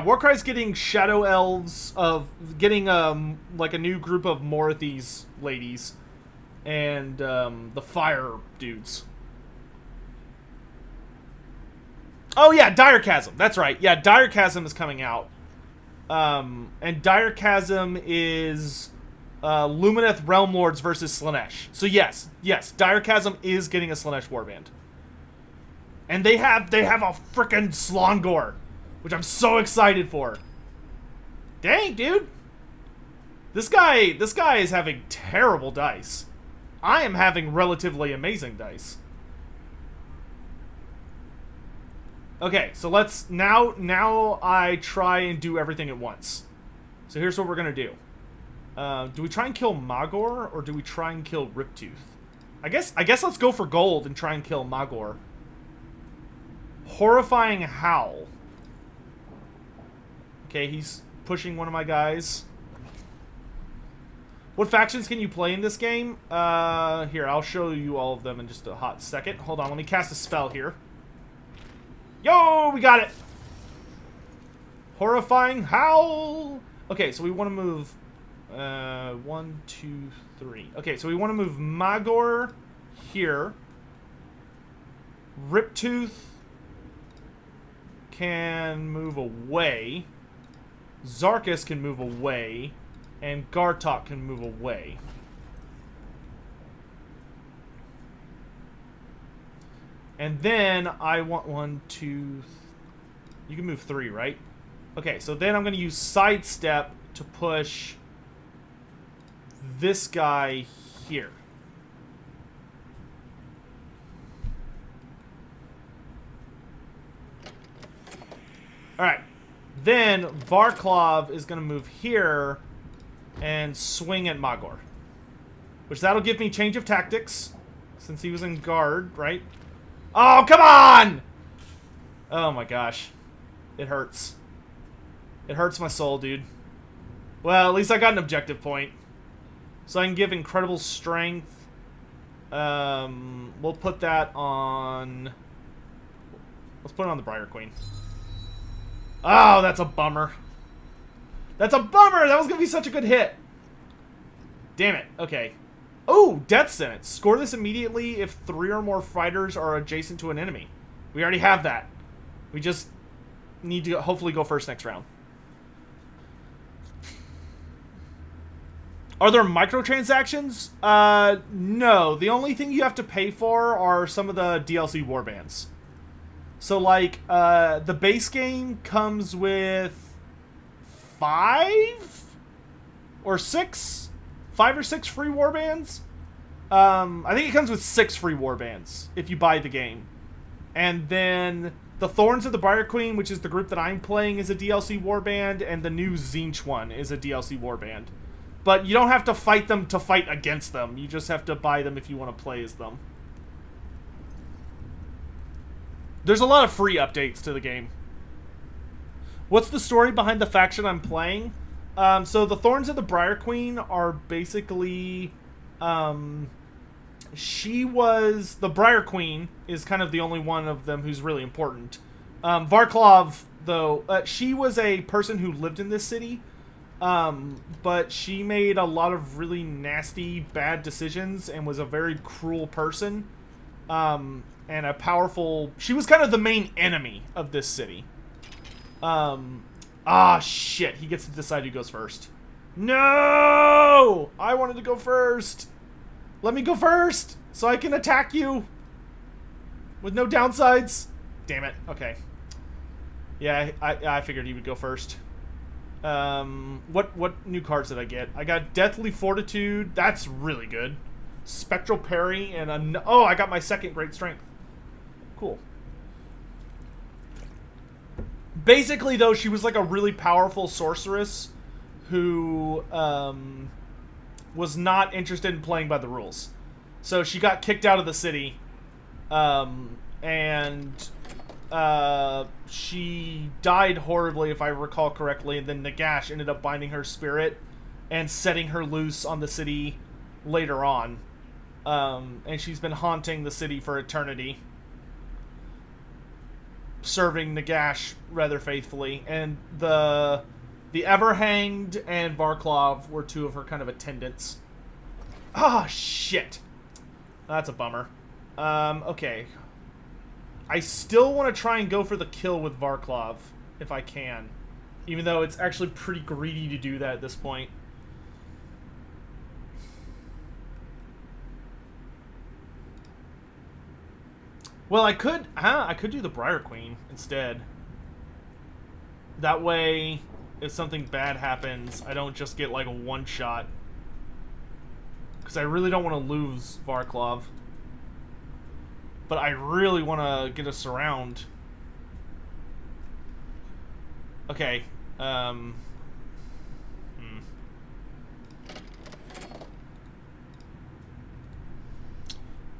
Warcry's getting Shadow Elves getting like a new group of Morathese ladies and the Fire dudes. Oh yeah, Dire Chasm. That's right. Yeah, Dire Chasm is coming out. And Dire Chasm is Lumineth Realm Lords versus Slaanesh. So yes, Dire Chasm is getting a Slaanesh warband. And they have a frickin' Slongor, which I'm so excited for. Dang, dude. This guy is having terrible dice. I am having relatively amazing dice. Okay, so let's now I try and do everything at once. So here's what we're gonna do. Do we try and kill Magor or do we try and kill Riptooth? I guess let's go for gold and try and kill Magor. Horrifying Howl. Okay, he's pushing one of my guys. What factions can you play in this game? Here, I'll show you all of them in just a hot second. Hold on, let me cast a spell here. Yo, we got it! Horrifying Howl! Okay, so we want to move... 1, 2, 3. Okay, so we want to move Magor here. Riptooth can move away. Zarkus can move away. And Gartok can move away. And then I want 1, 2... You can move 3, right? Okay, so then I'm going to use Sidestep to push this guy here. Alright. Then Varklov is going to move here and swing at Magor. Which that'll give me change of tactics, since he was in guard, right? Oh, come on! Oh my gosh. It hurts. It hurts my soul, dude. Well, at least I got an objective point. So I can give incredible strength. We'll put that on... Let's put it on the Briar Queen. Oh, that's a bummer. That's a bummer! That was gonna be such a good hit. Damn it. Okay. Oh, Death Sentence. Score this immediately if 3 or more fighters are adjacent to an enemy. We already have that. We just need to hopefully go first next round. Are there microtransactions? No. The only thing you have to pay for are some of the DLC warbands. So, like, the base game comes with 5 or 6? 5 or 6 free warbands? I think it comes with 6 free warbands if you buy the game. And then the Thorns of the Briar Queen, which is the group that I'm playing, is a DLC warband, and the new Zinch one is a DLC warband. But you don't have to fight them to fight against them. You just have to buy them if you want to play as them. There's a lot of free updates to the game. What's the story behind the faction I'm playing? So the Thorns of the Briar Queen are basically... she was... The Briar Queen is kind of the only one of them who's really important. Varklov, though, she was a person who lived in this city. But she made a lot of really nasty, bad decisions and was a very cruel person. And a powerful... She was kind of the main enemy of this city. Ah, shit. He gets to decide who goes first. No! I wanted to go first. Let me go first so I can attack you with no downsides. Damn it. Okay. Yeah, I figured he would go first. What new cards did I get? I got Deathly Fortitude. That's really good. Spectral Parry and oh, I got my second Great Strength. Cool. Basically, though, she was like a really powerful sorceress who was not interested in playing by the rules. So she got kicked out of the city, and she died horribly, if I recall correctly, and then Nagash ended up binding her spirit and setting her loose on the city later on. And she's been haunting the city for eternity, serving Nagash rather faithfully. And the Everhanged and Varklov were 2 of her kind of attendants. Ah, shit. That's a bummer. Okay. I still want to try and go for the kill with Varklov, if I can. Even though it's actually pretty greedy to do that at this point. Well, I could do the Briar Queen instead. That way, if something bad happens, I don't just get like a one-shot. Because I really don't want to lose Varklov. But I really want to get a surround. Okay.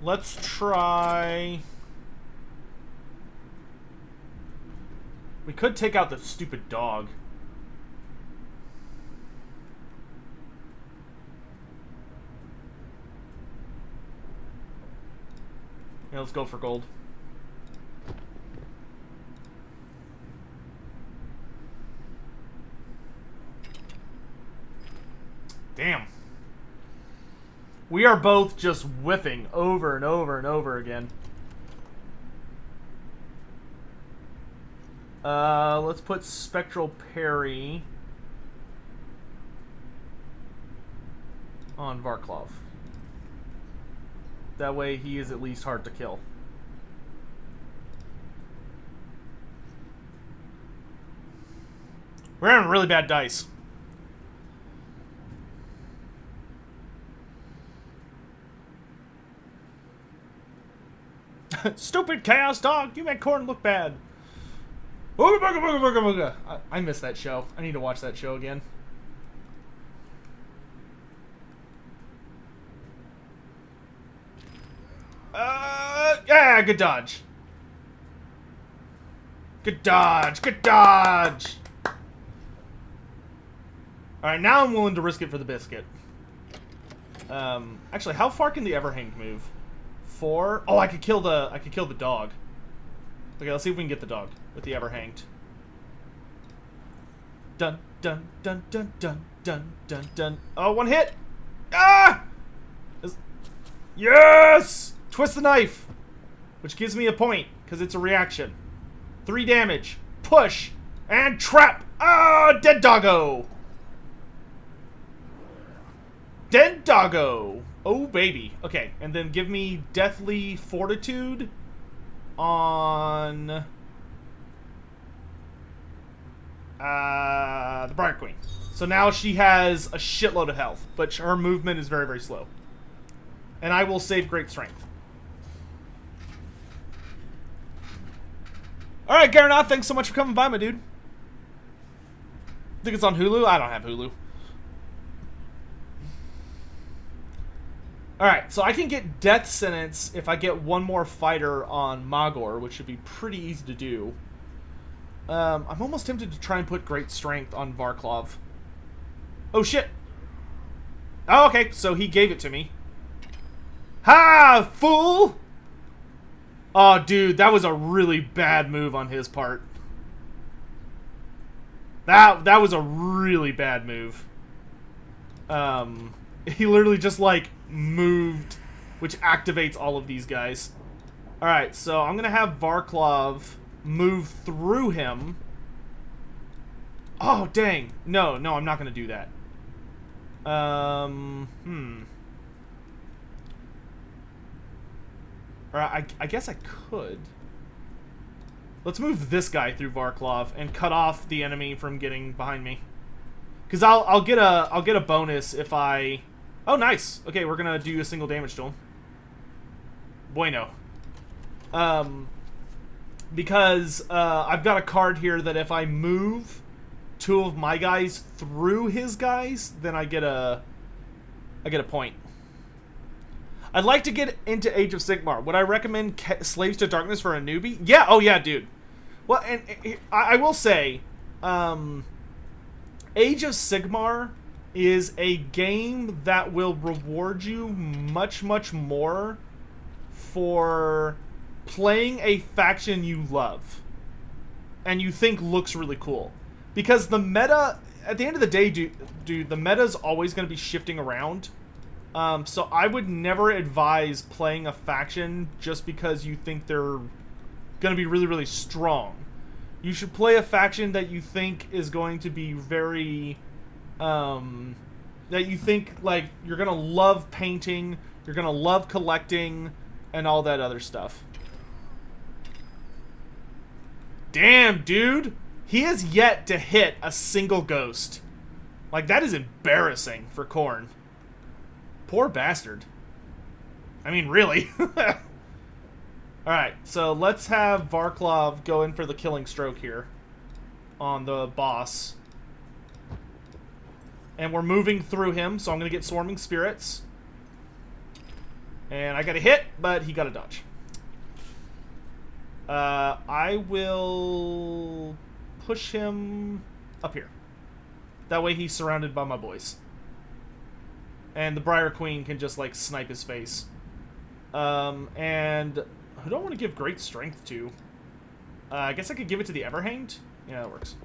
Let's try... We could take out the stupid dog. Yeah, let's go for gold. Damn. We are both just whiffing over and over and over again. Let's put Spectral Parry on Varklov. That way he is at least hard to kill. We're having really bad dice. Stupid Chaos Dog! You make Khorne look bad. I missed that show. I need to watch that show again. Yeah, good dodge. Good dodge. Good dodge. Alright, now I'm willing to risk it for the biscuit. Actually, how far can the Everhanged move? 4? Oh, I could kill the dog. Okay, let's see if we can get the dog with the Everhanged. Dun dun dun dun dun dun dun dun. Oh, one hit! Ah! Yes! Twist the knife! Which gives me a point, because it's a reaction. 3 damage. Push! And trap! Ah! Dead doggo! Dead doggo! Oh, baby. Okay, and then give me Deathly Fortitude on the Briar Queen. So now she has a shitload of health, but her movement is very, very slow. And I will save Great Strength. Alright, Garanoth, thanks so much for coming by, my dude. I think it's on Hulu? I don't have Hulu. Alright, so I can get Death Sentence if I get one more fighter on Magor, which should be pretty easy to do. I'm almost tempted to try and put Great Strength on Varklov. Oh, shit! Oh, okay, so he gave it to me. Ha! Fool! Oh, dude, that was a really bad move on his part. That was a really bad move. He literally just, like, moved, which activates all of these guys. Alright, so I'm gonna have Varklov move through him. Oh, dang. No, I'm not gonna do that. Or I guess I could. Let's move this guy through Varklov and cut off the enemy from getting behind me. Cause I'll get a bonus if I. Oh, nice. Okay, we're gonna do a single damage to him. Bueno. Because I've got a card here that if I move 2 of my guys through his guys, then I get a point. I'd like to get into Age of Sigmar. Would I recommend Slaves to Darkness for a newbie? Yeah. Oh yeah, dude. Well, and I will say, Age of Sigmar is a game that will reward you much, much more for playing a faction you love and you think looks really cool. Because the meta, at the end of the day, dude, the meta's always going to be shifting around. So I would never advise playing a faction just because you think they're going to be really, really strong. You should play a faction that you think is going to be very... that you think, like, you're gonna love painting, you're gonna love collecting, and all that other stuff. Damn, dude! He has yet to hit a single ghost. Like, that is embarrassing for Khorne. Poor bastard. I mean, really. Alright, so let's have Varklov go in for the killing stroke here. on the boss. And we're moving through him, so I'm going to get Swarming Spirits. And I got a hit, but he got a dodge. I will push him up here. That way he's surrounded by my boys. And the Briar Queen can just, like, snipe his face. And who do I want to give Great Strength to? I guess I could give it to the Everhanged? Yeah, that works.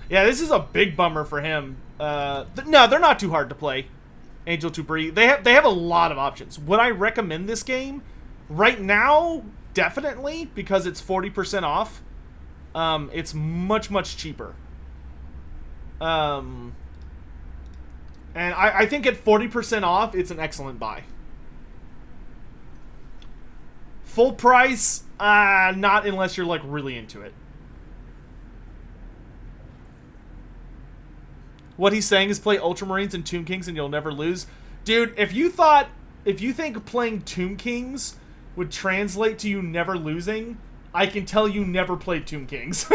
Yeah, this is a big bummer for him. No, they're not too hard to play. Angel to Bree. They have a lot of options. Would I recommend this game? Right now, definitely, because it's 40% off. It's much, much cheaper. And I think at 40% off, it's an excellent buy. Full price, not unless you're, like, really into it. What he's saying is play Ultramarines and Tomb Kings and you'll never lose. Dude, if you think playing Tomb Kings would translate to you never losing, I can tell you never played Tomb Kings.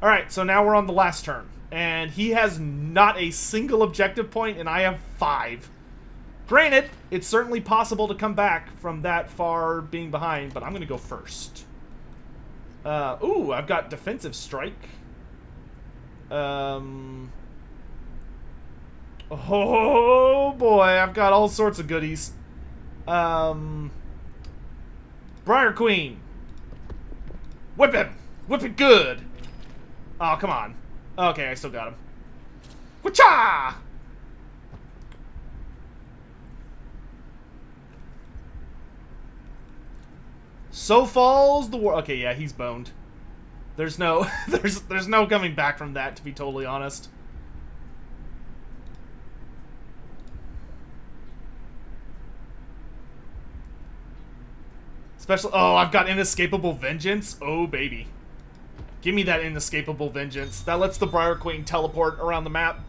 Alright, so now we're on the last turn. And he has not a single objective point, and I have 5. Granted, it's certainly possible to come back from that far being behind, but I'm going to go first. Ooh, I've got Defensive Strike. Oh boy, I've got all sorts of goodies. Briar Queen. Whip him! Whip it good! Oh, come on. Okay, I still got him. Wha-cha! So falls the war. Okay, yeah, he's boned. There's no there's no coming back from that, to be totally honest. Special. Oh, I've got Inescapable Vengeance. Oh, baby. Give me that Inescapable Vengeance. That lets the Briar Queen teleport around the map.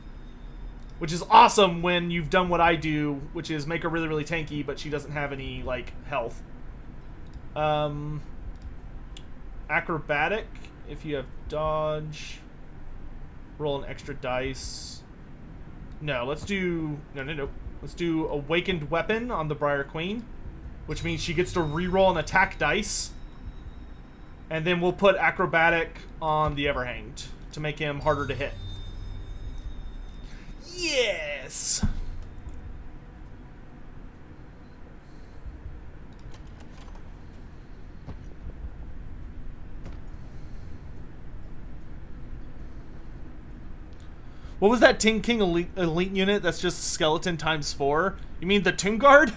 Which is awesome when you've done what I do, which is make her really, really tanky, but she doesn't have any, like, health. Acrobatic, if you have dodge. Roll an extra dice. No, let's do... No. Let's do Awakened Weapon on the Briar Queen, which means she gets to reroll an attack dice. And then we'll put Acrobatic on the Everhanged to make him harder to hit. Yes! What was that Ting King elite unit that's just skeleton times 4? You mean the Tomb Guard?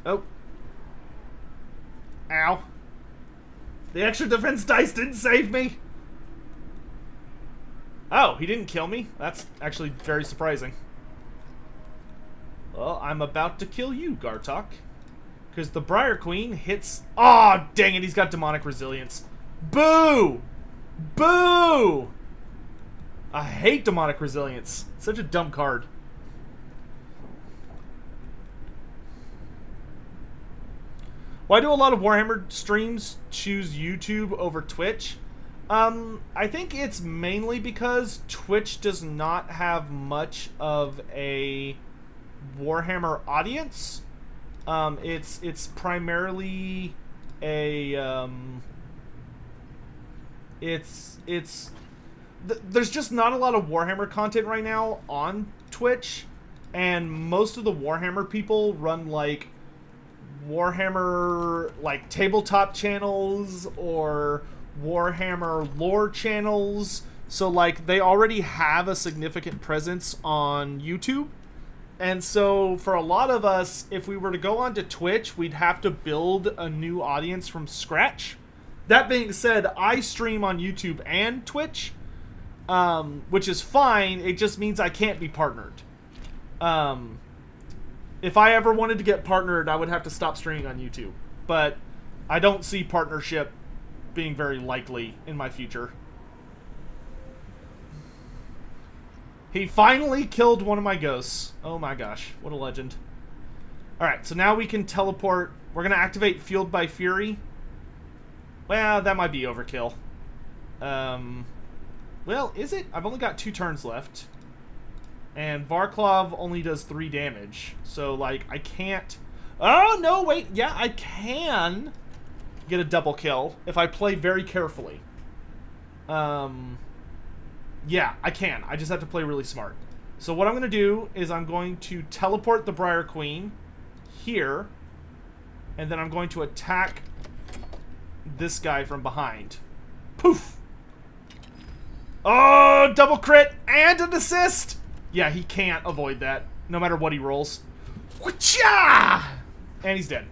Oh. Ow. The extra defense dice didn't save me. Oh, he didn't kill me? That's actually very surprising. Well, I'm about to kill you, Gartok. Because the Briar Queen hits... Aw, oh, dang it, he's got Demonic Resilience. Boo! Boo! I hate Demonic Resilience. Such a dumb card. Why do a lot of Warhammer streams choose YouTube over Twitch? I think it's mainly because Twitch does not have much of a Warhammer audience. It's primarily a there's just not a lot of Warhammer content right now on Twitch, and most of the Warhammer people run like Warhammer like tabletop channels or Warhammer lore channels, so like they already have a significant presence on YouTube. And so, for a lot of us, if we were to go onto Twitch, we'd have to build a new audience from scratch. That being said, I stream on YouTube and Twitch, which is fine. It just means I can't be partnered. If I ever wanted to get partnered, I would have to stop streaming on YouTube. But I don't see partnership being very likely in my future. He finally killed one of my ghosts. Oh my gosh, what a legend. Alright, so now we can teleport. We're going to activate Fueled by Fury. Well, that might be overkill. Well, is it? I've only got 2 turns left. And Varklov only does 3 damage. So, like, I can't... Oh, no, wait. Yeah, I can get a double kill if I play very carefully. Yeah, I can. I just have to play really smart. So what I'm going to do is I'm going to teleport the Briar Queen here. And then I'm going to attack this guy from behind. Poof! Oh, double crit and an assist! Yeah, he can't avoid that, no matter what he rolls. Whatcha! And he's dead.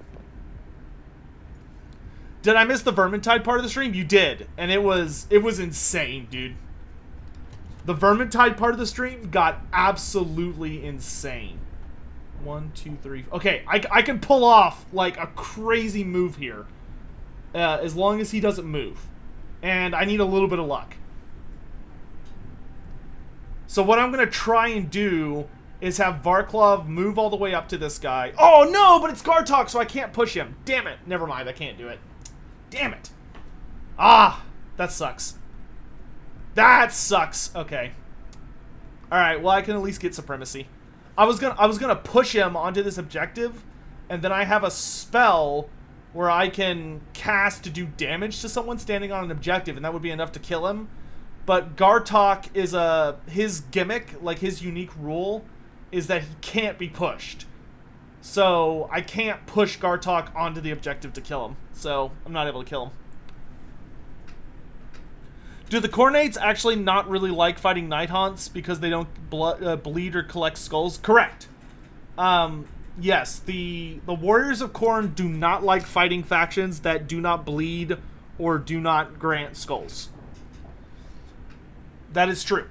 Did I miss the Vermintide part of the stream? You did. And it was insane, dude. The Vermintide part of the stream got absolutely insane. 1, 2, 3. Okay, I can pull off, like, a crazy move here. As long as he doesn't move. And I need a little bit of luck. So what I'm going to try and do is have Varklov move all the way up to this guy. Oh, no, but it's Gartok, so I can't push him. Damn it. Never mind, I can't do it. Damn it. Ah, that sucks. That sucks. Okay. Alright, well, I can at least get Supremacy. I was gonna push him onto this objective, and then I have a spell where I can cast to do damage to someone standing on an objective, and that would be enough to kill him. But Gartok is his gimmick, like his unique rule, is that he can't be pushed. So I can't push Gartok onto the objective to kill him. So I'm not able to kill him. Do the Khornates actually not really like fighting Nighthaunts because they don't bleed or collect skulls? Correct. Yes, the Warriors of Khorne do not like fighting factions that do not bleed or do not grant skulls. That is true.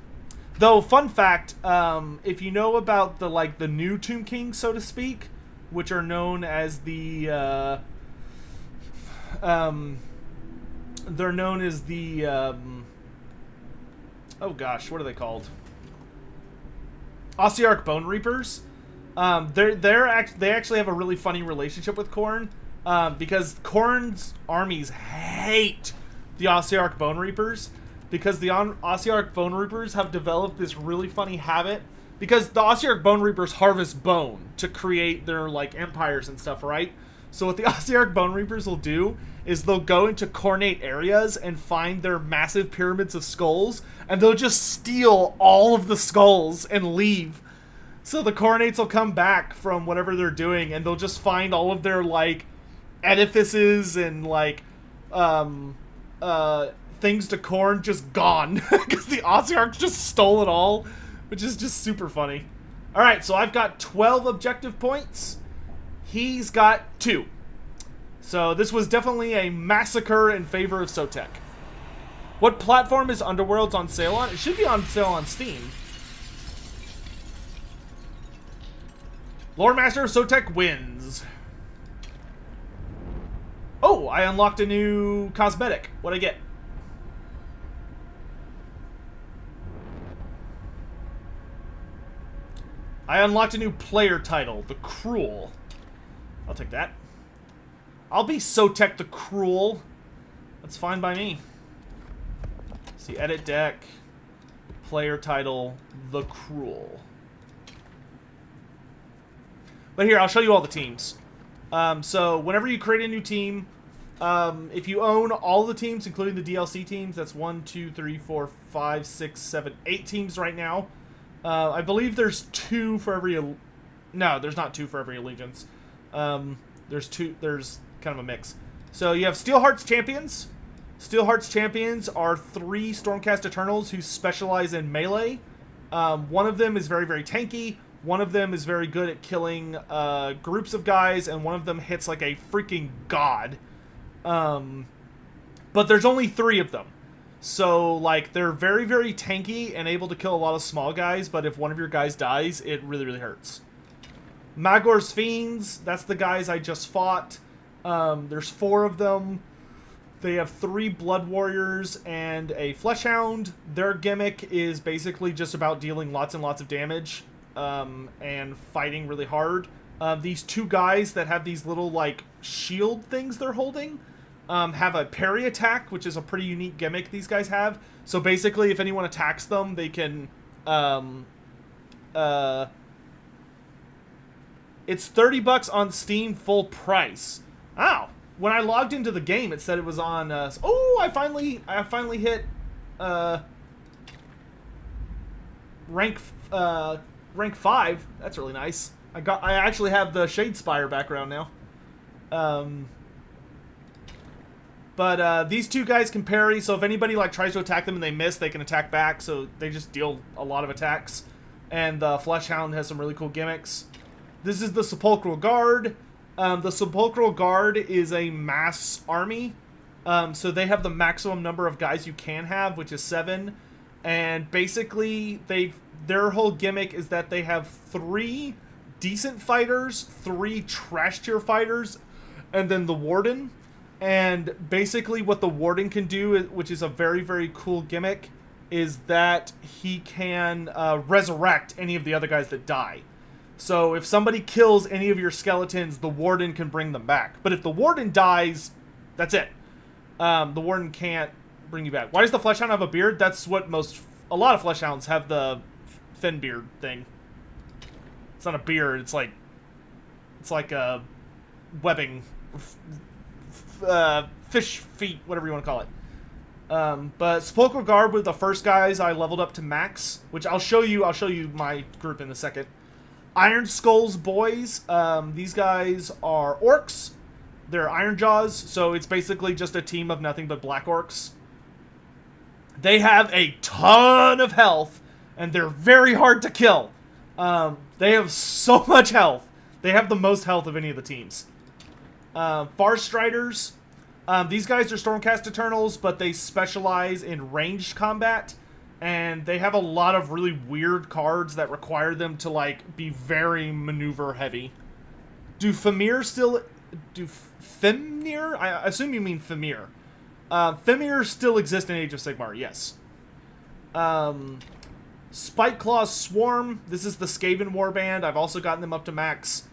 Though, fun fact, if you know about the new Tomb Kings, so to speak, which are known as they're known as the, oh gosh, what are they called? Ossiarch Bone Reapers. They actually have a really funny relationship with Khorne, because Khorne's armies hate the Ossiarch Bone Reapers, because the Ossiarch Bone Reapers have developed this really funny habit, because the Ossiarch Bone Reapers harvest bone to create their, like, empires and stuff, right? So what the Ossiarch Bone Reapers will do is they'll go into Khornate areas and find their massive pyramids of skulls, and they'll just steal all of the skulls and leave. So the Khornates will come back from whatever they're doing, and they'll just find all of their, like, edifices and, like, things to Khorne just gone. Because the Ossiarchs just stole it all, which is just super funny. Alright, so I've got 12 objective points. He's got 2. So this was definitely a massacre in favor of Sotek. What platform is Underworlds on sale on? It should be on sale on Steam. Lore Master of Sotek wins. Oh, I unlocked a new cosmetic. What'd I get? I unlocked a new player title, The Cruel. I'll take that. I'll be Sotek the Cruel. That's fine by me. See, edit deck, player title, The Cruel. But here, I'll show you all the teams. So, whenever you create a new team, if you own all the teams, including the DLC teams, that's 1, 2, 3, 4, 5, 6, 7, 8 teams right now. I believe there's 2 for every... No, there's not 2 for every allegiance. There's kind of a mix. So you have Steelheart's Champions. Steelheart's Champions are 3 Stormcast Eternals who specialize in melee. One of them is very, very tanky. One of them is very good at killing groups of guys, and one of them hits like a freaking god. But there's only 3 of them. So, like, they're very, very tanky and able to kill a lot of small guys, but if one of your guys dies, it really, really hurts. Magor's Fiends, that's the guys I just fought. There's 4 of them. They have 3 Blood Warriors and a Flesh Hound. Their gimmick is basically just about dealing lots and lots of damage and fighting really hard. These 2 guys that have these little, like, shield things they're holding have a parry attack, which is a pretty unique gimmick these guys have. So basically, if anyone attacks them, they can... it's $30 on Steam full price. Wow. When I logged into the game, it said it was on. Oh, I finally hit rank 5. That's really nice. I actually have the Shadespire background now. But these 2 guys can parry, so if anybody like tries to attack them and they miss, they can attack back. So they just deal a lot of attacks. And the Flesh Hound has some really cool gimmicks. This is the Sepulchral Guard. The Sepulchral Guard is a mass army. So they have the maximum number of guys you can have, which is 7. And basically, their whole gimmick is that they have 3 decent fighters, 3 trash tier fighters, and then the Warden. And basically what the Warden can do, which is a very, very cool gimmick, is that he can resurrect any of the other guys that die. So if somebody kills any of your skeletons, the Warden can bring them back. But if the Warden dies, that's it. The Warden can't bring you back. Why does the Fleshhound have a beard? That's what a lot of Fleshhounds have, the fin beard thing. It's not a beard. It's like a webbing, fish feet, whatever you want to call it. But Sepulchral Guard were the first guys I leveled up to max, which I'll show you my group in a second. Iron Skull's boys, these guys are orcs. They're Iron Jaws, so it's basically just a team of nothing but black orcs. They have a ton of health, and they're very hard to kill. They have so much health. They have the most health of any of the teams. Farstriders, these guys are Stormcast Eternals, but they specialize in ranged combat. And they have a lot of really weird cards that require them to, like, be very maneuver heavy. Do Fimir? I assume you mean Fimir. Fimir still exist in Age of Sigmar, yes. Spikeclaw's Swarm. This is the Skaven warband. I've also gotten them up to max.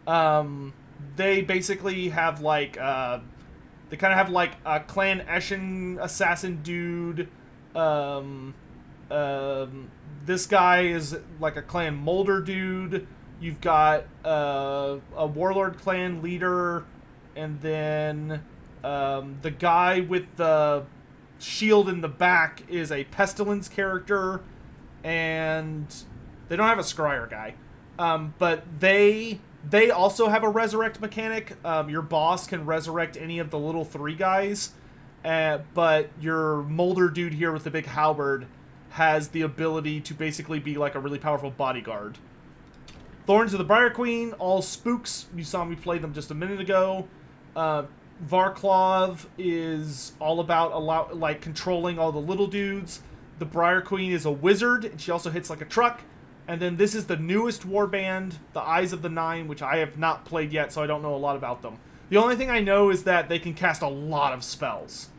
They basically have, like, they kind of have, like, a Clan Eshin assassin dude. This guy is like a Clan Molder dude. You've got a Warlord clan leader, and then the guy with the shield in the back is a Pestilence character, and they don't have a Scryer guy. But they also have a resurrect mechanic. Your boss can resurrect any of the little 3 guys, but your Molder dude here with the big halberd has the ability to basically be like a really powerful bodyguard. Thorns of the Briar Queen, all spooks. You saw me play them just a minute ago. Varklov is all about like controlling all the little dudes. The Briar Queen is a wizard, and she also hits like a truck. And then this is the newest warband, the Eyes of the Nine, which I have not played yet, so I don't know a lot about them. The only thing I know is that they can cast a lot of spells.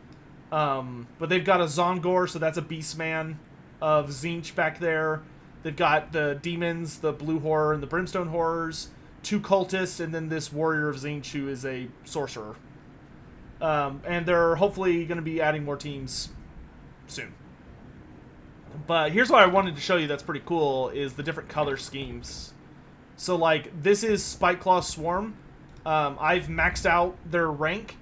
But they've got a Zongor, so that's a Beastman of Tzeentch back there. They've got the demons, the Blue Horror, and the Brimstone Horrors, 2 cultists, and then this Warrior of Tzeentch, who is a sorcerer. And they're hopefully going to be adding more teams soon. But here's what I wanted to show you that's pretty cool, is the different color schemes. So, like, this is Spikeclaw Swarm. I've maxed out their rank.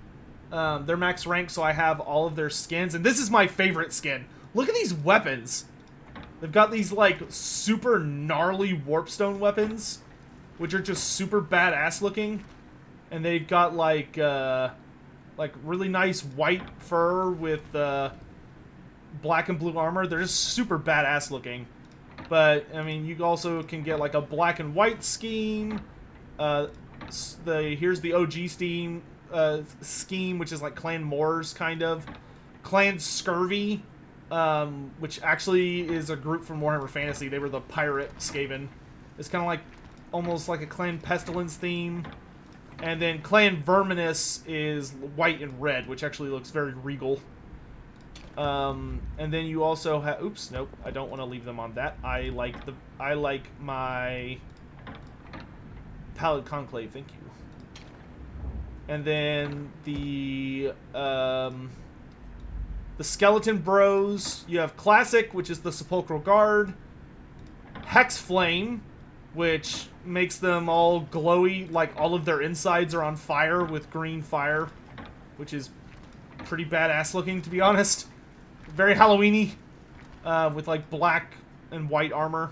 Their max rank, so I have all of their skins. And this is my favorite skin. Look at these weapons. They've got these, like, super gnarly Warpstone weapons, which are just super badass looking. And they've got, like really nice white fur with, black and blue armor. They're just super badass looking. But, I mean, you also can get, like, a black and white scheme. Here's the OG scheme, which is like Clan Moors, kind of. Clan Scurvy, which actually is a group from Warhammer Fantasy. They were the pirate Skaven. It's kind of like, almost like a Clan Pestilence theme. And then Clan Verminus is white and red, which actually looks very regal. And then you also have... Oops, nope. I don't want to leave them on that. I like my Pallid Conclave. Thank you. And then the Skeleton Bros. You have Classic, which is the Sepulchral Guard. Hex Flame, which makes them all glowy, like all of their insides are on fire with green fire, which is pretty badass looking, to be honest. Very Halloween-y, with like black and white armor.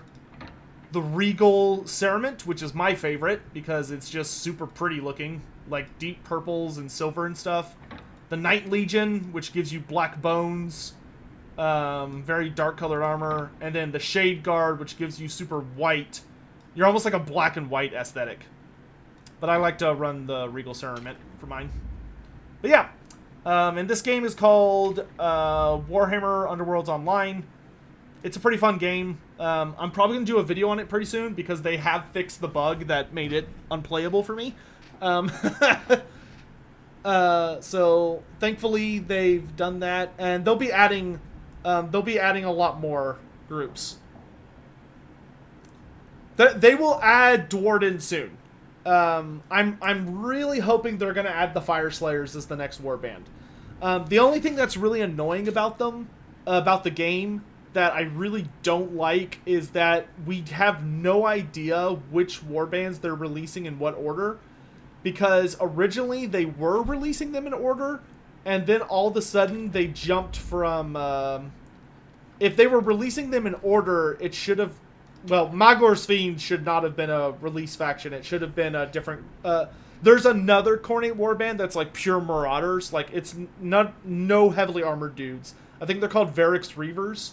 The Regal Cerement, which is my favorite because it's just super pretty looking, like deep purples and silver and stuff. The Night Legion, which gives you black bones, very dark colored armor. And then the Shade Guard, which gives you super white. You're almost like a black and white aesthetic. But I like to run the Regal Cerement for mine. But yeah. And this game is called Warhammer Underworlds Online. It's a pretty fun game. I'm probably going to do a video on it pretty soon because they have fixed the bug that made it unplayable for me. So thankfully they've done that, and they'll be adding a lot more groups. They will add Dwarden soon. I'm really hoping they're going to add the Fire Slayers as the next warband. The only thing that's really annoying about them, about the game, that I really don't like is that we have no idea which warbands they're releasing in what order. Because originally they were releasing them in order, and then all of a sudden they jumped from... if they were releasing them in order, it should have... Well, Magor's Fiend should not have been a release faction. It should have been a different... there's another Cornate warband that's like pure Marauders. Like, it's no heavily armored dudes. I think they're called Varix Reavers.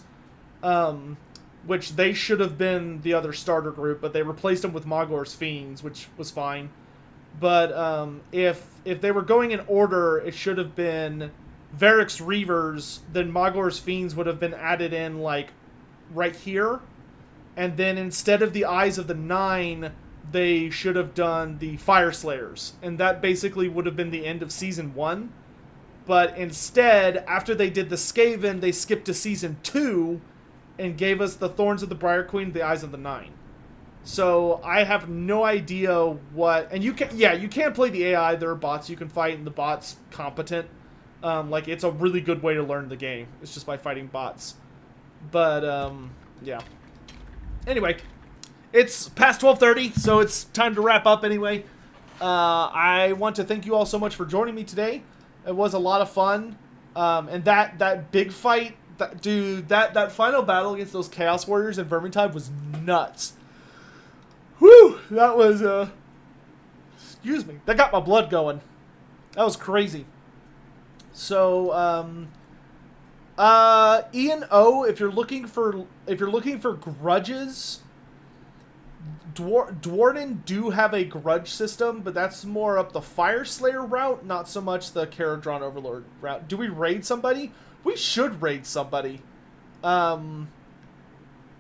Which they should have been the other starter group, but they replaced them with Magor's Fiends, which was fine. But if they were going in order, it should have been Varix Reavers, then Magor's Fiends would have been added in, like, right here. And then instead of the Eyes of the Nine, they should have done the Fire Slayers. And that basically would have been the end of Season 1. But instead, after they did the Skaven, they skipped to Season 2 and gave us the Thorns of the Briar Queen, the Eyes of the Nine. So I have no idea what... And you can play the AI. There are bots you can fight, and the bot's competent. Like, it's a really good way to learn the game. It's just by fighting bots. But, yeah. Anyway, it's past 12:30, so it's time to wrap up anyway. I want to thank you all so much for joining me today. It was a lot of fun. And that big fight, that final battle against those Chaos Warriors in Vermintide was nuts. Whew, that was, excuse me, that got my blood going. That was crazy. So, Ian O, if you're looking for grudges, Dwarden do have a grudge system, but that's more up the Fire Slayer route, not so much the Caradron Overlord route. Do we raid somebody? We should raid somebody.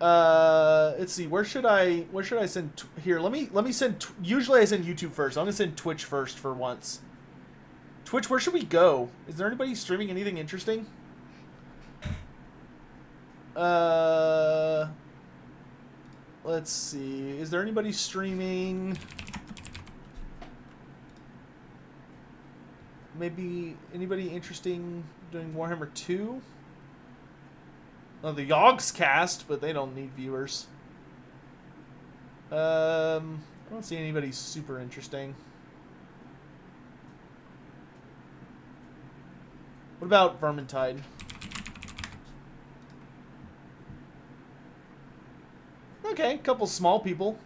Let's see. Where should I send? Here, let me send. Usually I send YouTube first. I'm gonna send Twitch first for once. Twitch, where should we go? Is there anybody streaming anything interesting? Let's see. Is there anybody streaming? Maybe anybody interesting doing Warhammer 2? Oh, the Yogs cast, but they don't need viewers. I don't see anybody super interesting. What about Vermintide? Okay, a couple small people.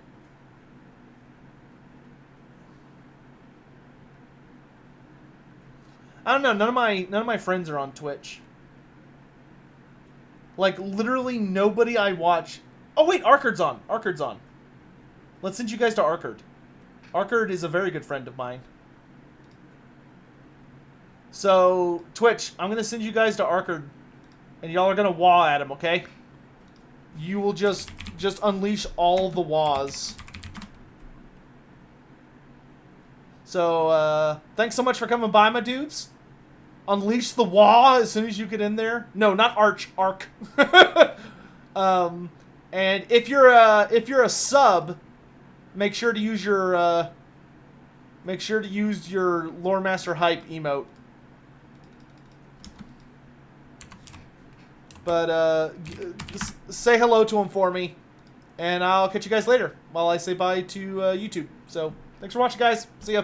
I don't know. None of my friends are on Twitch. Like, literally nobody I watch... Oh, wait, Arkard's on. Arkard's on. Let's send you guys to Arkard. Arkard is a very good friend of mine. So, Twitch, I'm going to send you guys to Arkard. And y'all are going to wah at him, okay? You will just unleash all the wahs. So, thanks so much for coming by, my dudes. Unleash the Wah as soon as you get in there. No, not Arc. And if you're a sub, make sure to use your Lore Master Hype emote. But say hello to him for me, and I'll catch you guys later while I say bye to YouTube. So thanks for watching, guys. See ya.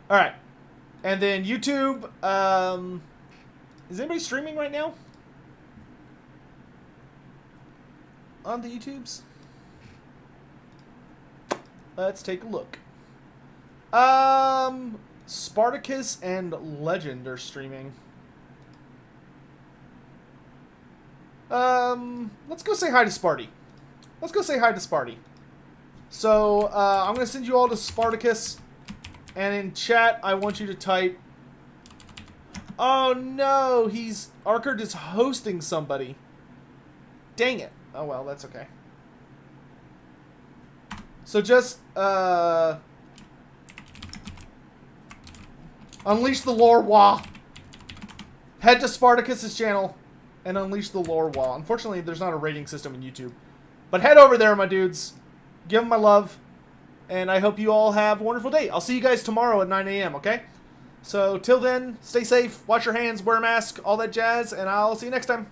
All right, and then YouTube. Is anybody streaming right now on the YouTubes? Let's take a look. Spartacus and Legend are streaming. Let's go say hi to Sparty. Let's go say hi to Sparty. So, I'm going to send you all to Spartacus. And in chat, I want you to type... Oh no, Arkard is hosting somebody. Dang it. Oh well, that's okay. So just, unleash the Lore Wah. Head to Spartacus's channel and unleash the Lore Wah. Unfortunately, there's not a rating system in YouTube. But head over there, my dudes. Give them my love. And I hope you all have a wonderful day. I'll see you guys tomorrow at 9 a.m., okay? So, till then, stay safe, wash your hands, wear a mask, all that jazz, and I'll see you next time.